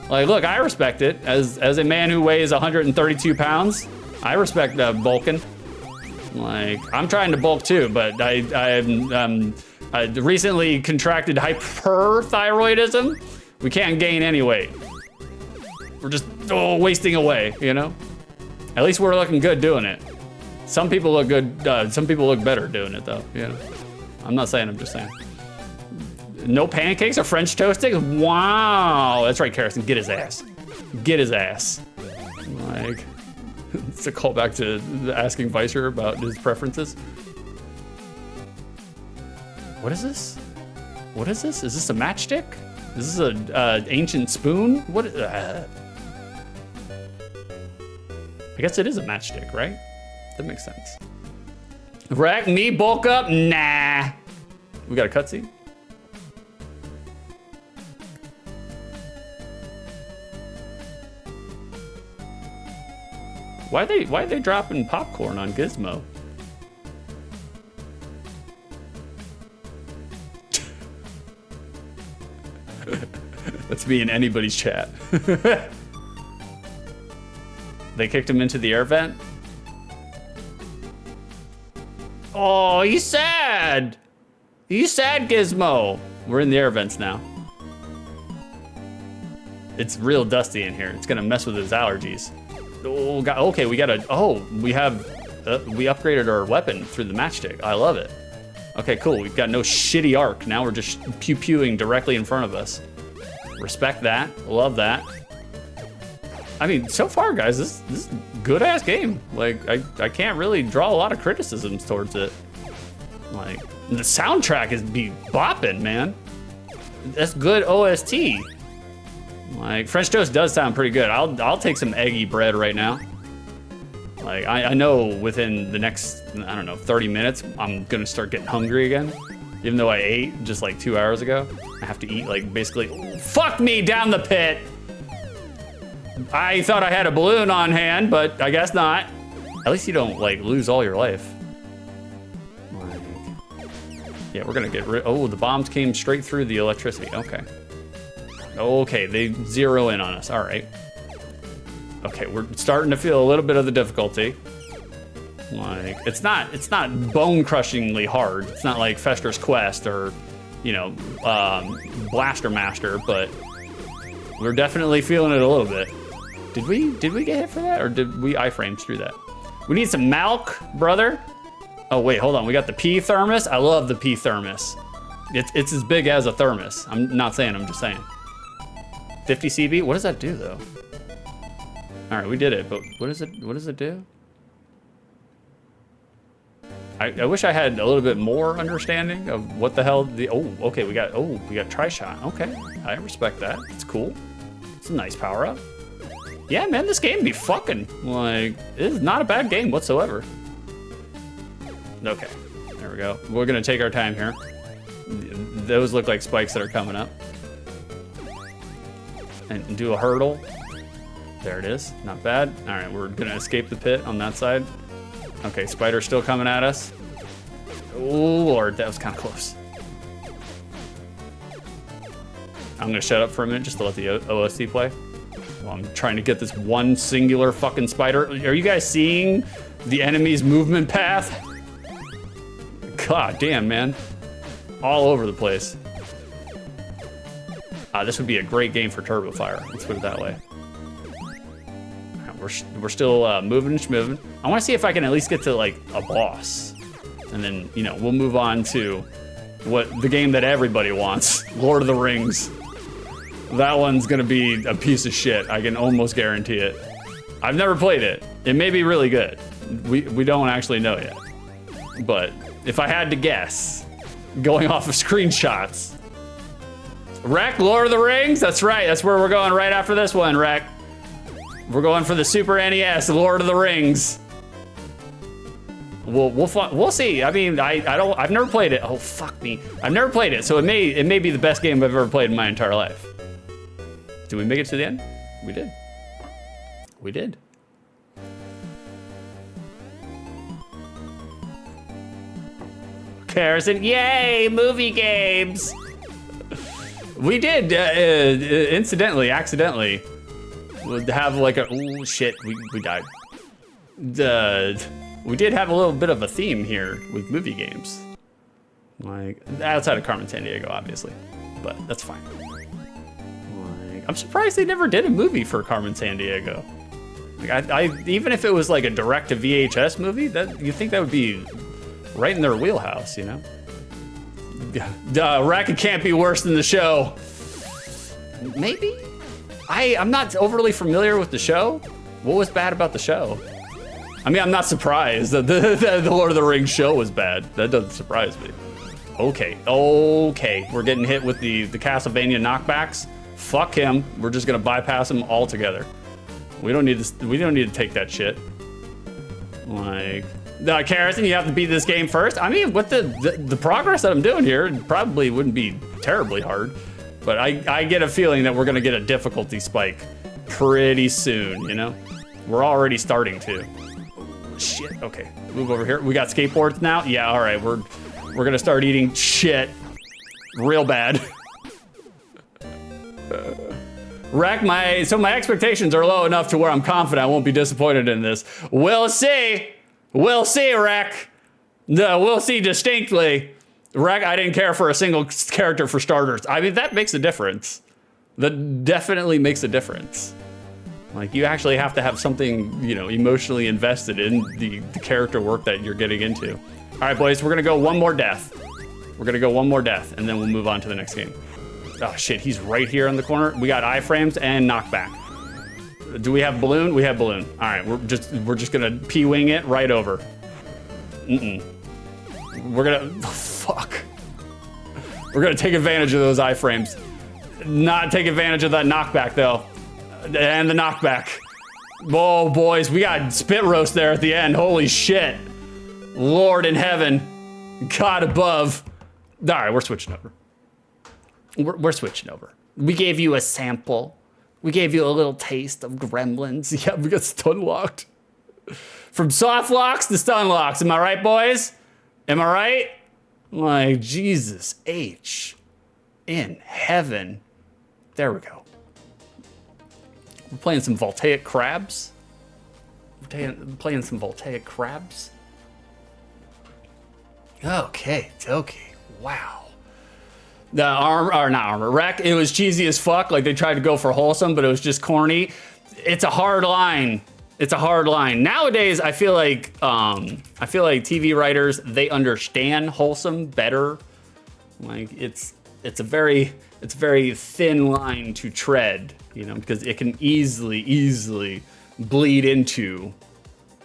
Speaker 1: Like, look, I respect it. As a man who weighs 132 pounds, I respect bulking. Like, I'm trying to bulk too, but I recently contracted hyperthyroidism. We can't gain any weight. We're just wasting away, you know? At least we're looking good doing it. Some people look good, some people look better doing it though, you know? I'm not saying, I'm just saying. No pancakes or French toast sticks? Wow, that's right, Karison, get his ass. Get his ass. Like, it's a callback to asking Vicer about his preferences. What is this? What is this? Is this a matchstick? Is this an ancient spoon? What? I guess it is a matchstick, right? That makes sense. Rek, me bulk up? Nah. We got a cutscene. Why are they dropping popcorn on Gizmo? That's me in anybody's chat. They kicked him into the air vent. Oh, he's sad. He's sad, Gizmo. We're in the air vents now. It's real dusty in here. It's gonna mess with his allergies. Oh, God. Okay, we gotta. Oh, we upgraded our weapon through the matchstick. I love it. Okay, cool. We've got no shitty arc. Now we're just pew-pewing directly in front of us. Respect that. Love that. I mean, so far, guys, this is a good-ass game. Like, I can't really draw a lot of criticisms towards it. Like, the soundtrack is be bopping, man. That's good OST. Like, French toast does sound pretty good. I'll take some eggy bread right now. Like, I know within the next, I don't know, 30 minutes, I'm gonna start getting hungry again. Even though I ate just like 2 hours ago. I have to eat like basically, fuck me down the pit. I thought I had a balloon on hand, but I guess not. At least you don't like lose all your life. Like, yeah, we're gonna get rid, oh, the bombs came straight through the electricity, okay. Okay, they zero in on us, all right. Okay, we're starting to feel a little bit of the difficulty. Like, it's not bone-crushingly hard. It's not like Fester's Quest or, you know, Blaster Master, but we're definitely feeling it a little bit. Did we get hit for that, or did we iframes through that? We need some milk, brother. Oh wait, hold on. We got the P thermos. I love the P thermos. It's as big as a thermos. I'm not saying. I'm just saying. 50 CB. What does that do though? All right, we did it. But what does it do? I wish I had a little bit more understanding of what the hell the, okay, we got tri-shot. Okay, I respect that. It's cool. It's a nice power up. Yeah, man, this game be fucking, like, it is not a bad game whatsoever. Okay, there we go. We're gonna take our time here. Those look like spikes that are coming up. And do a hurdle. There it is, not bad. All right, we're gonna escape the pit on that side. Okay, spider's still coming at us. Oh, Lord, that was kind of close. I'm gonna shut up for a minute just to let the OST play. Well, I'm trying to get this one singular fucking spider. Are you guys seeing the enemy's movement path? God damn, man. All over the place. This would be a great game for Turbo Fire. Let's put it that way. We're still moving and schmoving. I want to see if I can at least get to like a boss, and then we'll move on to what the game that everybody wants, Lord of the Rings. That one's gonna be a piece of shit. I can almost guarantee it. I've never played it. It may be really good. We don't actually know yet. But if I had to guess, going off of screenshots, Rec, Lord of the Rings. That's right. That's where we're going right after this one, Rec. We're going for the Super NES, Lord of the Rings. We'll see. I mean, I've never played it. Oh fuck me, I've never played it, so it may be the best game I've ever played in my entire life. Did we make it to the end? We did. We did. Harrison, yay, movie games. We did, incidentally, accidentally. Would have like a, oh shit, we died. We did have a little bit of a theme here with movie games. Like, outside of Carmen Sandiego, obviously, but that's fine. Like, I'm surprised they never did a movie for Carmen Sandiego. Like, even if it was like a direct to VHS movie, that you think that would be right in their wheelhouse, you know? Racket can't be worse than the show. Maybe? I'm not overly familiar with the show. What was bad about the show? I mean, I'm not surprised that the Lord of the Rings show was bad. That doesn't surprise me. Okay, we're getting hit with the Castlevania knockbacks. Fuck him. We're just gonna bypass him altogether. We don't need to take that shit. Like, Carrison, you have to beat this game first. I mean, with the progress that I'm doing here, it probably wouldn't be terribly hard. But I get a feeling that we're gonna get a difficulty spike pretty soon, you know? We're already starting to. Oh, shit, okay. Move over here. We got skateboards now? Yeah, all right, we're gonna start eating shit real bad. So my expectations are low enough to where I'm confident I won't be disappointed in this. We'll see. We'll see, Wreck. No, we'll see distinctly. Wreck, I didn't care for a single character for starters. I mean, that makes a difference. That definitely makes a difference. Like, you actually have to have something, you know, emotionally invested in the character work that you're getting into. All right, boys, we're gonna go one more death. We're gonna go one more death, and then we'll move on to the next game. Oh shit, he's right here in the corner. We got iframes and knockback. Do we have balloon? We have balloon. All right, we're just gonna P-wing it right over. We're gonna, oh, fuck. We're gonna take advantage of those iframes. Not take advantage of that knockback though. And the knockback. Oh boys, we got spit roast there at the end. Holy shit. Lord in heaven, God above. All right, we're switching over. We're switching over. We gave you a sample. We gave you a little taste of Gremlins. Yeah, we got stun locked. From soft locks to stun locks. Am I right, boys? Am I right? Like, Jesus H. In heaven. There we go. We're playing some voltaic crabs. We're playing some voltaic crabs. Okay. Wow. The not armor, wreck. It was cheesy as fuck. Like, they tried to go for wholesome, but it was just corny. It's a hard line. It's a hard line. Nowadays, I feel like TV writers, they understand wholesome better. Like, it's a very thin line to tread, you know, because it can easily bleed into,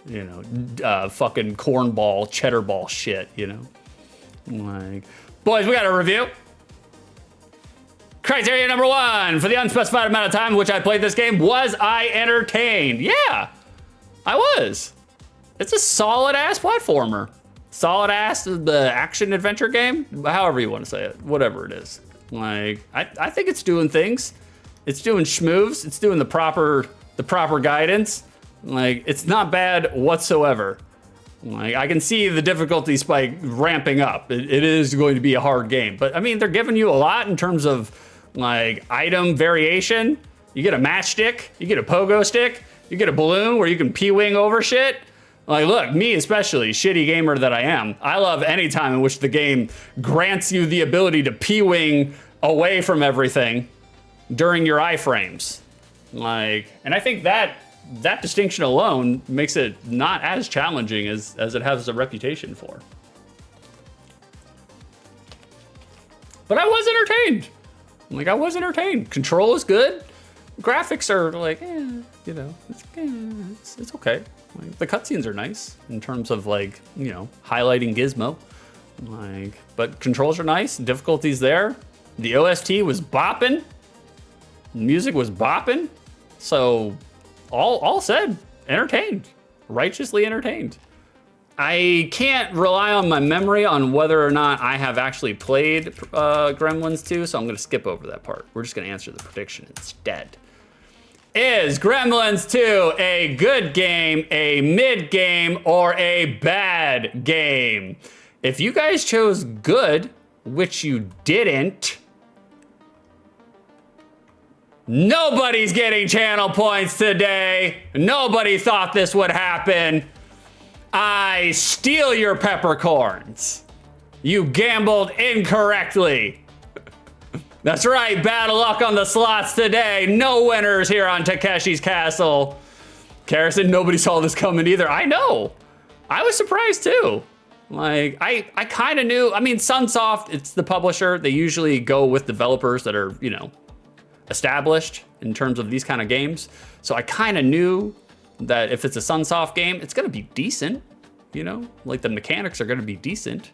Speaker 1: you know, fucking cornball, cheddar ball shit, you know. Like, boys, we got a review. Criteria number 1, for the unspecified amount of time in which I played this game, was I entertained? Yeah, I was. It's a solid ass platformer. Solid ass the action adventure game, however you want to say it, whatever it is. Like, I think it's doing things. It's doing schmoves. It's doing the proper guidance. Like, it's not bad whatsoever. Like, I can see the difficulty spike ramping up. It is going to be a hard game, but I mean, they're giving you a lot in terms of like item variation. You get a matchstick, you get a pogo stick, you get a balloon where you can P-wing over shit. Like, look, me especially, shitty gamer that I am, I love any time in which the game grants you the ability to P-wing away from everything during your iframes. Like, and I think that distinction alone makes it not as challenging as it has a reputation for. But I was entertained. Like, I was entertained. Control is good. Graphics are like, you know, it's okay. Like, the cutscenes are nice in terms of, like, you know, highlighting Gizmo. Like, but controls are nice. Difficulty's there. The OST was bopping. Music was bopping. So, all said, entertained. Righteously entertained. I can't rely on my memory on whether or not I have actually played Gremlins 2, so I'm gonna skip over that part. We're just gonna answer the prediction instead. Is Gremlins 2 a good game, a mid game, or a bad game? If you guys chose good, which you didn't, nobody's getting channel points today. Nobody thought this would happen. I steal your peppercorns. You gambled incorrectly. That's right, bad luck on the slots today. No winners here on Takeshi's Castle. Carrison, nobody saw this coming either. I know. I was surprised too. Like, I kind of knew. I mean, Sunsoft, it's the publisher. They usually go with developers that are, you know, established in terms of these kind of games. So I kind of knew that if it's a Sunsoft game, it's gonna be decent, you know? Like, the mechanics are gonna be decent.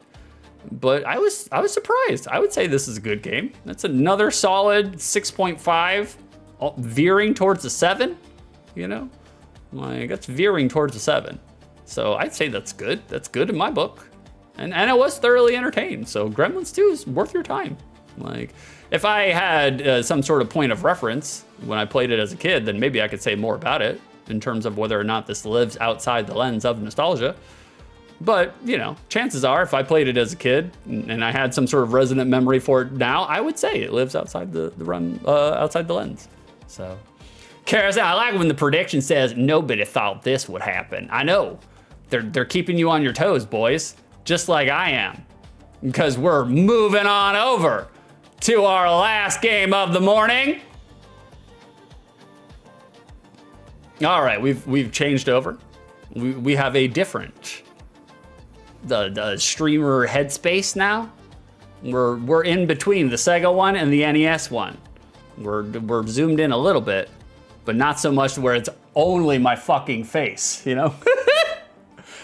Speaker 1: But I was surprised. I would say this is a good game. That's another solid 6.5, veering towards a 7, you know? Like, that's veering towards a 7. So I'd say that's good. That's good in my book. And I was thoroughly entertained. So Gremlins 2 is worth your time. Like, if I had some sort of point of reference when I played it as a kid, then maybe I could say more about it in terms of whether or not this lives outside the lens of nostalgia. But, you know, chances are if I played it as a kid and I had some sort of resonant memory for it now, I would say it lives outside the outside the lens. So, Karis, I like when the prediction says nobody thought this would happen. I know. They're keeping you on your toes, boys, just like I am. Because we're moving on over to our last game of the morning. All right, we've changed over. We have a different the streamer headspace now. We're in between the Sega one and the NES one. We're zoomed in a little bit, but not so much where it's only my fucking face, you know?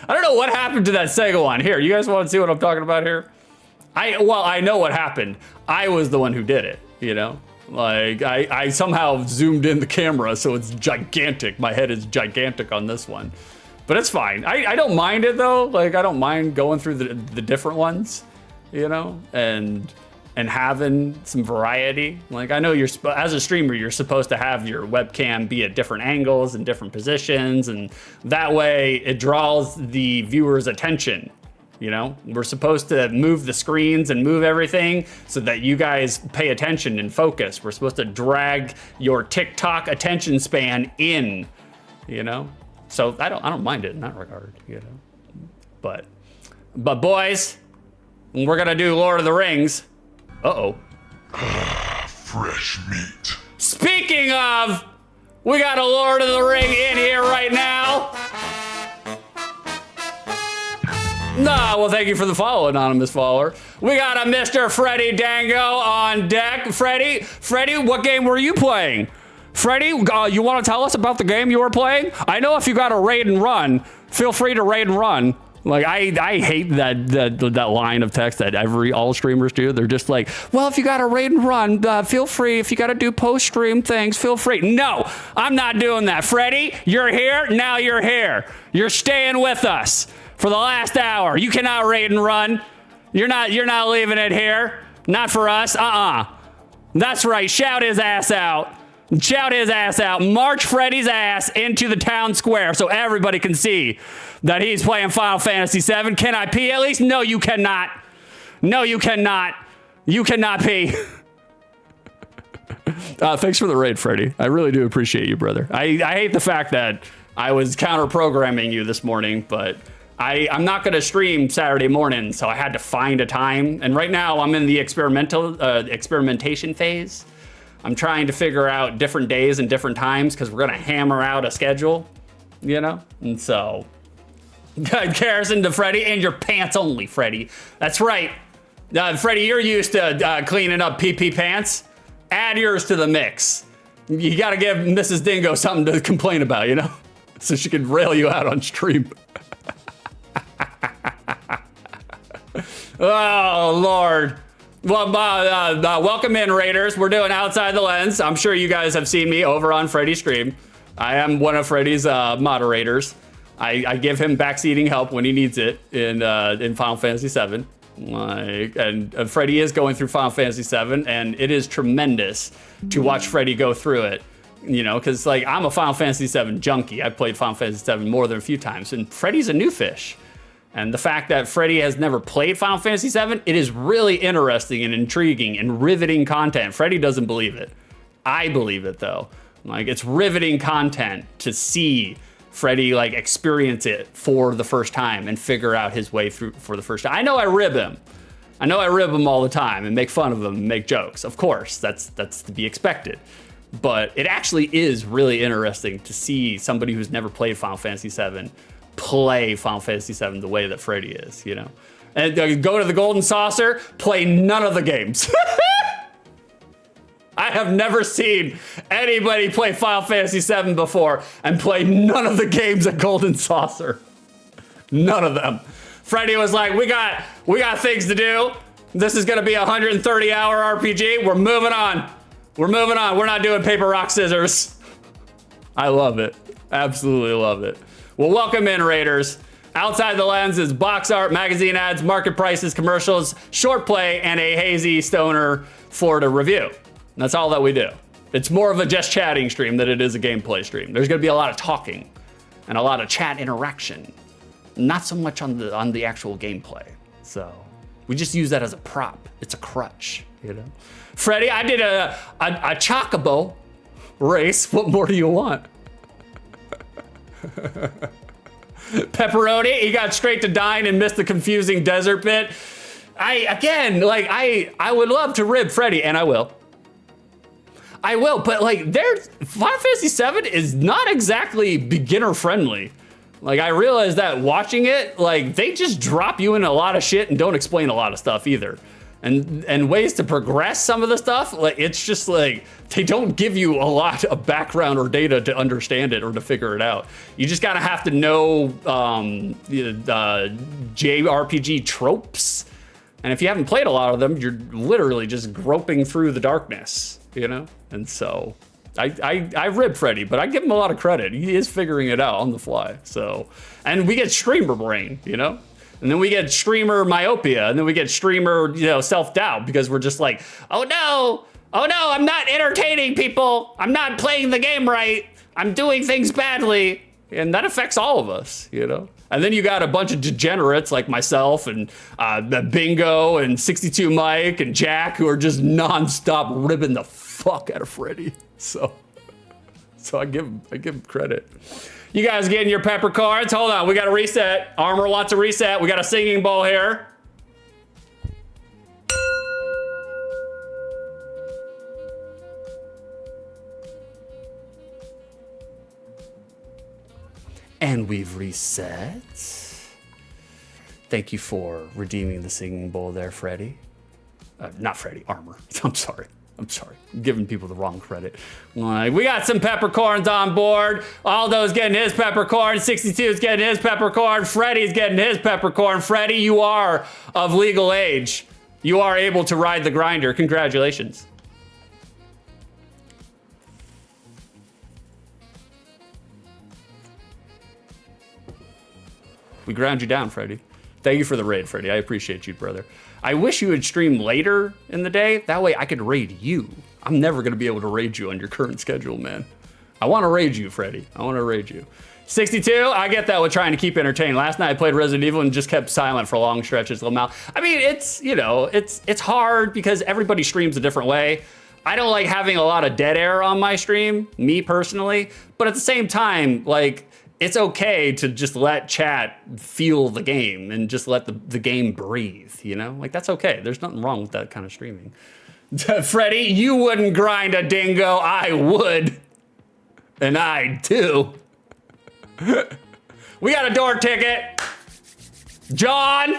Speaker 1: I don't know what happened to that Sega one. Here, you guys want to see what I'm talking about here? I know what happened. I was the one who did it, you know? Like, I somehow zoomed in the camera so it's gigantic. My head is gigantic on this one. But it's fine. I don't mind it though. Like, I don't mind going through the different ones, you know? And having some variety. Like, I know as a streamer, you're supposed to have your webcam be at different angles and different positions, and that way it draws the viewer's attention. You know, we're supposed to move the screens and move everything so that you guys pay attention and focus. We're supposed to drag your TikTok attention span in, you know? So I don't mind it in that regard, you know? But boys, we're gonna do Lord of the Rings. Uh-oh.
Speaker 9: Fresh meat.
Speaker 1: Speaking of, we got a Lord of the Ring in here right now. Nah, well, thank you for the follow, anonymous follower. We got a Mr. Freddy Dango on deck. Freddy, what game were you playing? Freddy, you want to tell us about the game you were playing? I know if you got a raid and run, feel free to raid and run. Like, I hate that line of text that all streamers do. They're just like, well, if you got to raid and run, feel free. If you got to do post-stream things, feel free. No, I'm not doing that. Freddy, you're here. Now you're here. You're staying with us for the last hour. You cannot raid and run. You're not leaving it here. Not for us. That's right. Shout his ass out. Shout his ass out. March Freddy's ass into the town square so everybody can see that he's playing Final Fantasy VII. Can I pee at least? No, you cannot. No, you cannot. You cannot pee. Thanks for the raid, Freddy. I really do appreciate you, brother. I hate the fact that I was counter-programming you this morning, but I'm not going to stream Saturday morning, so I had to find a time. And right now, I'm in the experimentation phase. I'm trying to figure out different days and different times because we're going to hammer out a schedule, you know? And so, comparison to Freddy and your pants only, Freddy. That's right. Freddy, you're used to cleaning up PP pants. Add yours to the mix. You got to give Mrs. Dingo something to complain about, you know? So she can rail you out on stream. Oh, Lord. Well, welcome in, Raiders. We're doing Outside the Lens. I'm sure you guys have seen me over on Freddy's stream. I am one of Freddy's moderators. I give him backseating help when he needs it in Final Fantasy VII. And Freddy is going through Final Fantasy VII, and it is tremendous to watch Freddy go through it. You know, because like I'm a Final Fantasy VII junkie. I've played Final Fantasy VII more than a few times, and Freddy's a new fish. And the fact that Freddy has never played Final Fantasy VII, it is really interesting and intriguing and riveting content. Freddy doesn't believe it. I believe it though. Like, it's riveting content to see Freddy like experience it for the first time and figure out his way through for the first time. I know I rib him. I know I rib him all the time and make fun of him and make jokes. Of course, that's to be expected. But it actually is really interesting to see somebody who's never played Final Fantasy VII play Final Fantasy VII the way that Freddy is, you know? And go to the Golden Saucer, play none of the games. I have never seen anybody play Final Fantasy VII before and play none of the games at Golden Saucer. None of them. Freddy was like, we got things to do. This is gonna be a 130-hour RPG. We're moving on. We're moving on. We're not doing paper, rock, scissors. I love it. Absolutely love it. Well, welcome in, Raiders. Outside the Lens is box art, magazine ads, market prices, commercials, short play, and a hazy stoner Florida review. That's all that we do. It's more of a just chatting stream than it is a gameplay stream. There's gonna be a lot of talking and a lot of chat interaction. Not so much on the actual gameplay. So we just use that as a prop. It's a crutch, you know? Freddie, I did a chocobo race. What more do you want? Pepperoni, he got straight to dying and missed the confusing desert bit. I would love to rib Freddie, and I will. But like, Final Fantasy VII is not exactly beginner friendly. Like, I realized that watching it, like, they just drop you in a lot of shit and don't explain a lot of stuff either. And ways to progress some of the stuff, like, it's just like, they don't give you a lot of background or data to understand it or to figure it out. You just gotta have to know JRPG tropes. And if you haven't played a lot of them, you're literally just groping through the darkness, you know? And so, I rib Freddy, but I give him a lot of credit. He is figuring it out on the fly, so. And we get streamer brain, you know? And then we get streamer myopia, and then we get streamer, self-doubt, because we're just like, oh no, I'm not entertaining people. I'm not playing the game right. I'm doing things badly. And that affects all of us, you know? And then you got a bunch of degenerates like myself and Bingo and 62 Mike and Jack who are just nonstop ribbing the fuck out of Freddy. So I give him credit. You guys getting your peppercorns? Hold on, we got to reset. Armor wants a reset. We got a singing bowl here. And we've reset. Thank you for redeeming the singing bowl there, Freddy. Not Freddy, Armor. I'm sorry. I'm giving people the wrong credit. We got some peppercorns on board. Aldo's getting his peppercorn. 62 is getting his peppercorn. Freddy's getting his peppercorn. Freddy, you are of legal age. You are able to ride the grinder. Congratulations. We ground you down, Freddy. Thank you for the raid, Freddy. I appreciate you, brother. I wish you would stream later in the day. That way I could raid you. I'm never going to be able to raid you on your current schedule, man. I want to raid you, Freddy. I want to raid you. 62, I get that with trying to keep entertained. Last night I played Resident Evil and just kept silent for long stretches. I mean, it's hard because everybody streams a different way. I don't like having a lot of dead air on my stream, me personally. But at the same time, like, it's okay to just let chat feel the game and just let the game breathe, you know? Like, that's okay. There's nothing wrong with that kind of streaming. Freddy, you wouldn't grind a dingo. I would. And I do. We got a door ticket. John.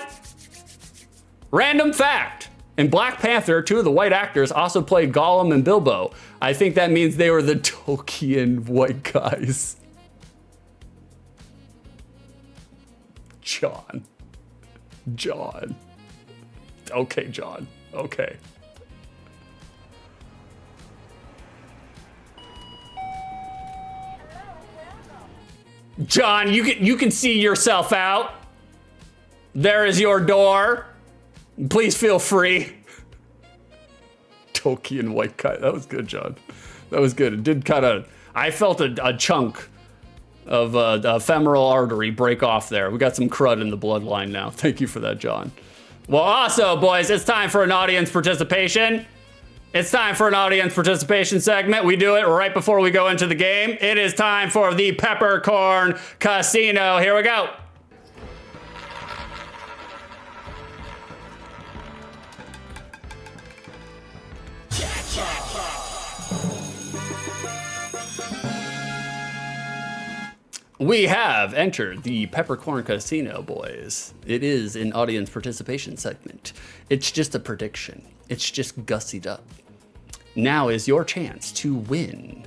Speaker 1: Random fact. In Black Panther, 2 of the white actors also played Gollum and Bilbo. I think that means they were the Tolkien white guys. John. Okay, John. Okay. John, you can see yourself out. There is your door. Please feel free. Tolkien white guy. That was good, John. That was good. It did kind of, I felt a chunk of the femoral artery break off there. We got some crud in the bloodline now. Thank you for that, John. Well, also, boys, it's time for an audience participation. It's time for an audience participation segment. We do it right before we go into the game. It is time for the Peppercorn Casino. Here we go. We have entered the Peppercorn Casino, boys. It is an audience participation segment. It's just a prediction. It's just gussied up. Now is your chance to win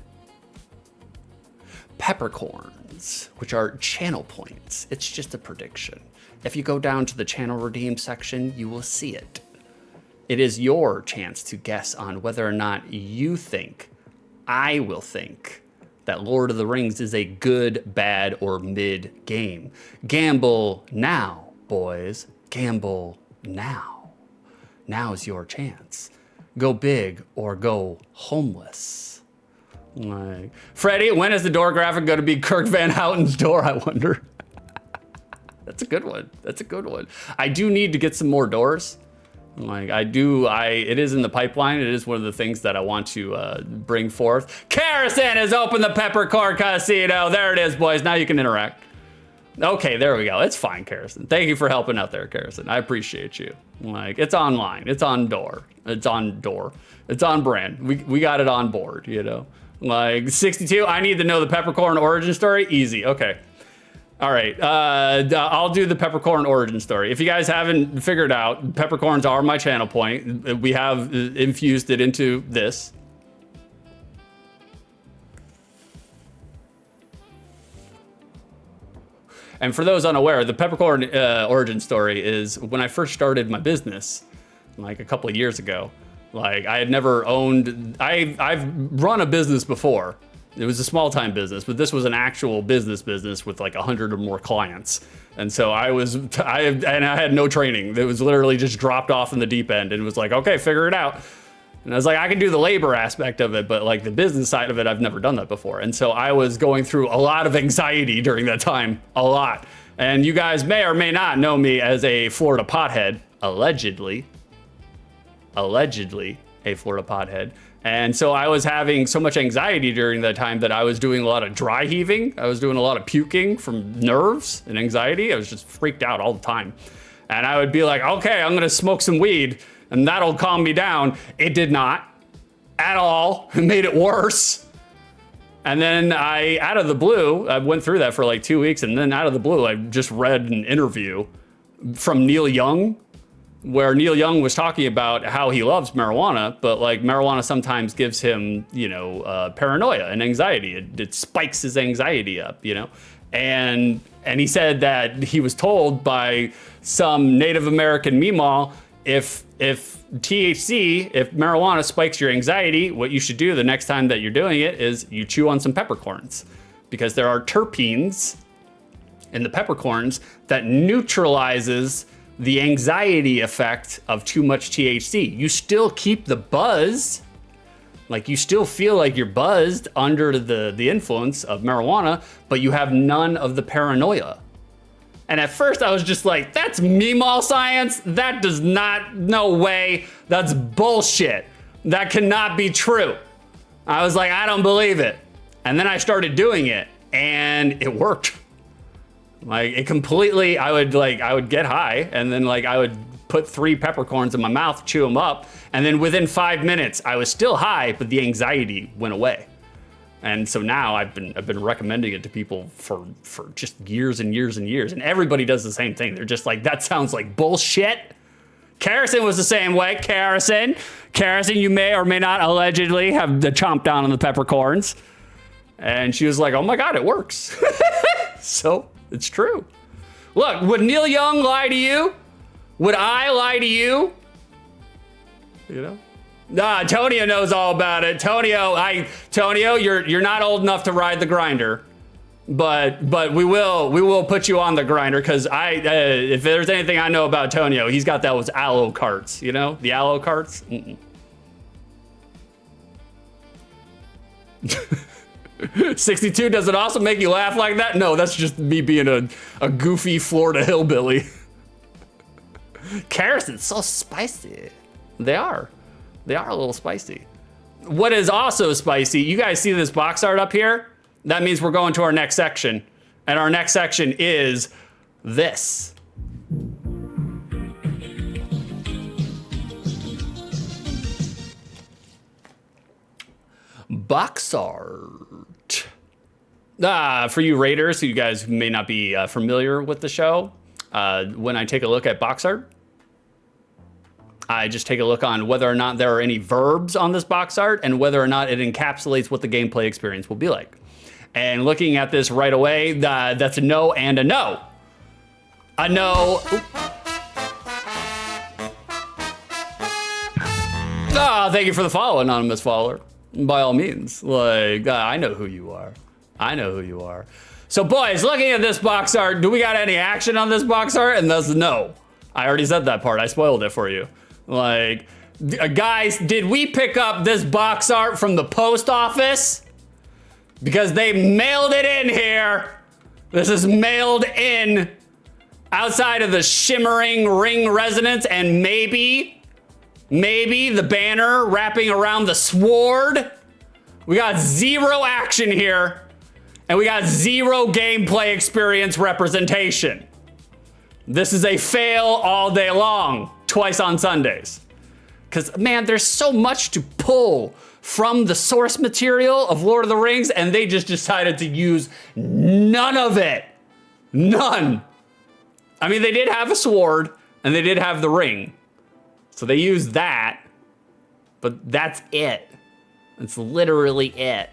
Speaker 1: peppercorns, which are channel points. It's just a prediction. If you go down to the channel redeem section, you will see it. It is your chance to guess on whether or not you think, I will think, that Lord of the Rings is a good, bad, or mid game. Gamble now, boys. Gamble now. Now's your chance. Go big or go homeless. Like, Freddie, when is the door graphic going to be Kirk Van Houten's door, I wonder? That's a good one. That's a good one. I do need to get some more doors. Like it is in the pipeline. It is one of the things that I want to bring forth. Carrison has opened the Peppercorn Casino. There it is, boys. Now you can interact. Okay, there we go. It's fine, Carrison. Thank you for helping out there, Carrison. I appreciate you. Like, it's online. It's on door. It's on door. It's on brand. We got it on board, you know? Like, 62, I need to know the Peppercorn origin story. Easy. Okay. All right, I'll do the peppercorn origin story. If you guys haven't figured out, peppercorns are my channel point. We have infused it into this. And for those unaware, the peppercorn origin story is when I first started my business, like a couple of years ago. Like, I had never owned, I've run a business before. It was a small time business, but this was an actual business with like 100 or more clients. And so I had no training. It was literally just dropped off in the deep end and it was like, okay, figure it out. And I was like, I can do the labor aspect of it, but like the business side of it, I've never done that before. And so I was going through a lot of anxiety during that time, a lot. And you guys may or may not know me as a Florida pothead, allegedly a Florida pothead. And so I was having so much anxiety during that time that I was doing a lot of dry heaving. I was doing a lot of puking from nerves and anxiety. I was just freaked out all the time. And I would be like, okay, I'm gonna smoke some weed and that'll calm me down. It did not at all. It made it worse. And then out of the blue, I went through that for like 2 weeks. And then out of the blue, I just read an interview from Neil Young, where Neil Young was talking about how he loves marijuana, but like marijuana sometimes gives him, you know, paranoia and anxiety. It spikes his anxiety up, you know? And he said that he was told by some Native American meemaw, if THC, if marijuana spikes your anxiety, what you should do the next time that you're doing it is you chew on some peppercorns, because there are terpenes in the peppercorns that neutralizes the anxiety effect of too much THC. You still keep the buzz, like you still feel like you're buzzed under the influence of marijuana, but you have none of the paranoia. And at first I was just like, that's meemaw science? That does not, no way, that's bullshit. That cannot be true. I was like, I don't believe it. And then I started doing it and it worked. Like it completely, I would get high and then like I would put 3 peppercorns in my mouth, chew them up. And then within 5 minutes, I was still high, but the anxiety went away. And so now I've been recommending it to people for just years and years and years. And everybody does the same thing. They're just like, that sounds like bullshit. Carrison was the same way. Carrison, you may or may not allegedly have the chomp down on the peppercorns. And she was like, oh my God, it works. So it's true. Look, would Neil Young lie to you? Would I lie to you? You know? Nah, Tonio knows all about it. Tonio, you're not old enough to ride the grinder, but we will put you on the grinder because if there's anything I know about Tonio, he's got those aloe carts. You know, the aloe carts. 62, does it also make you laugh like that? No, that's just me being a goofy Florida hillbilly. Carrots, so spicy. They are a little spicy. What is also spicy, you guys see this box art up here? That means we're going to our next section. And our next section is this. Box art. For you Raiders, you guys may not be familiar with the show, when I take a look at box art, I just take a look on whether or not there are any verbs on this box art and whether or not it encapsulates what the gameplay experience will be like. And looking at this right away, that's a no and a no. A no. Oh, thank you for the follow, anonymous follower. by all means. Like, I know who you are. I know who you are. So boys, looking at this box art, do we got any action on this box art? And that's no. I already said that part. I spoiled it for you. Like, guys, did we pick up this box art from the post office? Because they mailed it in here. This is mailed in outside of the shimmering ring resonance, and maybe the banner wrapping around the sword. We got zero action here, and we got zero gameplay experience representation. This is a fail all day long, twice on Sundays. Because, man, there's so much to pull from the source material of Lord of the Rings, and they just decided to use none of it. None. I mean, they did have a sword, and they did have the ring. So they used that, but that's it. It's literally it.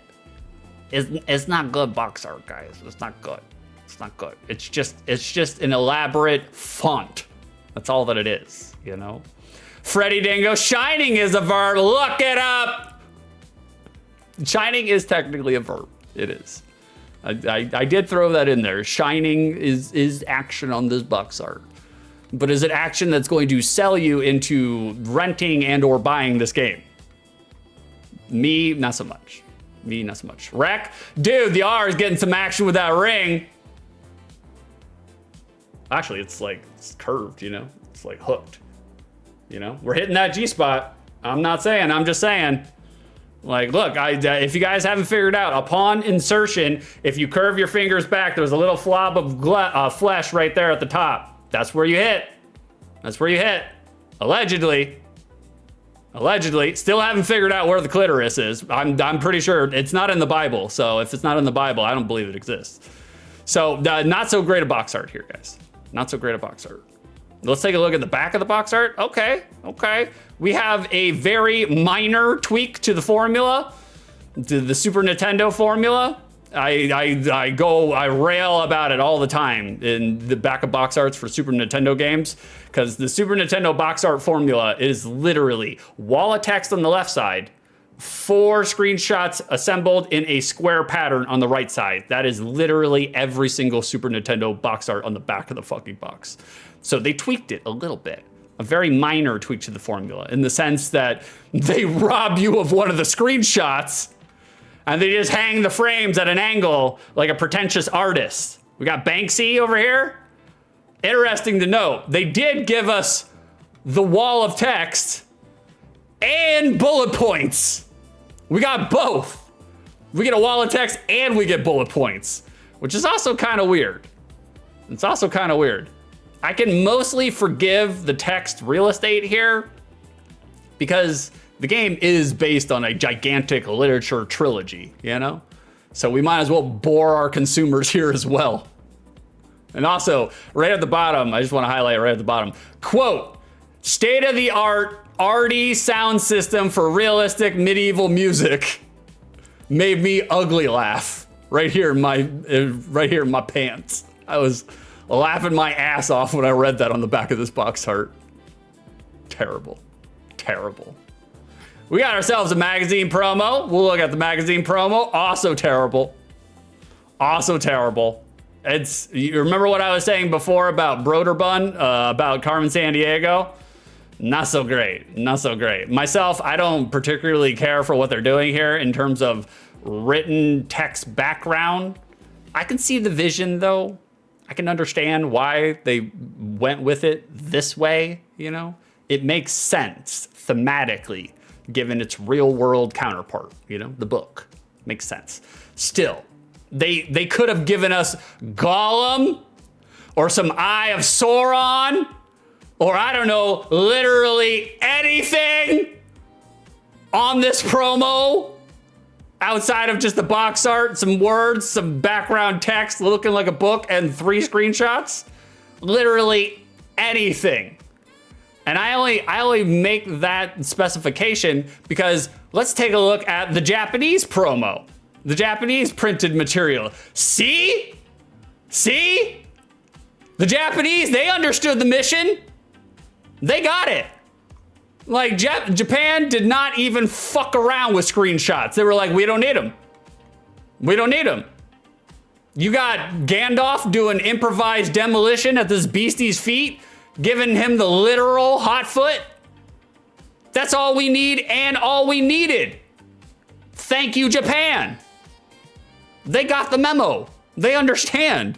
Speaker 1: It's not good box art, guys. It's not good. It's not good. It's just an elaborate font. That's all that it is, you know? Freddy Dingo, Shining is a verb. Look it up. Shining is technically a verb. It is. I did throw that in there. Shining is action on this box art. But is it action that's going to sell you into renting and or buying this game? Me, not so much. Me, not so much. Wreck, dude, the R is getting some action with that ring. Actually, it's like, it's curved, you know? It's like hooked. You know? We're hitting that G-spot. I'm not saying, I'm just saying. Like, look, if you guys haven't figured out, upon insertion, if you curve your fingers back, there's a little flob of flesh right there at the top. That's where you hit. That's where you hit. Allegedly. Allegedly. Still haven't figured out where the clitoris is. I'm pretty sure it's not in the Bible. So if it's not in the Bible, I don't believe it exists. So not so great a box art here, guys. Not so great a box art. Let's take a look at the back of the box art. Okay, okay. We have a very minor tweak to the formula, to the Super Nintendo formula. I rail about it all the time in the back of box arts for Super Nintendo games, because the Super Nintendo box art formula is literally wall of text on the left side, 4 screenshots assembled in a square pattern on the right side. That is literally every single Super Nintendo box art on the back of the fucking box. So they tweaked it a little bit, a very minor tweak to the formula, in the sense that they rob you of one of the screenshots and they just hang the frames at an angle like a pretentious artist. We got Banksy over here. Interesting to note, they did give us the wall of text and bullet points. We got both. We get a wall of text and we get bullet points, which is also kind of weird. It's also kind of weird. I can mostly forgive the text real estate here because the game is based on a gigantic literature trilogy, you know? So we might as well bore our consumers here as well. And also, right at the bottom, I just want to highlight right at the bottom, quote, state-of-the-art arty sound system for realistic medieval music made me ugly laugh right here in my pants. I was laughing my ass off when I read that on the back of this box art. Terrible, terrible. We got ourselves a magazine promo. We'll look at the magazine promo. Also terrible. Also terrible. You remember what I was saying before about Broderbund, about Carmen Sandiego? Not so great, not so great. Myself, I don't particularly care for what they're doing here in terms of written text background. I can see the vision though. I can understand why they went with it this way, you know? It makes sense thematically, given its real world counterpart, you know, the book. Makes sense. Still, they could have given us Gollum or some Eye of Sauron or I don't know, literally anything on this promo outside of just the box art, some words, some background text looking like a book and 3 screenshots. Literally anything. And I only make that specification because let's take a look at the Japanese promo. The Japanese printed material. See? See? The Japanese, they understood the mission. They got it. Like, Japan did not even fuck around with screenshots. They were like, we don't need them. We don't need them. You got Gandalf doing improvised demolition at this beastie's feet, giving him the literal hot foot. That's all we need and all we needed. Thank you, Japan. They got the memo. They understand.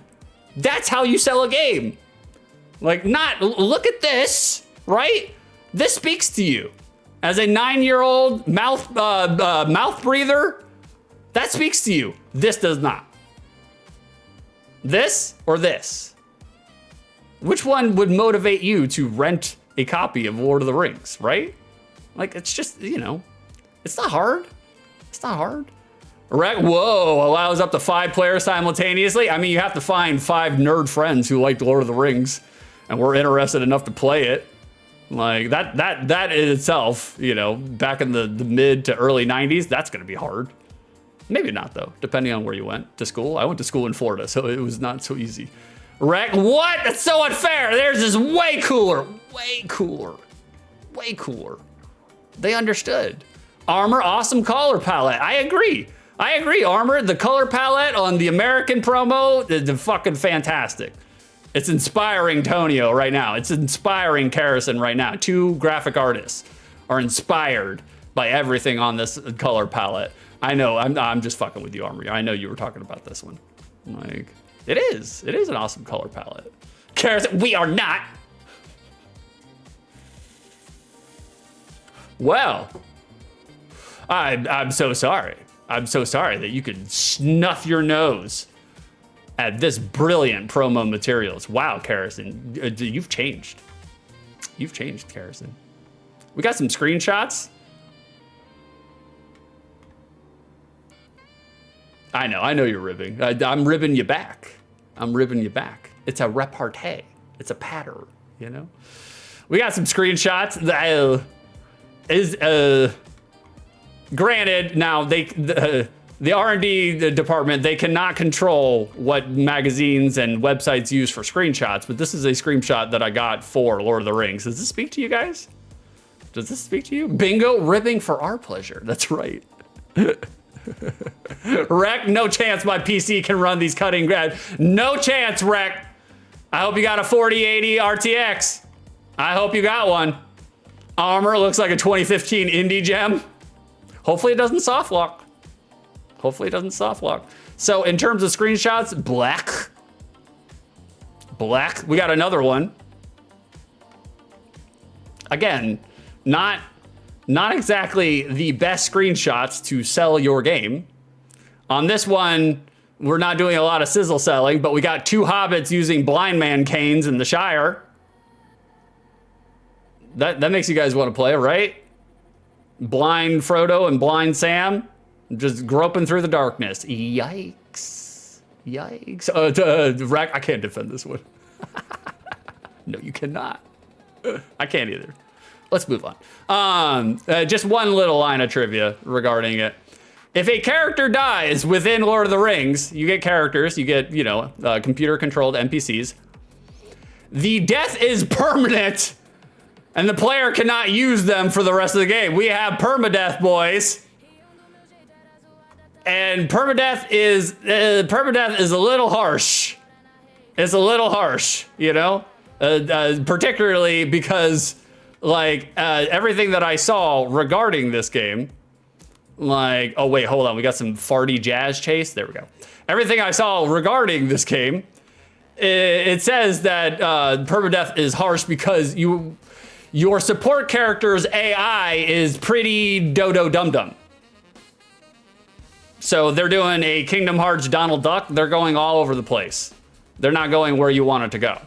Speaker 1: That's how you sell a game. Like, not, look at this, right? This speaks to you. As a 9-year-old mouth breather, that speaks to you. This does not. This or this? Which one would motivate you to rent a copy of Lord of the Rings, right? Like, it's just, you know, it's not hard. It's not hard. Whoa, allows up to 5 players simultaneously. I mean, you have to find 5 nerd friends who like Lord of the Rings and were interested enough to play it. Like, that in itself, you know, back in the mid to early 90s, that's gonna be hard. Maybe not though, depending on where you went to school. I went to school in Florida, so it was not so easy. What? That's so unfair. Theirs is way cooler. Way cooler. Way cooler. They understood. Armor, awesome color palette. I agree. Armor, the color palette on the American promo is fucking fantastic. It's inspiring Tonio right now. It's inspiring Karrison right now. 2 graphic artists are inspired by everything on this color palette. I know, I'm just fucking with you, Armor. I know you were talking about this one. Like, it is an awesome color palette. Karrison, we are not. Well, I'm so sorry. I'm so sorry that you could snuff your nose at this brilliant promo materials. Wow, Karrison, you've changed. You've changed, Karrison. We got some screenshots. I know you're ribbing. I'm ribbing you back. I'm ribbing you back. It's a repartee. It's a patter, you know? We got some screenshots. Granted, now the R&D department, they cannot control what magazines and websites use for screenshots, but this is a screenshot that I got for Lord of the Rings. Does this speak to you guys? Does this speak to you? Bingo, ribbing for our pleasure. That's right. Rec, no chance my PC can run these cutting grad. No chance, Rec. I hope you got a 4080 RTX. I hope you got one. Armor looks like a 2015 indie gem. Hopefully it doesn't soft lock. Hopefully it doesn't soft lock. So in terms of screenshots, black. We got another one. Again, not exactly the best screenshots to sell your game. On this one, we're not doing a lot of sizzle selling, but we got 2 hobbits using blind man canes in the Shire. That makes you guys want to play, right? Blind Frodo and blind Sam just groping through the darkness. Yikes. I can't defend this one. No, you cannot. I can't either. Let's move on. Just one little line of trivia regarding it. If a character dies within Lord of the Rings, you get characters, you get, you know, computer-controlled NPCs. The death is permanent, and the player cannot use them for the rest of the game. We have permadeath, boys. And permadeath is a little harsh. It's a little harsh, you know? Particularly because, like, everything that I saw regarding this game, like, oh wait, hold on, we got some farty jazz chase. There we go. Everything I saw regarding this game, it says that permadeath is harsh because your support character's AI is pretty dodo dum dum. So they're doing a Kingdom Hearts Donald Duck. They're going all over the place. They're not going where you want it to go.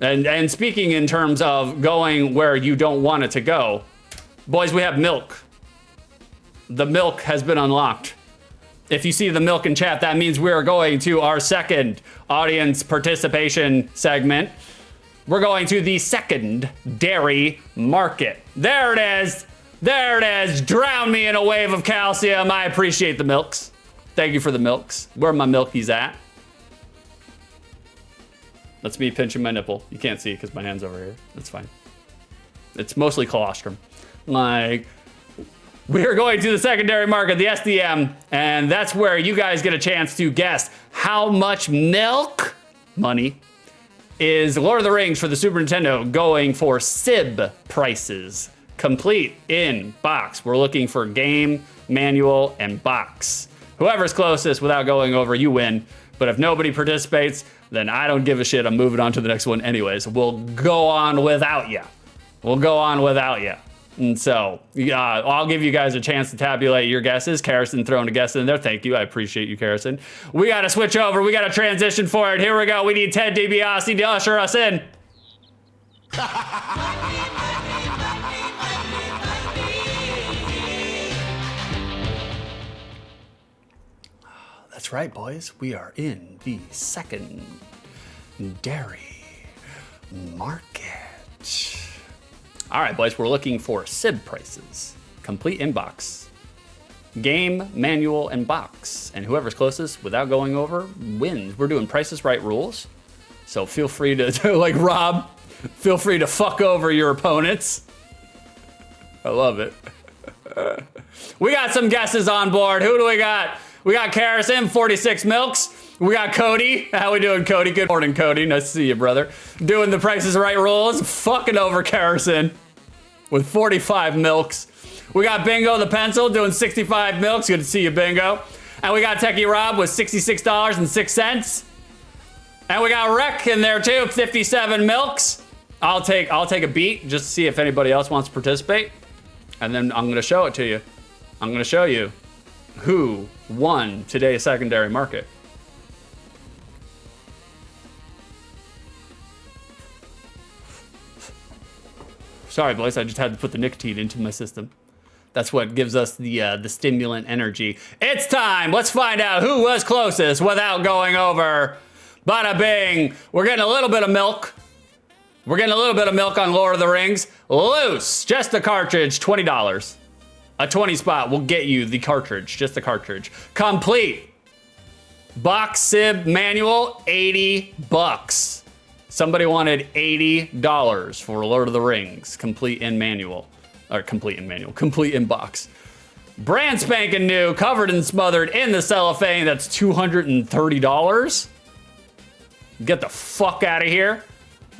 Speaker 1: And speaking in terms of going where you don't want it to go, boys, we have milk. The milk has been unlocked. If you see the milk in chat, that means we are going to our second audience participation segment. We're going to the second dairy market. There it is. There it is. Drown me in a wave of calcium. I appreciate the milks. Thank you for the milks. Where are my milkies at? That's me pinching my nipple. You can't see because my hand's over here. That's fine. It's mostly colostrum. Like, we're going to the secondary market, the SDM, and that's where you guys get a chance to guess how much milk money is Lord of the Rings for the Super Nintendo going for SIB prices. Complete in box. We're looking for game, manual, and box. Whoever's closest without going over, you win. But if nobody participates, then I don't give a shit. I'm moving on to the next one anyways. We'll go on without you. We'll go on without you. And so I'll give you guys a chance to tabulate your guesses. Carrison throwing a guess in there. Thank you. I appreciate you, Carrison. We got to switch over. We got to transition for it. Here we go. We need Ted DiBiase to usher us in. That's right, boys. We are in the secondary market. All right, boys, we're looking for SIB prices. Complete inbox. Game, manual, and box. And whoever's closest without going over wins. We're doing Price is Right rules. So feel free to like Rob, feel free to fuck over your opponents. I love it. We got some guesses on board. Who do we got? We got Carrison, 46 milks. We got Cody. How we doing, Cody? Good morning, Cody. Nice to see you, brother. Doing the Price is Right rules. Fucking over Carrison with 45 milks. We got Bingo the Pencil doing 65 milks. Good to see you, Bingo. And we got Techie Rob with $66.06. And we got Rec in there too, 57 milks. I'll take a beat just to see if anybody else wants to participate. And then I'm gonna show it to you. I'm gonna show you who won today's secondary market. Sorry, boys, I just had to put the nicotine into my system. That's what gives us the stimulant energy. It's time. Let's find out who was closest without going over. Bada bing. We're getting a little bit of milk. We're getting a little bit of milk on Lord of the Rings. Loose, just the cartridge, $20. A 20 spot will get you the cartridge, just the cartridge. Complete. Box SIB manual, 80 bucks. Somebody wanted $80 for Lord of the Rings, complete in manual. Or complete in manual, complete in box. Brand spanking new, covered and smothered in the cellophane, that's $230. Get the fuck out of here.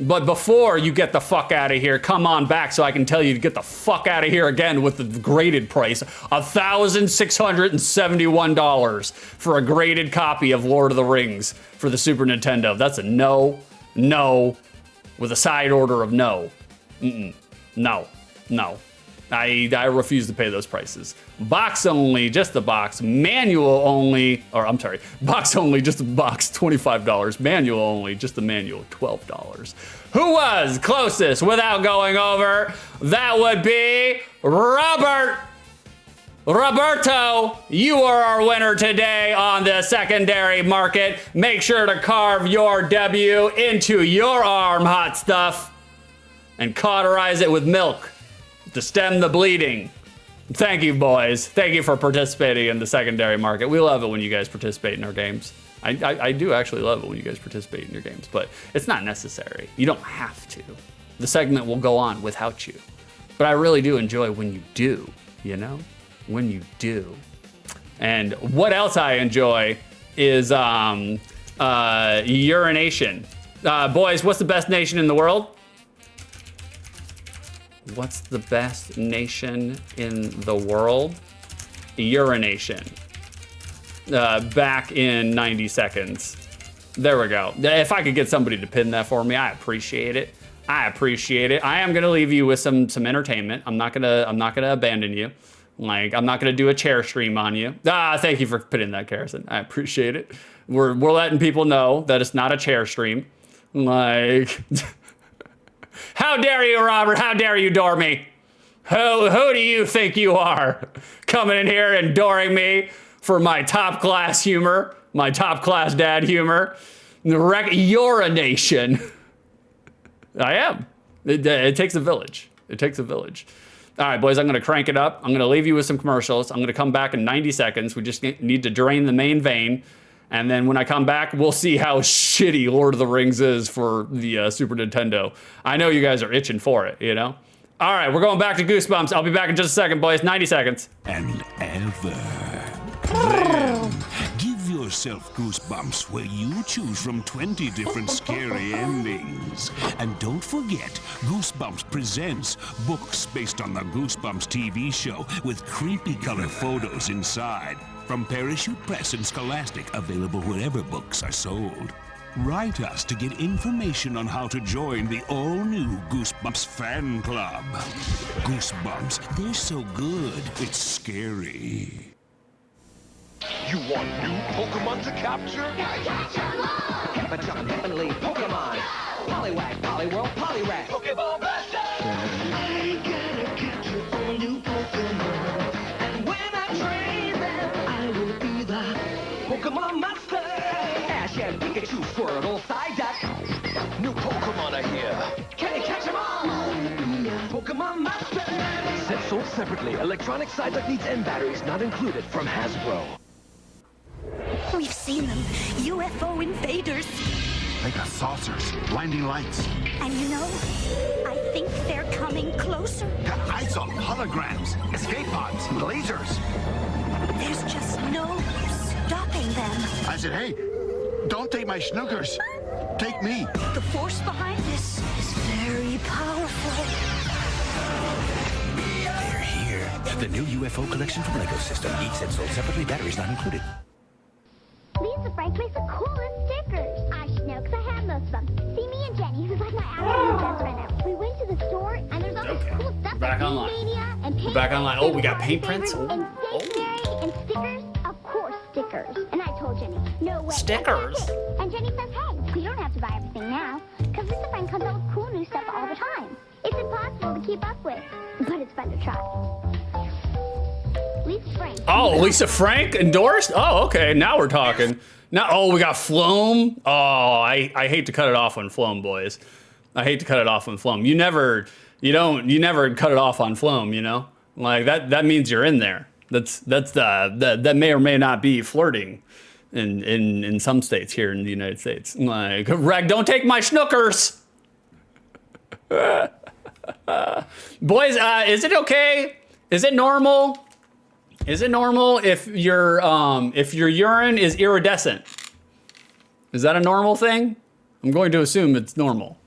Speaker 1: But before you get the fuck out of here, come on back so I can tell you to get the fuck out of here again with the graded price. $1,671 for a graded copy of Lord of the Rings for the Super Nintendo. That's a no, with a side order of no. No. I refuse to pay those prices. Box only, just the box. Manual only, or I'm sorry, box only, just the box, $25. Manual only, just the manual, $12. Who was closest without going over? That would be Robert. Roberto, you are our winner today on the secondary market. Make sure to carve your W into your arm, hot stuff, and cauterize it with milk to stem the bleeding. Thank you, boys. Thank you for participating in the secondary market. We love it when you guys participate in our games. I do actually love it when you guys participate in your games, but it's not necessary. You don't have to. The segment will go on without you. But I really do enjoy when you do, you know? When you do. And what else I enjoy is urination. Boys, what's the best nation in the world? What's the best nation in the world? Urination. Back in 90 seconds. There we go. If I could get somebody to pin that for me, I appreciate it. I am gonna leave you with some entertainment. I'm not gonna abandon you. Like, I'm not gonna do a chair stream on you. Thank you for putting that, Carrison. I appreciate it. We're letting people know that it's not a chair stream. Like, how dare you, Robert? How dare you door me? Who do you think you are? Coming in here and dooring me for my top class humor, my top class dad humor. Urination. I am. It takes a village. It takes a village. All right, boys, I'm gonna crank it up. I'm gonna leave you with some commercials. I'm gonna come back in 90 seconds. We just need to drain the main vein. And then when I come back, we'll see how shitty Lord of the Rings is for the Super Nintendo. I know you guys are itching for it, you know? All right, we're going back to Goosebumps. I'll be back in just a second, boys. 90 seconds.
Speaker 9: And ever. Then, give yourself goosebumps where you choose from 20 different scary endings. And don't forget, Goosebumps presents books based on the Goosebumps TV show with creepy color photos inside. From Parachute Press and Scholastic, available wherever books are sold. Write us to get information on how to join the all-new Goosebumps fan club. Goosebumps, they're so good, it's scary.
Speaker 8: You want new Pokemon to capture?
Speaker 10: Heavenly Pokemon! Poliwag, Poliworld, Poliwag!
Speaker 8: Pokeball Blaster!
Speaker 2: I gotta catch your own new Pokemon. And when I train them, I will be the
Speaker 10: Pokemon Master! Ash and Pikachu, Squirtle, Psyduck!
Speaker 8: New Pokemon are here!
Speaker 10: Can you catch them all? Pokemon Master!
Speaker 11: Set sold separately. Electronic Psyduck needs M batteries not included from Hasbro.
Speaker 6: We've seen them. UFO invaders.
Speaker 8: They got saucers, blinding lights.
Speaker 6: And you know, I think they're coming closer.
Speaker 8: I saw holograms, escape pods, lasers.
Speaker 6: There's just no stopping them.
Speaker 8: I said, hey, don't take my schnookers. Take me.
Speaker 6: The force behind this is very powerful.
Speaker 11: They're here. The new UFO collection from Lego System. Each set sold separately, batteries not included.
Speaker 5: Lisa Frank makes the coolest stickers. I should know, because I have most of them. See me and Jenny, who's like my absolute best friend now. We went to the store, and there's all this cool stuff.
Speaker 1: We're back
Speaker 5: like
Speaker 1: online.
Speaker 5: Mania and paint.
Speaker 1: We're back online. Oh, we got paint prints.
Speaker 5: And stationery and stickers. Of course, stickers. And I told Jenny, no way.
Speaker 1: Stickers?
Speaker 5: That's it. And Jenny says, hey, you don't have to buy everything now, because Lisa Frank comes out with cool new stuff all the time. It's impossible to keep up with, but it's fun to try. Lisa Frank.
Speaker 1: Oh, Lisa Frank endorsed? Oh, okay. Now we're talking. Now, oh, we got Floam. Oh, I hate to cut it off on Floam, boys. I hate to cut it off on Floam. You never cut it off on Floam, you know? Like that means you're in there. That may or may not be flirting in some states here in the United States. Like, Reg, don't take my schnookers. Boys, is it okay? Is it normal? Is it normal if your urine is iridescent? Is that a normal thing? I'm going to assume it's normal.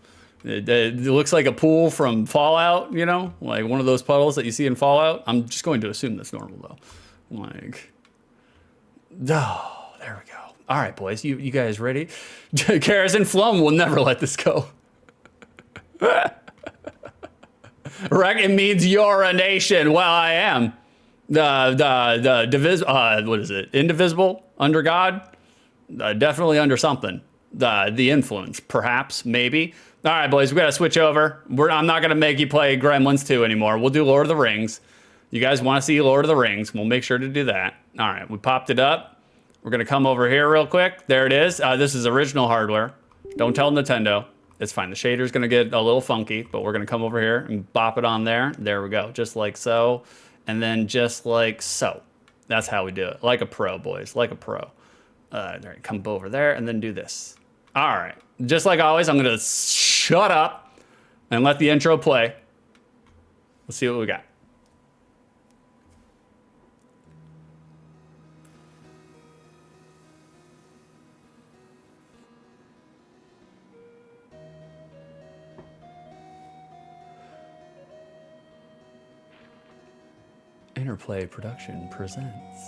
Speaker 1: It looks like a pool from Fallout, you know, like one of those puddles that you see in Fallout. I'm just going to assume that's normal though. Like, oh, there we go. All right, boys, you guys ready? Karis and Flum will never let this go. It means urination. Well, I am. What is it? Indivisible? Under God? Definitely under something. The influence, perhaps, maybe. All right, boys, we got to switch over. I'm not going to make you play Gremlins 2 anymore. We'll do Lord of the Rings. You guys want to see Lord of the Rings? We'll make sure to do that. All right, we popped it up. We're going to come over here real quick. There it is. This is original hardware. Don't tell Nintendo. It's fine. The shader's going to get a little funky, but we're going to come over here and bop it on there. There we go. Just like so. And then just like so. That's how we do it. Like a pro, boys. Like a pro. All right, come over there and then do this. All right. Just like always, I'm going to shut up and let the intro play. Let's see what we got. Interplay Production presents.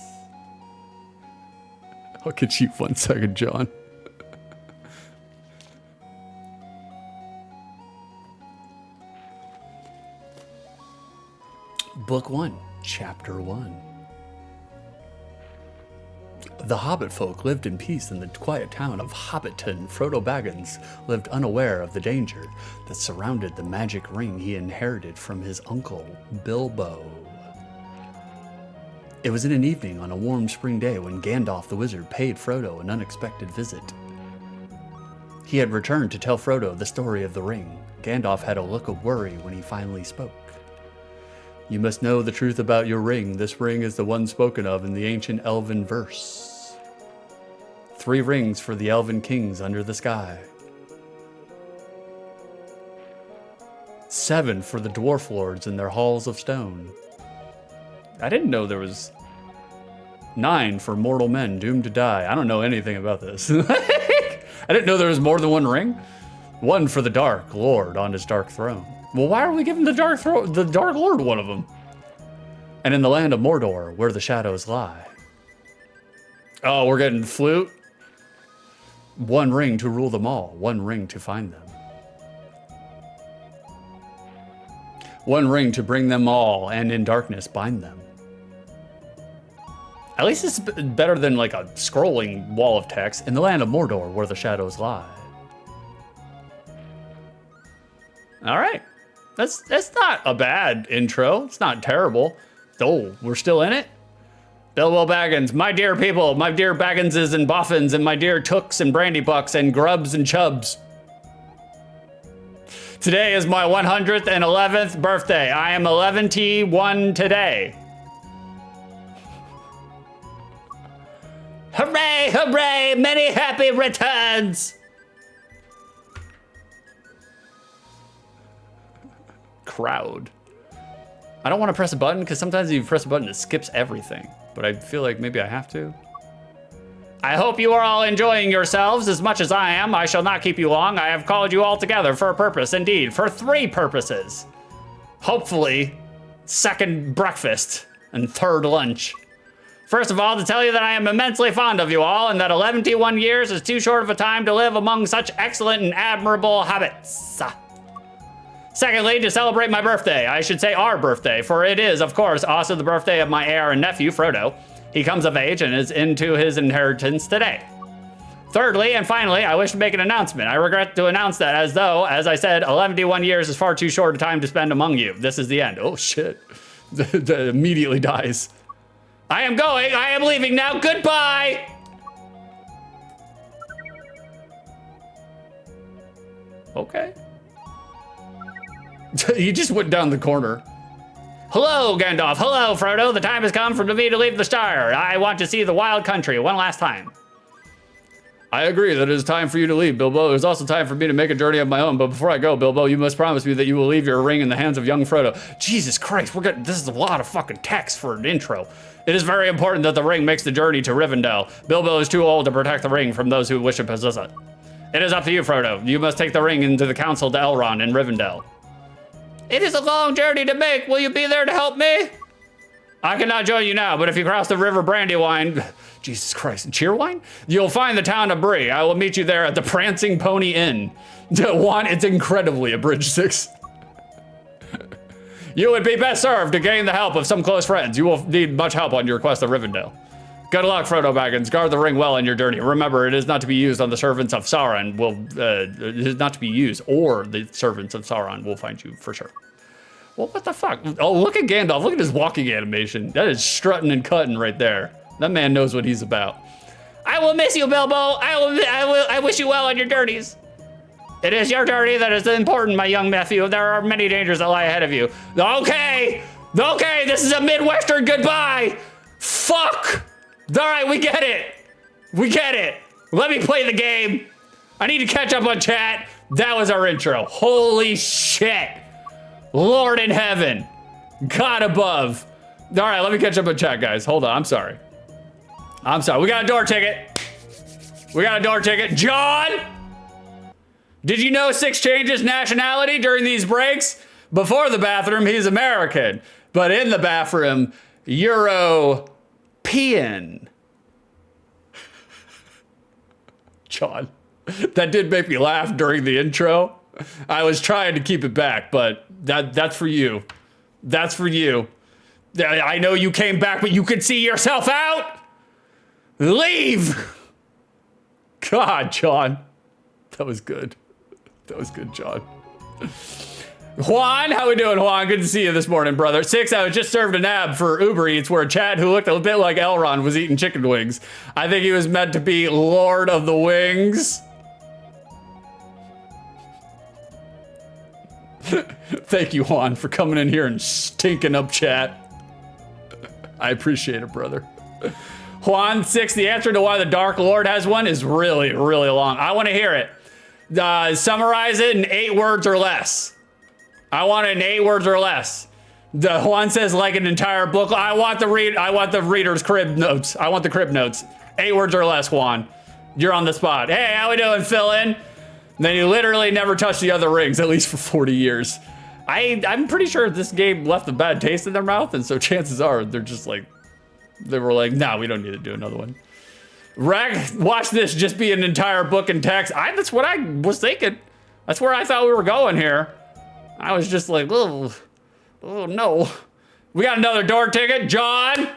Speaker 1: I'll get you 1 second, John. Book 1, Chapter 1. The Hobbit folk lived in peace in the quiet town of Hobbiton. Frodo Baggins lived unaware of the danger that surrounded the magic ring he inherited from his uncle, Bilbo. It was in an evening on a warm spring day when Gandalf the wizard paid Frodo an unexpected visit. He had returned to tell Frodo the story of the ring. Gandalf had a look of worry when he finally spoke. You must know the truth about your ring. This ring is the one spoken of in the ancient elven verse. 3 rings for the elven kings under the sky. 7 for the Dwarf Lords in their halls of stone. I didn't know there was 9 for mortal men doomed to die. I don't know anything about this. I didn't know there was more than one ring. 1 for the Dark Lord on his dark throne. Well, why are we giving the Dark Lord one of them? And in the land of Mordor, where the shadows lie. Oh, we're getting flute. 1 ring to rule them all. 1 ring to find them. 1 ring to bring them all, and in darkness bind them. At least it's better than like a scrolling wall of text. In the land of Mordor, where the shadows lie. All right, that's not a bad intro. It's not terrible. Oh, we're still in it? Bilbo Baggins, my dear people, my dear Bagginses and Boffins, and my dear Tooks and Brandybucks and Grubs and Chubs. Today is my 111th birthday. I am 11T1 today. Hooray, hooray, many happy returns. Crowd. I don't want to press a button because sometimes if you press a button, it skips everything. But I feel like maybe I have to. I hope you are all enjoying yourselves as much as I am. I shall not keep you long. I have called you all together for a purpose, indeed, for 3 purposes. Hopefully, 2nd breakfast and 3rd lunch. First of all, to tell you that I am immensely fond of you all and that 11T1 years is too short of a time to live among such excellent and admirable habits. Secondly, to celebrate my birthday, I should say our birthday, for it is, of course, also the birthday of my heir and nephew, Frodo. He comes of age and is into his inheritance today. Thirdly, and finally, I wish to make an announcement. I regret to announce that as though, as I said, 11D1 years is far too short a time to spend among you. This is the end. Oh, shit. Immediately dies. I am going. I am leaving now. Goodbye. Okay. He just went down the corner. Hello, Gandalf. Hello, Frodo. The time has come for me to leave the Shire. I want to see the wild country one last time. I agree that it is time for you to leave, Bilbo. It is also time for me to make a journey of my own. But before I go, Bilbo, you must promise me that you will leave your ring in the hands of young Frodo. Jesus Christ, this is a lot of fucking text for an intro. It is very important that the ring makes the journey to Rivendell. Bilbo is too old to protect the ring from those who wish to possess it. It is up to you, Frodo. You must take the ring into the council to Elrond in Rivendell. It is a long journey to make. Will you be there to help me? I cannot join you now, but if you cross the river Brandywine, Jesus Christ, Cheerwine? You'll find the town of Bree. I will meet you there at the Prancing Pony Inn. It's incredibly abridged 6. You would be best served to gain the help of some close friends. You will need much help on your quest to Rivendell. Good luck, Frodo Baggins. Guard the ring well on your journey. Remember, it is not to be used on the servants of Sauron. It is not to be used, or the servants of Sauron will find you for sure. Well, what the fuck? Oh, look at Gandalf. Look at his walking animation. That is strutting and cutting right there. That man knows what he's about. I will miss you, Bilbo. I wish you well on your journeys. It is your journey that is important, my young nephew. There are many dangers that lie ahead of you. Okay, this is a Midwestern goodbye. Fuck. All right, we get it. Let me play the game. I need to catch up on chat. That was our intro. Holy shit. Lord in heaven. God above. All right, let me catch up on chat, guys. Hold on, I'm sorry. We got a door ticket. John! Did you know 6 changes nationality during these breaks? Before the bathroom, he's American. But in the bathroom, European. John, that did make me laugh during the intro. I was trying to keep it back, but that's for you. That's for you. I know you came back, but you could see yourself out. Leave. God, John. That was good. John. Juan, how we doing, Juan? Good to see you this morning, brother. 6, I was just served a nab for Uber Eats where Chad, who looked a bit like Elrond, was eating chicken wings. I think he was meant to be Lord of the Wings. Thank you, Juan, for coming in here and stinking up chat. I appreciate it, brother. Juan, 6, the answer to why the Dark Lord has one is really, really long. I want to hear it. Summarize it in 8 words or less. I want it in 8 words or less. The Juan says like an entire book. I want the reader's crib notes. I want the crib notes. 8 words or less, Juan. You're on the spot. Hey, how we doing, fill in? Then you literally never touched the other rings, at least for 40 years. I'm pretty sure this game left a bad taste in their mouth, and so chances are they're just like, they were like, nah, we don't need to do another one. Rag, watch this just be an entire book in text. That's what I was thinking. That's where I thought we were going here. I was just like, oh no. We got another door ticket, John.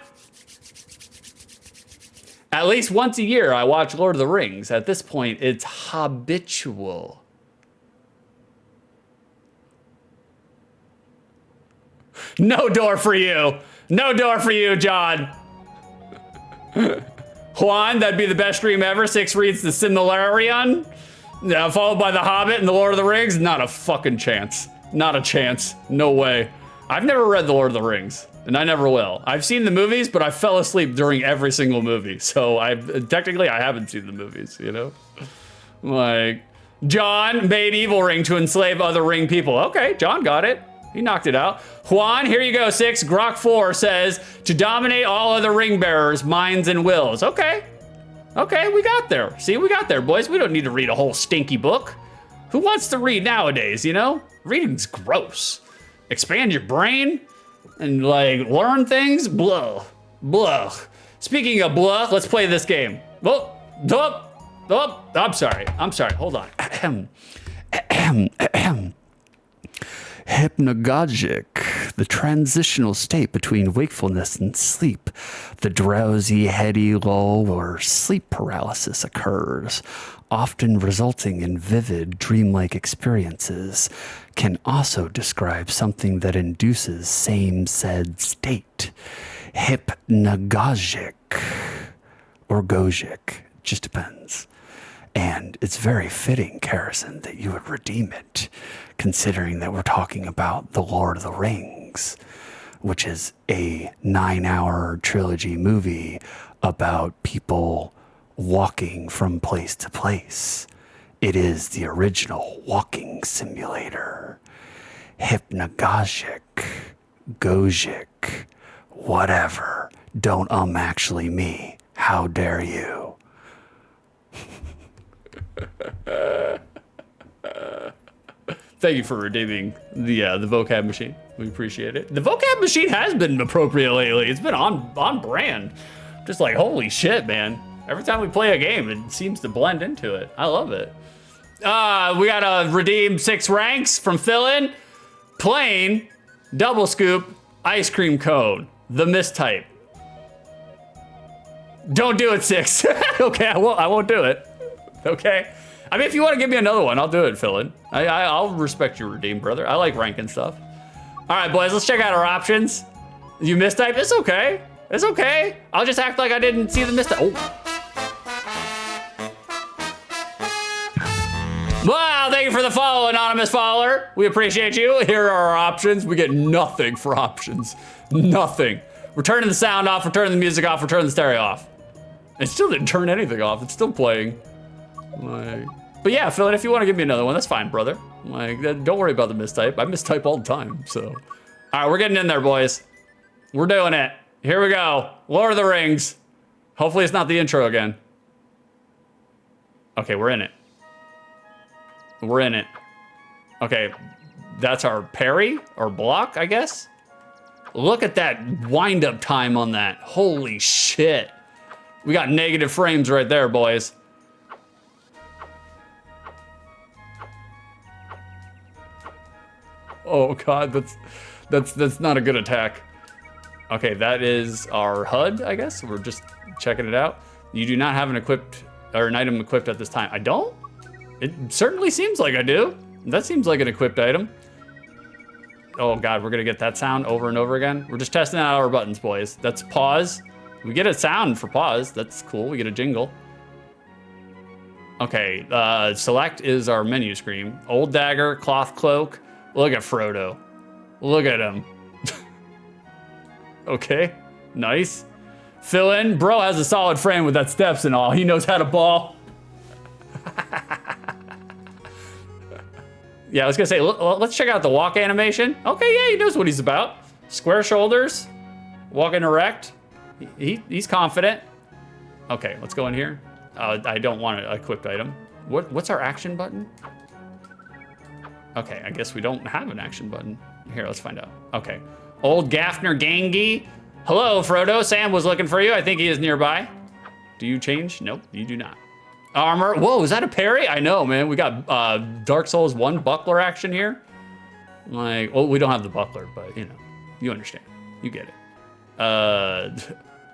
Speaker 1: At least once a year, I watch Lord of the Rings. At this point, it's habitual. No door for you. No door for you, John. Juan, that'd be the best stream ever. 6 reads the Silmarillion, followed by The Hobbit and The Lord of the Rings. Not a fucking chance. Not a chance. No way. I've never read The Lord of the Rings, and I never will. I've seen the movies, but I fell asleep during every single movie. So technically I haven't seen the movies, you know? Like, John made evil ring to enslave other ring people. Okay, John got it. He knocked it out. Juan, here you go, 6. Grok 4 says, to dominate all other ring bearers, minds and wills. Okay. Okay, we got there. See, we got there, boys. We don't need to read a whole stinky book. Who wants to read nowadays, you know? Reading's gross. Expand your brain and, like, learn things? Blah. Blah. Speaking of blah, let's play this game. Oh, I'm sorry. Hold on. Hypnagogic, the transitional state between wakefulness and sleep. The drowsy, heady lull or sleep paralysis occurs, often resulting in vivid, dreamlike experiences. Can also describe something that induces same said state. Hypnagogic or gogic, just depends. And it's very fitting, Carrison, that you would redeem it, considering that we're talking about The Lord of the Rings, which is a 9-hour trilogy movie about people walking from place to place. It is the original walking simulator. Hypnagogic, gogic, whatever. Don't actually me. How dare you? Thank you for redeeming the vocab machine. We appreciate it. The vocab machine has been appropriate lately. It's been on brand. Just like, holy shit, man. Every time we play a game, it seems to blend into it. I love it. We gotta redeem 6 ranks from Philin. Plain, double scoop, ice cream cone. The mistype. Don't do it, 6. Okay, I won't do it. Okay. I mean, if you want to give me another one, I'll do it, Philin. I'll respect your redeem, brother. I like ranking stuff. All right, boys, let's check out our options. You mistype? It's okay. It's okay. I'll just act like I didn't see the mistype. Oh. Wow, thank you for the follow, anonymous follower. We appreciate you. Here are our options. We get nothing for options. Nothing. We're turning the sound off. We're turning the music off. We're turning the stereo off. It still didn't turn anything off. It's still playing. But yeah, Phil, if you want to give me another one, that's fine, brother. Like, don't worry about the mistype. I mistype all the time, so. All right, we're getting in there, boys. We're doing it. Here we go. Lord of the Rings. Hopefully it's not the intro again. Okay, we're in it. We're in it. Okay, that's our parry or block, I guess. Look at that wind-up time on that. Holy shit. We got negative frames right there, boys. Oh god, that's not a good attack. Okay, that is our HUD, I guess. We're just checking it out. You do not have an item equipped at this time. I don't? It certainly seems like I do. That seems like an equipped item. Oh god, we're gonna get that sound over and over again. We're just testing out our buttons, boys. That's pause. We get a sound for pause. That's cool. We get a jingle. Okay, select is our menu screen. Old dagger, cloth cloak. Look at Frodo. Look at him. Okay, nice. Fill in. Bro has a solid frame with that steps and all. He knows how to ball. Yeah, I was gonna say, let's check out the walk animation. Okay, yeah, he knows what he's about. Square shoulders, walking erect. He's confident. Okay, let's go in here. I don't want an equipped item. What's our action button? Okay, I guess we don't have an action button. Here, let's find out. Okay. Old Gaffner Gangi. Hello, Frodo. Sam was looking for you. I think he is nearby. Do you change? Nope, you do not. Armor. Whoa, is that a parry? I know, man. We got Dark Souls 1 buckler action here. Like, well, we don't have the buckler, but you know, you understand. You get it.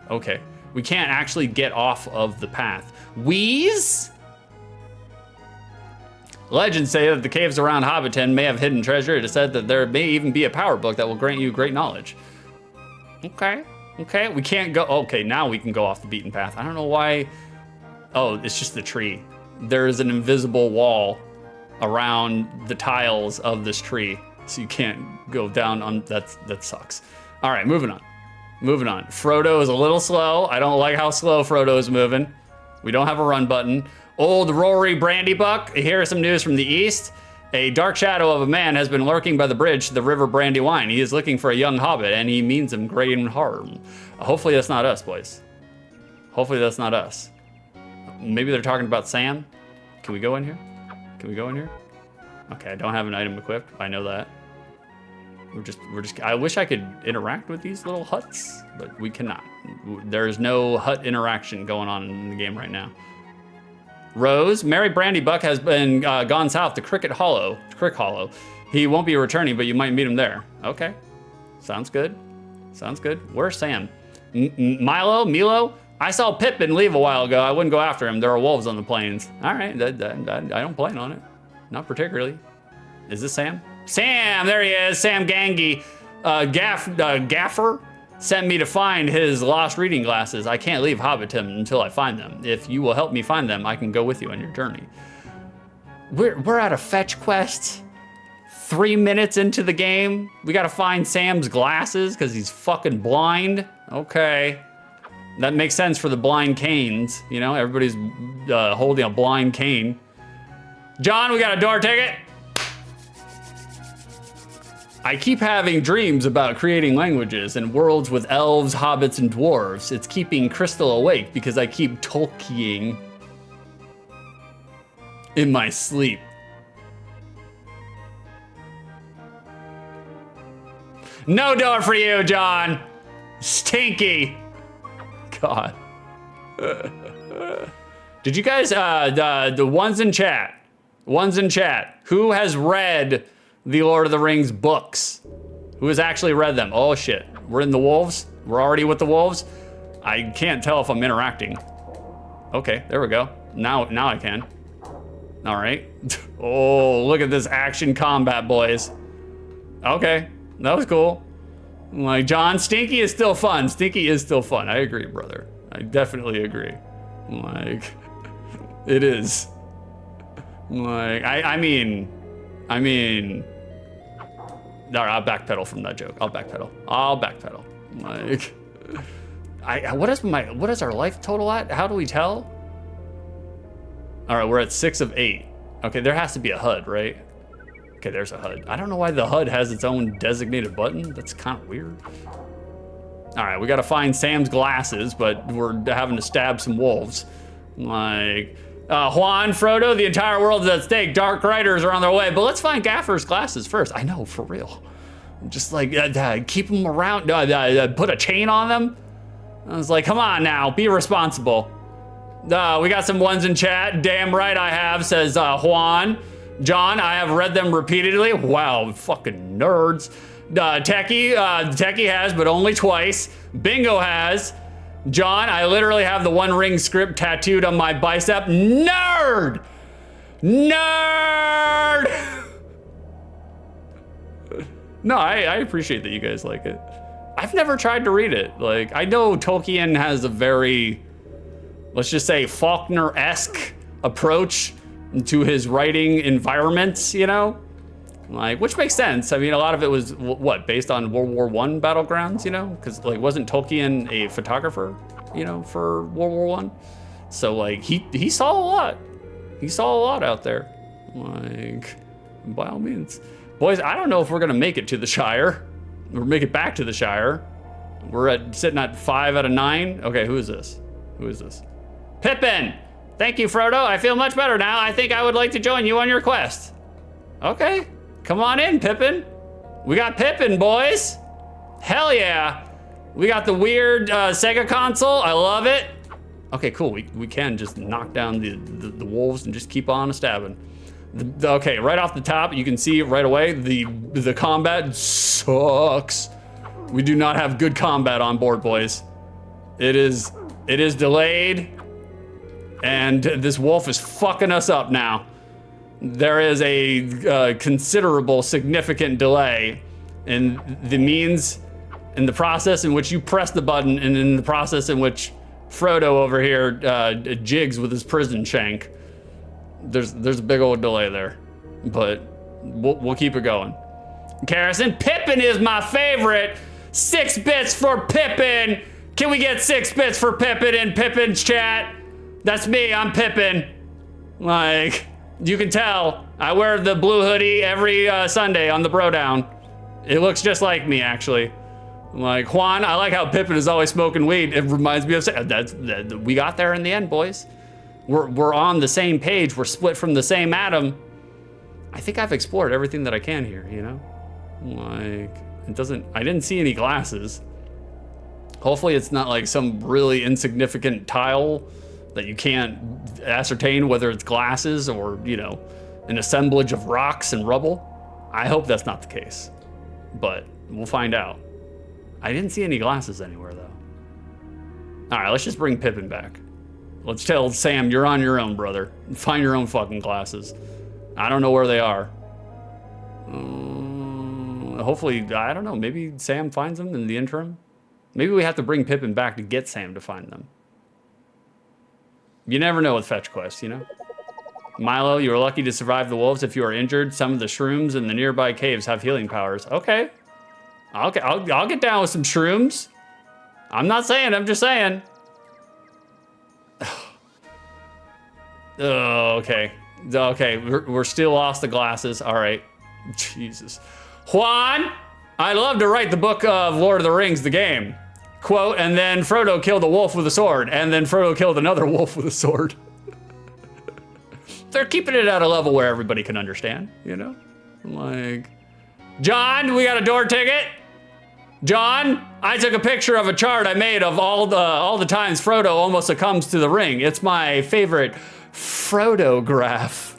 Speaker 1: Okay. We can't actually get off of the path. Wheeze? Legends say that the caves around Hobbiton may have hidden treasure. It is said that there may even be a power book that will grant you great knowledge. Okay. Okay, we can't go. Okay, now we can go off the beaten path. I don't know why. Oh, it's just the tree. There's an invisible wall around the tiles of this tree, so you can't go down on that sucks. All right, moving on. Moving on. Frodo is a little slow. I don't like how slow Frodo is moving. We don't have a run button. Old Rory Brandybuck. Here is some news from the east. A dark shadow of a man has been lurking by the bridge to the river Brandywine. He is looking for a young hobbit, and he means him great harm. Hopefully that's not us, boys. Hopefully that's not us. Maybe they're talking about Sam. Can we go in here? Can we go in here? Okay, I don't have an item equipped. I know that. We're just, I wish I could interact with these little huts, but we cannot. There's no hut interaction going on in the game right now. Rose, Mary Brandybuck has been gone south to Crick Hollow. He won't be returning, but you might meet him there. Okay, sounds good. Sounds good. Where's Sam? Milo? I saw Pippin leave a while ago. I wouldn't go after him. There are wolves on the plains. All right, I don't plan on it. Not particularly. Is this Sam? Sam, there he is. Sam Gangi. Gaffer sent me to find his lost reading glasses. I can't leave Hobbiton until I find them. If you will help me find them, I can go with you on your journey. We're at a fetch quest. 3 minutes into the game. We gotta find Sam's glasses because he's fucking blind. Okay. That makes sense for the blind canes. You know, everybody's holding a blind cane. John, we got a door ticket. I keep having dreams about creating languages and worlds with elves, hobbits, and dwarves. It's keeping Crystal awake because I keep Tolkieing in my sleep. No door for you, John. Stinky. God. Did you guys, the ones in chat, who has read the Lord of the Rings books? Who has actually read them? Oh shit, we're in the wolves? We're already with the wolves? I can't tell if I'm interacting. Okay, there we go. Now I can. All right. Oh, look at this action combat, boys. Okay, that was cool. Like, John, Stinky is still fun. Stinky is still fun. I agree, brother. I definitely agree. Like, it is. Like, I mean, all right, I'll backpedal from that joke. I'll backpedal. Like, what is our life total at? How do we tell? All right, we're at 6 of 8. Okay, there has to be a HUD, right? Okay, there's a HUD. I don't know why the HUD has its own designated button. That's kind of weird. All right, we gotta find Sam's glasses, but we're having to stab some wolves. Like, Juan, Frodo, the entire world is at stake. Dark Riders are on their way, but let's find Gaffer's glasses first. I know, for real. Just like, keep them around, put a chain on them. I was like, come on now, be responsible. We got some ones in chat. Damn right I have, says Juan. John, I have read them repeatedly. Wow, fucking nerds. Techie has, but only twice. Bingo has. John, I literally have the One Ring script tattooed on my bicep. Nerd! No, I appreciate that you guys like it. I've never tried to read it. Like, I know Tolkien has a very, let's just say, Faulkner-esque approach to his writing environments, you know? Like, which makes sense. I mean, a lot of it was, what, based on World War I battlegrounds, you know? Because, like, wasn't Tolkien a photographer, you know, for World War I? So, like, he saw a lot. He saw a lot out there. Like, by all means. Boys, I don't know if we're gonna make it to the Shire. Or make it back to the Shire. We're sitting at 5 out of 9. Okay, who is this? Who is this? Pippin! Thank you, Frodo. I feel much better now. I think I would like to join you on your quest. Okay, come on in, Pippin. We got Pippin, boys. Hell yeah. We got the weird Sega console. I love it. Okay, cool. We can just knock down the wolves and just keep on stabbing. Okay, right off the top, you can see right away the combat sucks. We do not have good combat on board, boys. It is delayed, and this wolf is fucking us up now. There is a considerable, significant delay in the means, in the process in which you press the button, and in the process in which Frodo over here jigs with his prison shank. There's a big old delay there, but we'll keep it going. Carrison, Pippin is my favorite. 6 bits for Pippin. Can we get 6 bits for Pippin in Pippin's chat? That's me, I'm Pippin. Like, you can tell, I wear the blue hoodie every Sunday on the Bro Down. It looks just like me, actually. Like, Juan, I like how Pippin is always smoking weed. It reminds me of, we got there in the end, boys. We're on the same page. We're split from the same atom. I think I've explored everything that I can here, you know? Like, I didn't see any glasses. Hopefully it's not like some really insignificant tile that you can't ascertain whether it's glasses or, you know, an assemblage of rocks and rubble. I hope that's not the case, but we'll find out. I didn't see any glasses anywhere though. All right, let's just bring Pippin back. Let's tell Sam, you're on your own, brother. Find your own fucking glasses. I don't know where they are. Hopefully, I don't know, maybe Sam finds them in the interim. Maybe we have to bring Pippin back to get Sam to find them. You never know with fetch quests, you know? Milo, you are lucky to survive the wolves. If you are injured, some of the shrooms in the nearby caves have healing powers. Okay. I'll get down with some shrooms. I'm not saying, I'm just saying. Oh, okay. Okay, we're still lost the glasses. All right. Jesus. Juan, I'd love to write the book of Lord of the Rings, the game. Quote, and then Frodo killed a wolf with a sword, and then Frodo killed another wolf with a sword. They're keeping it at a level where everybody can understand, you know? Like, John, we got a door ticket? John, I took a picture of a chart I made of all the times Frodo almost succumbs to the ring. It's my favorite Frodo-graph.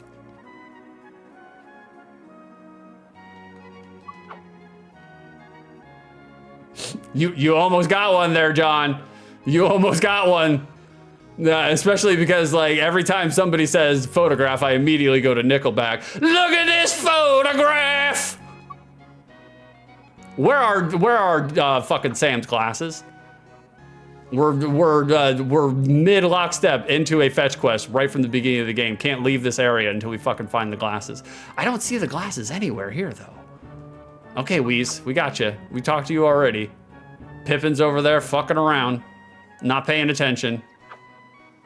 Speaker 1: You almost got one there, John. You almost got one. Especially because, like, every time somebody says photograph, I immediately go to Nickelback. Look at this photograph! Where are fucking Sam's glasses? We're mid lockstep into a fetch quest right from the beginning of the game. Can't leave this area until we fucking find the glasses. I don't see the glasses anywhere here, though. Okay, Wheeze, we got you. We talked to you already. Pippin's over there fucking around, not paying attention.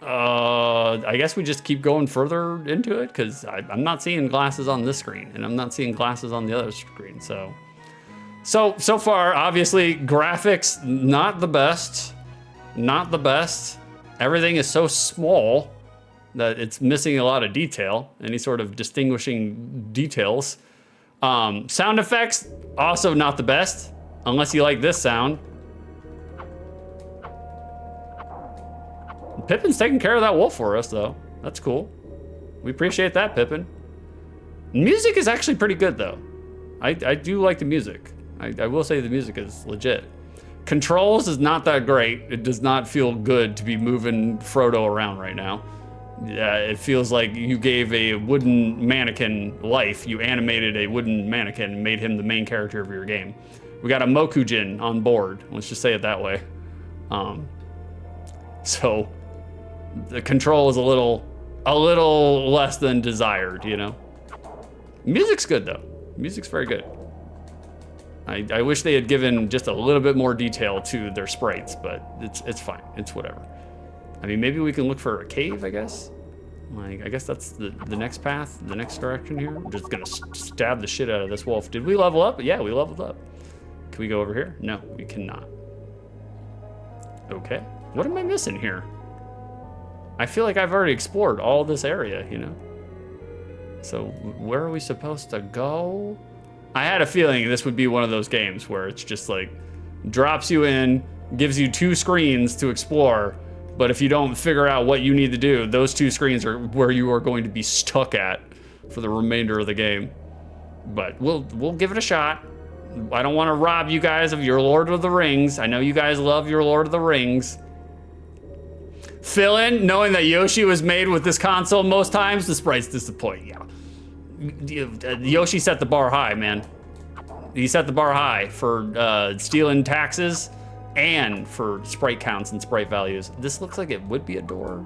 Speaker 1: I guess we just keep going further into it because I'm not seeing glasses on this screen and I'm not seeing glasses on the other screen. So far, obviously, graphics, not the best. Not the best. Everything is so small that it's missing a lot of detail, any sort of distinguishing details. Sound effects, also not the best, unless you like this sound. Pippin's taking care of that wolf for us, though. That's cool. We appreciate that, Pippin. Music is actually pretty good, though. I do like the music. I will say the music is legit. Controls is not that great. It does not feel good to be moving Frodo around right now. Yeah, it feels like you gave a wooden mannequin life. You animated a wooden mannequin and made him the main character of your game. We got a Mokujin on board. Let's just say it that way. So the control is a little less than desired, you know? Music's good though. Music's very good. I wish they had given just a little bit more detail to their sprites, but it's fine. It's whatever. I mean, maybe we can look for a cave, I guess. Like, I guess that's the next path, the next direction here. I'm just gonna stab the shit out of this wolf. Did we level up? Yeah, we leveled up. Can we go over here? No, we cannot. Okay. What am I missing here? I feel like I've already explored all this area, you know? So where are we supposed to go? I had a feeling this would be one of those games where it's just like drops you in, gives you 2 screens to explore, but if you don't figure out what you need to do, those 2 screens are where you are going to be stuck at for the remainder of the game. But we'll give it a shot. I don't want to rob you guys of your Lord of the Rings. I know you guys love your Lord of the Rings. Fill in, knowing that Yoshi was made with this console most times, the sprites disappoint. Yeah. Yoshi set the bar high, man. He set the bar high for stealing taxes and for sprite counts and sprite values. This looks like it would be a door,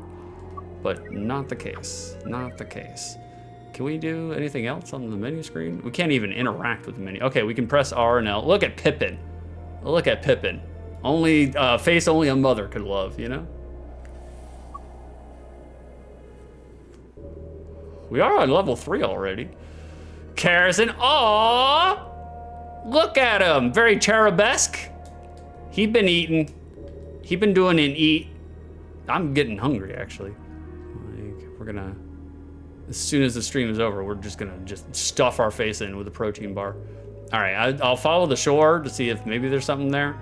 Speaker 1: but not the case. Not the case. Can we do anything else on the menu screen? We can't even interact with the menu. Okay, we can press R and L. Look at Pippin. Look at Pippin. Only face only a mother could love, you know? We are on level 3 already. Carson, aww! Look at him, very cherubesque. He been eating. He been doing an eat. I'm getting hungry, actually. Like, we're gonna, as soon as the stream is over, we're just gonna stuff our face in with a protein bar. All right, I'll follow the shore to see if maybe there's something there.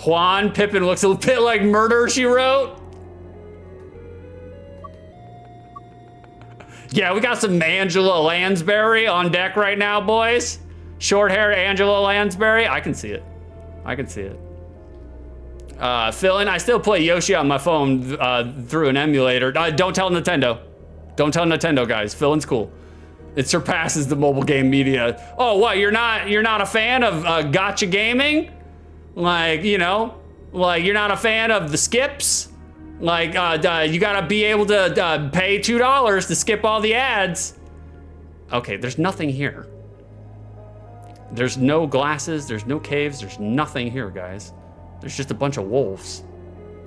Speaker 1: Juan, Pippin looks a bit like Murder, She Wrote. Yeah, we got some Angela Lansbury on deck right now, boys. Short-haired Angela Lansbury. I can see it. I can see it. Phil, I still play Yoshi on my phone through an emulator. Don't tell Nintendo. Don't tell Nintendo, guys. Phil's cool. It surpasses the mobile game media. Oh, what? You're not a fan of gotcha gaming? Like, you know, like you're not a fan of the skips? Like, you gotta be able to pay $2 to skip all the ads. Okay, there's nothing here. There's no glasses, there's no caves, there's nothing here, guys. There's just a bunch of wolves.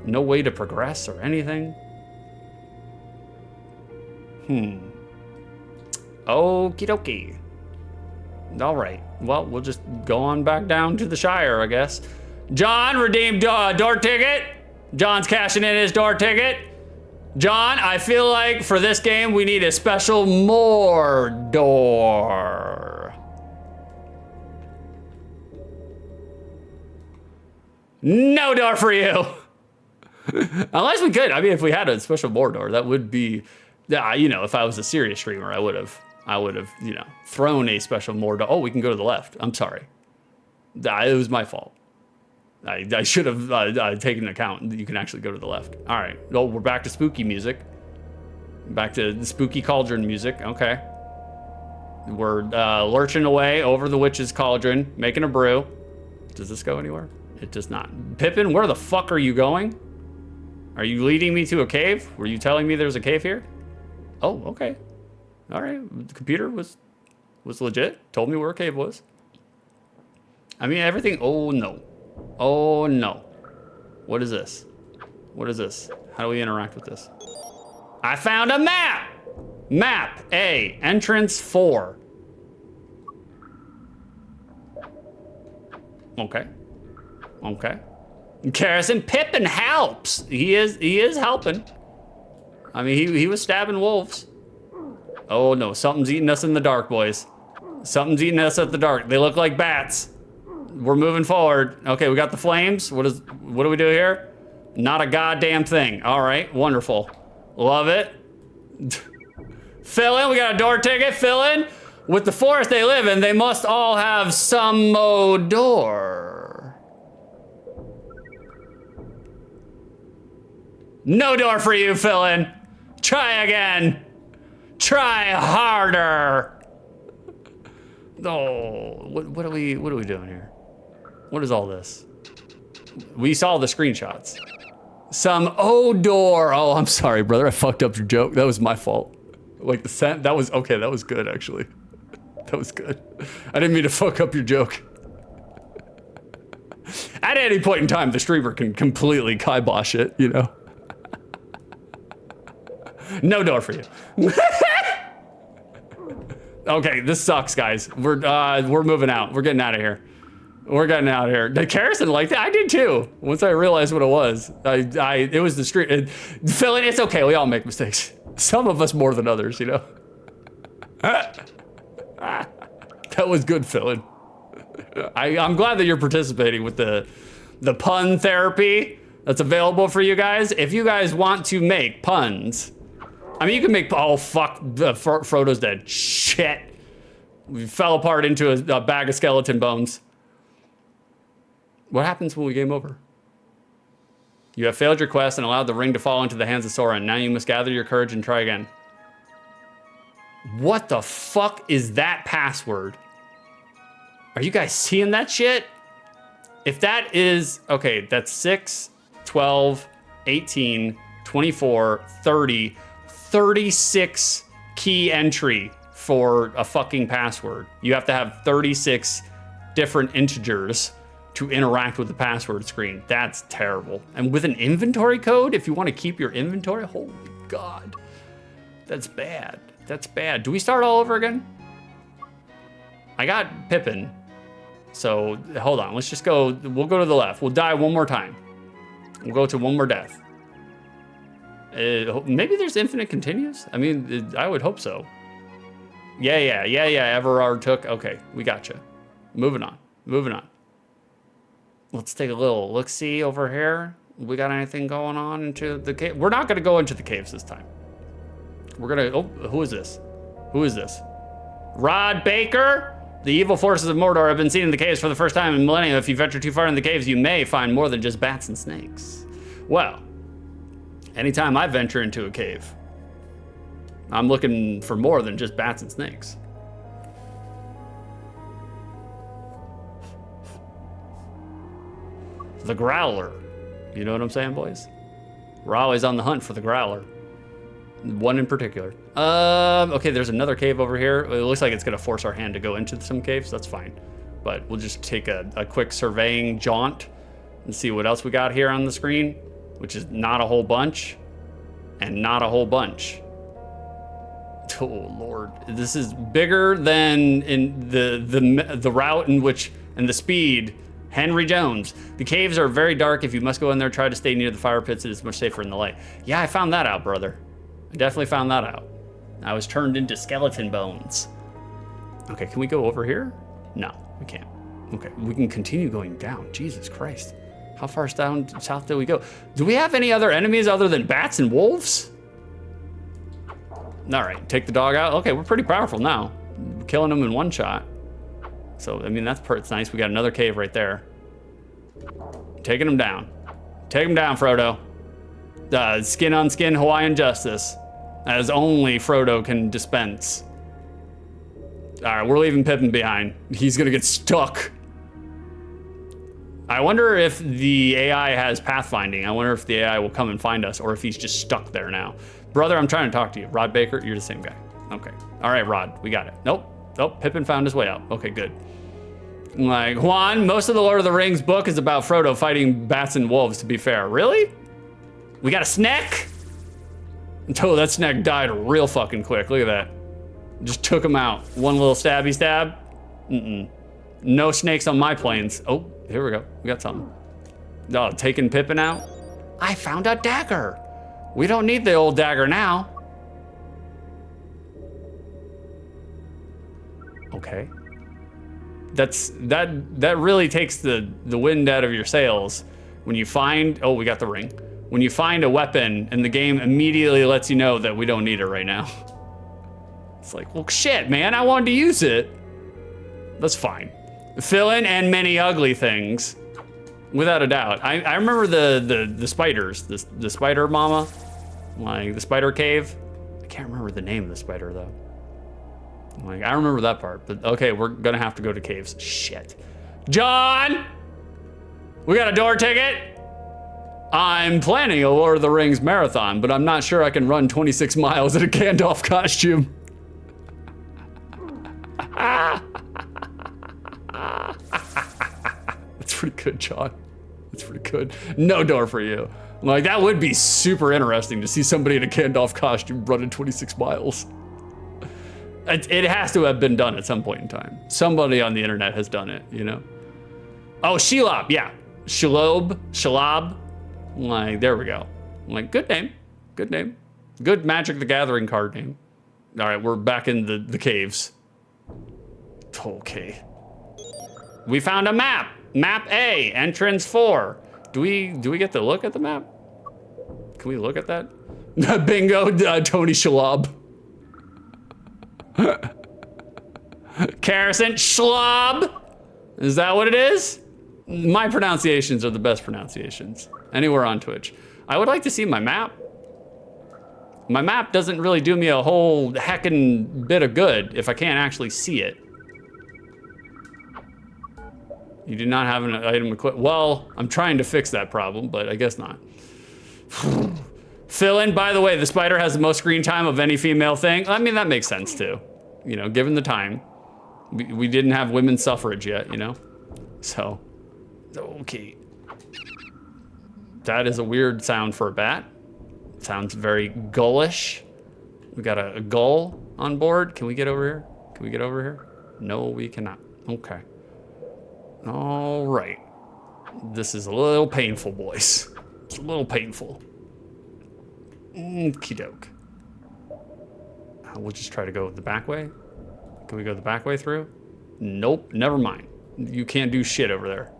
Speaker 1: No way to progress or anything. Okie dokie. All right, well, we'll just go on back down to the Shire, I guess. John redeemed door ticket. John's cashing in his door ticket. John, I feel like for this game, we need a special Mordor. No door for you. Unless we could. I mean, if we had a special Mordor, that would be, you know, if I was a serious streamer, I would have, you know, thrown a special Mordor. Oh, we can go to the left. I'm sorry. It was my fault. I should have taken into account that you can actually go to the left. All right. Oh, we're back to spooky music. Back to the spooky cauldron music. Okay. We're lurching away over the witch's cauldron, making a brew. Does this go anywhere? It does not. Pippin, where the fuck are you going? Are you leading me to a cave? Were you telling me there's a cave here? Oh, okay. All right. The computer was legit. Told me where a cave was. I mean, everything. Oh, no. Oh, no. What is this? What is this? How do we interact with this? I found a map! Map A, entrance 4. Okay. Okay. Carson, Pippin helps. He is helping. I mean, he was stabbing wolves. Oh no, something's eating us in the dark, boys. Something's eating us at the dark. They look like bats. We're moving forward. Okay, we got the flames. What do we do here? Not a goddamn thing. All right, wonderful. Love it. Fill in, we got a door ticket, fill in. With the forest they live in, they must all have some door. No door for you, fill in. Try again. Try harder. Oh, what are we doing here? What is all this? We saw the screenshots. Some odor. Oh, I'm sorry, brother. I fucked up your joke. That was my fault. Like the scent. That was okay. That was good, actually. That was good. I didn't mean to fuck up your joke. At any point in time, the streamer can completely kibosh it, you know? No door for you. Okay, this sucks, guys. We're moving out. We're getting out of here. We're getting out of here. Did Harrison like that? I did too. Once I realized what it was, it was the street. Phil, it's okay. We all make mistakes. Some of us more than others, you know. That was good, Phil. I'm glad that you're participating with the pun therapy that's available for you guys. If you guys want to make puns, I mean, you can make, oh fuck, Frodo's dead. Shit. We fell apart into a bag of skeleton bones. What happens when we game over? You have failed your quest and allowed the ring to fall into the hands of Sora, and now you must gather your courage and try again. What the fuck is that password? Are you guys seeing that shit? If that is, okay, that's 6, 12, 18, 24, 30, 36 key entry for a fucking password. You have to have 36 different integers to interact with the password screen. That's terrible. And with an inventory code, if you want to keep your inventory, holy God. That's bad. That's bad. Do we start all over again? I got Pippin. So hold on, let's just go, we'll go to the left. We'll die one more time. We'll go to one more death. Maybe there's infinite continues? I mean, I would hope so. Yeah, Everard took, okay, we gotcha. Moving on. Let's take a little look-see over here. We got anything going on into the cave? We're not gonna go into the caves this time. We're gonna, oh, who is this? Rod Baker? The evil forces of Mordor have been seen in the caves for the first time in millennia. If you venture too far in the caves, you may find more than just bats and snakes. Well, anytime I venture into a cave, I'm looking for more than just bats and snakes. The Growler. You know what I'm saying, boys? We're always on the hunt for the Growler. One in particular. Okay, there's another cave over here. It looks like it's gonna force our hand to go into some caves. That's fine. But we'll just take a quick surveying jaunt and see what else we got here on the screen, which is not a whole bunch and not a whole bunch. Oh Lord, this is bigger than in the route in which, and the speed, Henry Jones. The caves are very dark. If you must go in there, try to stay near the fire pits. It is much safer in the light. Yeah, I found that out, brother. I definitely found that out. I was turned into skeleton bones. Okay, can we go over here? No, we can't. Okay, we can continue going down. Jesus Christ. How far down south do we go? Do we have any other enemies other than bats and wolves? All right, take the dog out. Okay, we're pretty powerful now. Killing them in one shot. So, I mean, that's nice. We got another cave right there. Taking them down. Take them down, Frodo. Skin on skin Hawaiian justice, as only Frodo can dispense. All right, we're leaving Pippin behind. He's gonna get stuck. I wonder if the AI has pathfinding. I wonder if the AI will come and find us, or if he's just stuck there now. Brother, I'm trying to talk to you. Rod Baker, you're the same guy. Okay. All right, Rod, we got it. Nope, Pippin found his way out. Okay, good. Like, Juan, most of the Lord of the Rings book is about Frodo fighting bats and wolves, to be fair. Really? We got a snack? Oh, that snack died real fucking quick. Look at that. Just took him out. One little stabby stab. No snakes on my plains. Oh, here we go. We got something. Oh, taking Pippin out. I found a dagger. We don't need the old dagger now. Okay. That really takes the wind out of your sails when you find, oh, we got the ring. When you find a weapon and the game immediately lets you know that we don't need it right now. It's like, well, shit, man, I wanted to use it. That's fine. Fill in and many ugly things, without a doubt. I remember the spiders, the spider mama, like the spider cave. I can't remember the name of the spider though. Like, I remember that part, but okay, we're gonna have to go to caves. Shit. John! We got a door ticket? I'm planning a Lord of the Rings marathon, but I'm not sure I can run 26 miles in a Gandalf costume. That's pretty good, John. It's pretty good. No door for you. Like, that would be super interesting to see somebody in a Gandalf costume running 26 miles. It has to have been done at some point in time. Somebody on the internet has done it, you know? Oh, Shelob, yeah. Shelob. Like, there we go. Like, good name. Good name. Good Magic the Gathering card name. All right, we're back in the caves. Okay. We found a map. Map A, entrance 4. Do we get to look at the map? Can we look at that? Bingo, Tony Shelob. Carson Schlob. Is that what it is? My pronunciations are the best pronunciations anywhere on Twitch. I would like to see my map. My map doesn't really do me a whole heckin' bit of good if I can't actually see it. You do not have an item equipped. Well, I'm trying to fix that problem, but I guess not. Fill in, by the way, the spider has the most screen time of any female thing. I mean, that makes sense too. You know, given the time. We didn't have women's suffrage yet, you know? So, okay. That is a weird sound for a bat. It sounds very gullish. We got a gull on board. Can we get over here? Can we get over here? No, we cannot. Okay. All right. This is a little painful, boys. It's a little painful. Okie doke. We'll just try to go the back way. Can we go the back way through? Nope, never mind. You can't do shit over there.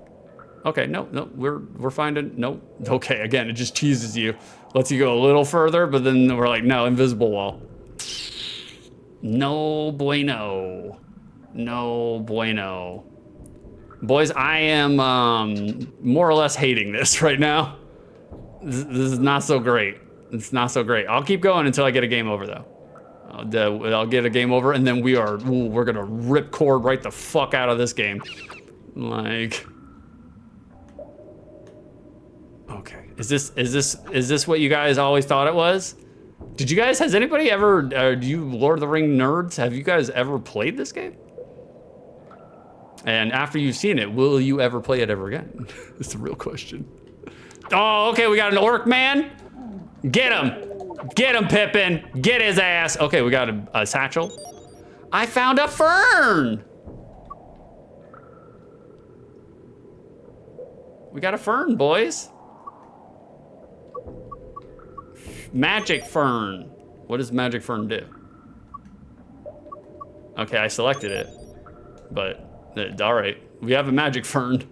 Speaker 1: Okay, no, we're finding, nope. Okay, again, it just teases you. Lets you go a little further, but then we're like, no, invisible wall. No bueno. No bueno. Boys, I am more or less hating this right now. This is not so great. It's not so great. I'll keep going until I get a game over though. I'll get a game over and then we're gonna rip cord right the fuck out of this game. Like, okay. Is this what you guys always thought it was? Did you guys, has anybody ever, you Lord of the Ring nerds, have you guys ever played this game? And after you've seen it, will you ever play it ever again? That's the real question. Oh, okay, we got an orc man. Get him. Get him, Pippin. Get his ass. Okay, we got a satchel. I found a fern. We got a fern, boys. Magic fern. What does magic fern do? Okay, I selected it, but all right. We have a magic fern.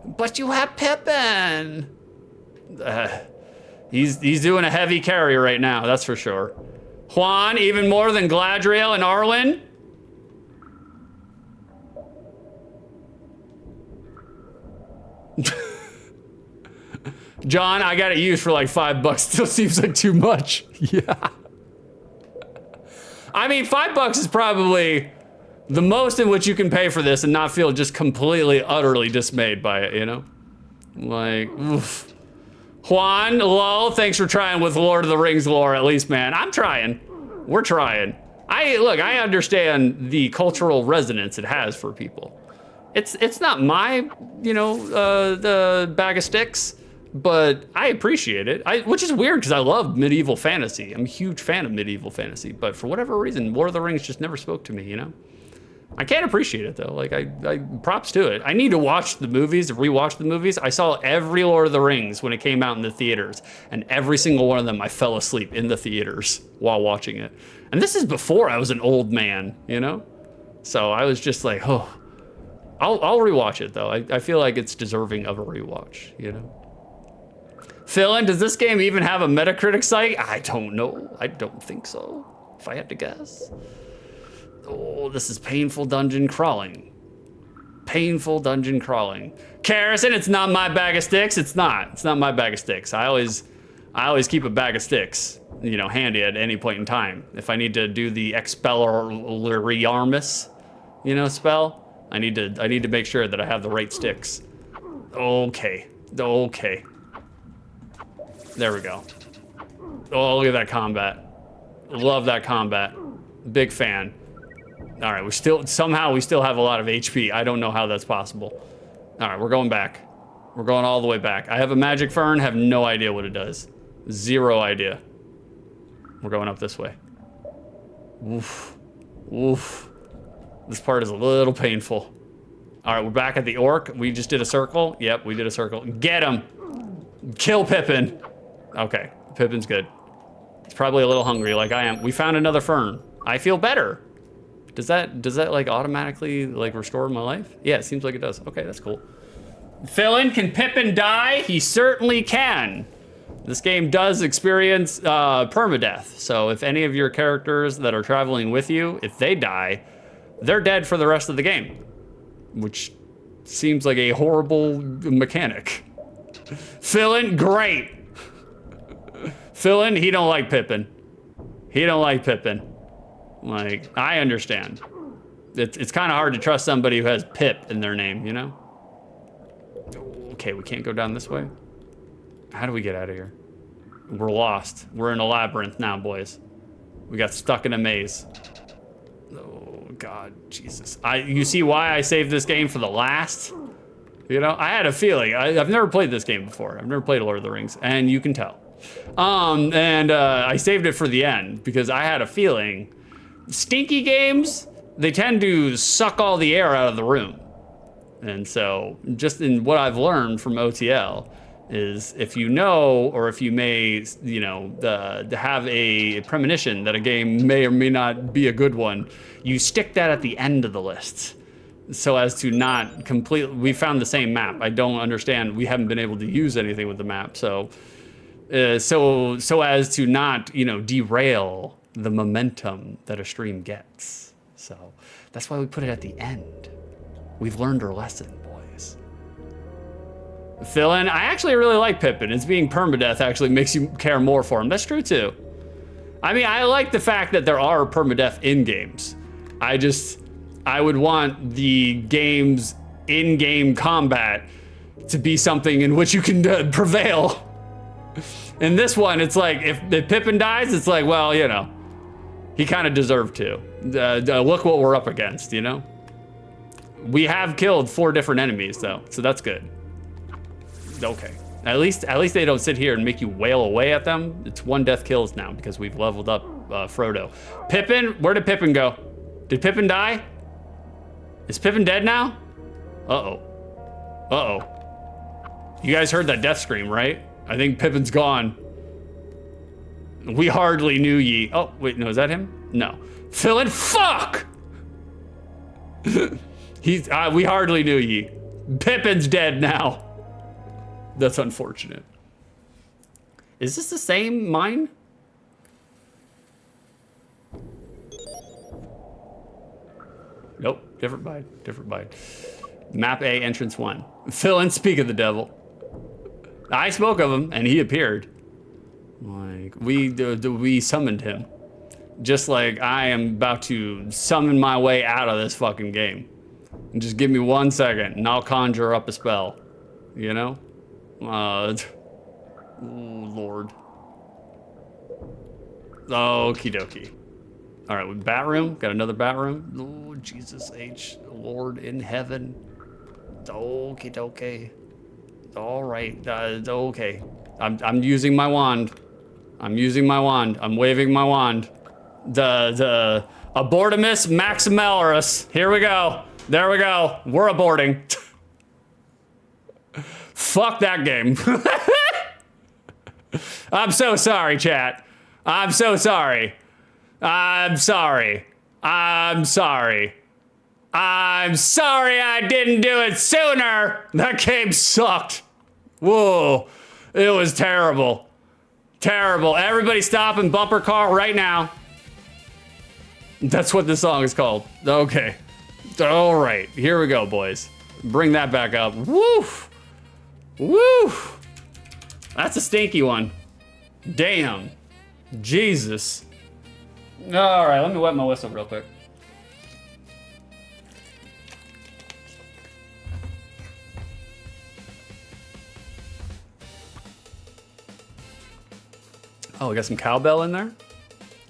Speaker 1: But you have Pippin. He's doing a heavy carry right now, that's for sure. Juan, even more than Gladriel and Arwen. John, I got it used for like $5. Still seems like too much. Yeah. I mean, $5 is probably the most in which you can pay for this and not feel just completely, utterly dismayed by it, you know? Like, oof. Juan, lol, thanks for trying with Lord of the Rings lore at least, man. I'm trying. We're trying. I understand the cultural resonance it has for people. It's not my, you know, the bag of sticks, but I appreciate it. Which is weird because I love medieval fantasy. I'm a huge fan of medieval fantasy, but for whatever reason, Lord of the Rings just never spoke to me, you know? I can't appreciate it though. Like I props to it. I need to watch the movies, rewatch the movies. I saw every Lord of the Rings when it came out in the theaters, and every single one of them I fell asleep in the theaters while watching it. And this is before I was an old man, you know? So I was just like, oh, I'll rewatch it though. I feel like it's deserving of a rewatch, you know? Philin, does this game even have a Metacritic site? I don't know. I don't think so, if I had to guess. Oh, this is painful dungeon crawling. Painful dungeon crawling. Carrison, it's not my bag of sticks. It's not my bag of sticks. I always keep a bag of sticks, you know, handy at any point in time. If I need to do the Expelliarmus, you know, spell, I need to make sure that I have the right sticks. Okay. There we go. Oh, look at that combat. Love that combat. Big fan. All right, we still have a lot of HP. I don't know how that's possible. All right, we're going back. We're going all the way back. I have a magic fern, have no idea what it does. Zero idea. We're going up this way. Oof. Oof. This part is a little painful. All right, we're back at the orc. We just did a circle. Yep, we did a circle. Get him. Kill Pippin. Okay, Pippin's good. He's probably a little hungry like I am. We found another fern. I feel better. Does that like automatically like restore my life? Yeah, it seems like it does. Okay, that's cool. Fill-in, can Pippin die? He certainly can. This game does experience permadeath. So if any of your characters that are traveling with you, if they die, they're dead for the rest of the game, which seems like a horrible mechanic. Fill-in, great. Fill-in, he don't like Pippin. He don't like Pippin. Like, I understand. It's kind of hard to trust somebody who has Pip in their name, you know? Okay, we can't go down this way. How do we get out of here? We're lost. We're in a labyrinth now, boys. We got stuck in a maze. Oh, God, Jesus. You see why I saved this game for the last? You know, I had a feeling. I've never played this game before. I've never played Lord of the Rings, and you can tell. I saved it for the end because I had a feeling stinky games, they tend to suck all the air out of the room. And so just in what I've learned from OTL is if you know, or if you may, you know, have a premonition that a game may or may not be a good one, you stick that at the end of the list so as to not completely, we found the same map. I don't understand, we haven't been able to use anything with the map. So as to not, you know, derail the momentum that a stream gets. So that's why we put it at the end. We've learned our lesson, boys. Fill-in, I actually really like Pippin. It's being permadeath actually makes you care more for him. That's true too. I mean, I like the fact that there are permadeath in games. I would want the game's in-game combat to be something in which you can prevail. In this one, it's like, if Pippin dies, it's like, well, you know, he kind of deserved to. Look what we're up against, you know? We have killed 4 different enemies, though, so that's good. Okay. At least they don't sit here and make you wail away at them. It's 1 death kills now because we've leveled up Frodo. Pippin, where did Pippin go? Did Pippin die? Is Pippin dead now? Uh-oh. Uh-oh. You guys heard that death scream, right? I think Pippin's gone. We hardly knew ye. Oh, wait, no, is that him? No. Fill-in, fuck! We hardly knew ye. Pippin's dead now. That's unfortunate. Is this the same mine? Nope, different mine. Map A, entrance 1. Fill-in, speak of the devil. I spoke of him, and he appeared. Like, we summoned him. Just like I am about to summon my way out of this fucking game. And just give me 1 second, and I'll conjure up a spell. You know? Oh, Lord. Okie dokie. All right, with bat room, got another bat room. Oh, Jesus H, Lord in heaven. Okie dokie. All right, okay. I'm using my wand. I'm waving my wand. The Abortimus Maximalis. Here we go. There we go. We're aborting. Fuck that game. I'm so sorry, chat. I'm so sorry. I'm sorry I didn't do it sooner. That game sucked. Whoa, it was terrible. Terrible. Everybody stop and bumper car right now. That's what this song is called. Okay. All right, here we go, boys. Bring that back up. Woof. Woof. That's a stinky one. Damn. Jesus. All right, let me wet my whistle real quick. Oh, we got some cowbell in there.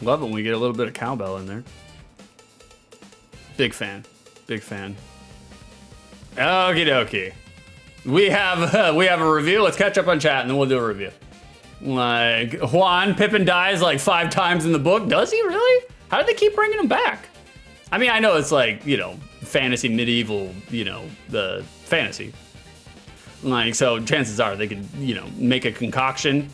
Speaker 1: Love it when we get a little bit of cowbell in there. Big fan. Big fan. Okie dokie. We have a review. Let's catch up on chat and then we'll do a review. Like, Juan, Pippin dies like 5 times in the book. Does he really? How did they keep bringing him back? I mean, I know it's like, you know, fantasy, medieval, you know, the fantasy. Like, so chances are they could, you know, make a concoction.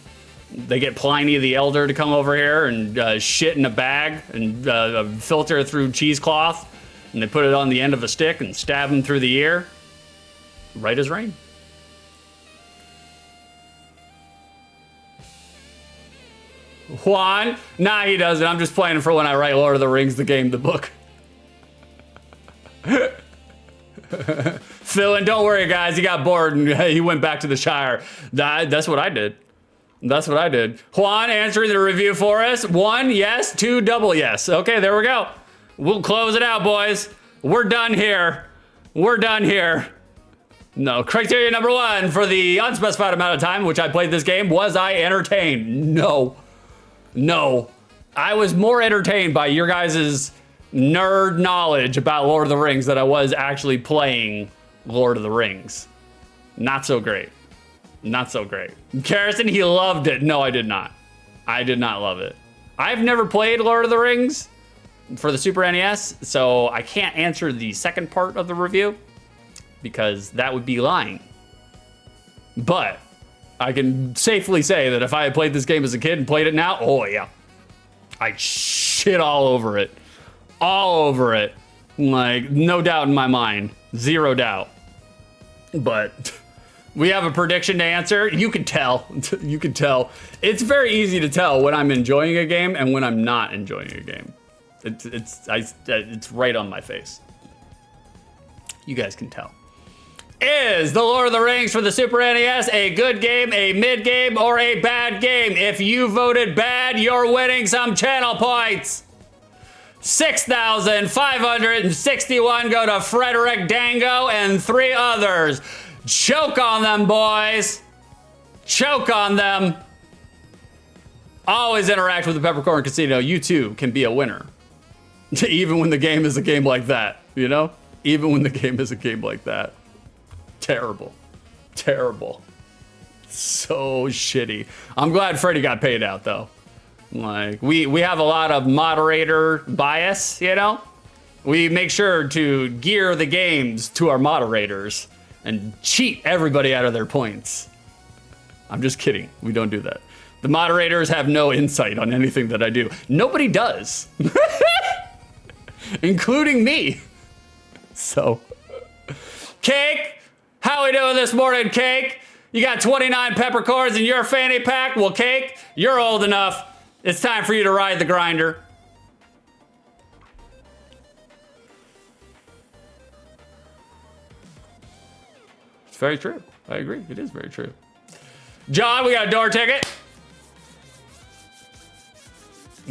Speaker 1: They get Pliny the Elder to come over here and shit in a bag and filter it through cheesecloth. And they put it on the end of a stick and stab him through the ear. Right as rain. Juan? Nah, he doesn't. I'm just playing for when I write Lord of the Rings, the game, the book. Phil, and don't worry, guys. He got bored and he went back to the Shire. That's what I did. That's what I did. Juan answering the review for us. 1 yes, 2 double yes. Okay, there we go. We'll close it out, boys. We're done here. We're done here. No, criteria number 1 for the unspecified amount of time which I played this game, was I entertained? No. No. I was more entertained by your guys' nerd knowledge about Lord of the Rings than I was actually playing Lord of the Rings. Not so great. Not so great. Karrison, he loved it. No, I did not. I did not love it. I've never played Lord of the Rings for the Super NES, so I can't answer the second part of the review because that would be lying. But I can safely say that if I had played this game as a kid and played it now, oh yeah, I'd shit all over it. All over it. Like, no doubt in my mind. 0 doubt. But we have a prediction to answer. You can tell. You can tell. It's very easy to tell when I'm enjoying a game and when I'm not enjoying a game. It's right on my face. You guys can tell. Is The Lord of the Rings for the Super NES a good game, a mid game, or a bad game? If you voted bad, you're winning some channel points. 6,561 go to Frederick Dango and 3 others. Choke on them, boys. Choke on them. Always interact with the Peppercorn Casino. You too can be a winner. Even when the game is a game like that, you know? Even when the game is a game like that. Terrible. Terrible. So shitty. I'm glad Freddy got paid out though. Like, we have a lot of moderator bias, you know? We make sure to gear the games to our moderators and cheat everybody out of their points. I'm just kidding. We don't do that. The moderators have no insight on anything that I do. Nobody does. Including me. So, Cake, how we doing this morning, Cake? You got 29 peppercorns in your fanny pack? Well, Cake, you're old enough. It's time for you to ride the grinder. It's very true. I agree. It is very true. John, we got a door ticket.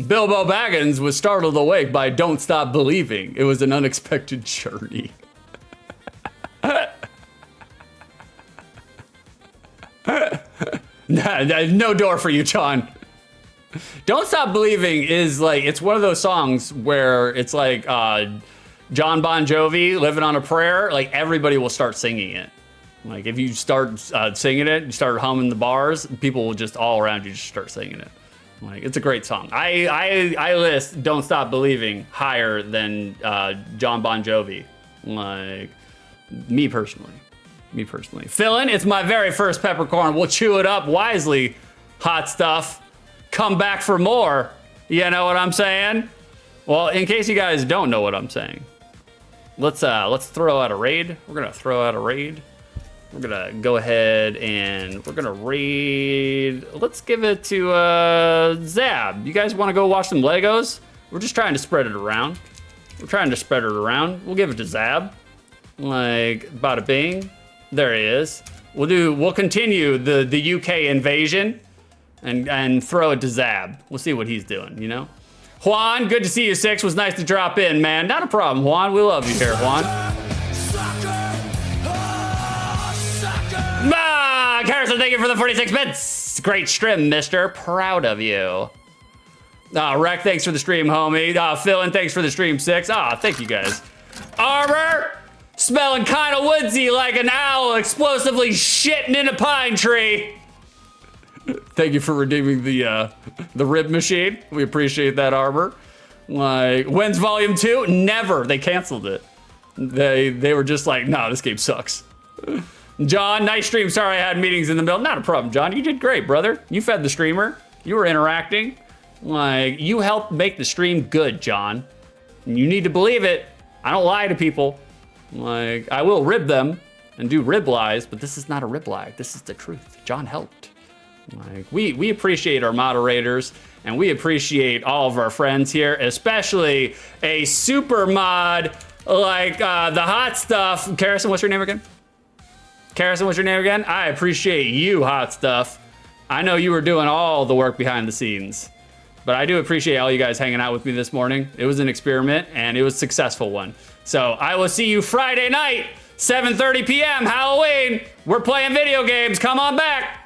Speaker 1: Bilbo Baggins was startled awake by Don't Stop Believing. It was an unexpected journey. No door for you, John. Don't Stop Believing is like, it's one of those songs where it's like John Bon Jovi, Living on a Prayer, like everybody will start singing it. Like if you start singing it, you start humming the bars, people will just all around you just start singing it. Like, it's a great song. I list Don't Stop Believing higher than John Bon Jovi. Like, me personally. Me personally. Philin, it's my very first peppercorn. We'll chew it up wisely. Hot stuff. Come back for more. You know what I'm saying? Well, in case you guys don't know what I'm saying, let's throw out a raid. We're gonna throw out a raid. We're gonna go ahead and we're gonna raid. Let's give it to Zab. You guys want to go watch some Legos? We're just trying to spread it around. We're trying to spread it around. We'll give it to Zab. Like, bada bing. There he is. We'll continue the UK invasion and throw it to Zab. We'll see what he's doing, you know? Juan, good to see you, Six. Was nice to drop in, man. Not a problem, Juan. We love you here, Juan. Harrison, thank you for the 46 bits. Great stream, mister. Proud of you. Rec, thanks for the stream, homie. Philin, thanks for the stream, Six. Thank you guys. Arbor, Smelling kind of woodsy like an owl explosively shitting in a pine tree. Thank you for redeeming the rib machine. We appreciate that, Arbor. Like, when's volume 2? Never. They canceled it. They were just like, no, this game sucks. John, nice stream. Sorry I had meetings in the middle. Not a problem, John. You did great, brother. You fed the streamer. You were interacting. Like, you helped make the stream good, John. And you need to believe it. I don't lie to people. Like, I will rib them and do rib lies, but this is not a rib lie. This is the truth. John helped. Like, we appreciate our moderators, and we appreciate all of our friends here, especially a super mod like the hot stuff. Carrison, what's your name again? Carrison, what's your name again? I appreciate you, hot stuff. I know you were doing all the work behind the scenes, but I do appreciate all you guys hanging out with me this morning. It was an experiment, and it was a successful one. So I will see you Friday night, 7:30 p.m. Halloween. We're playing video games. Come on back.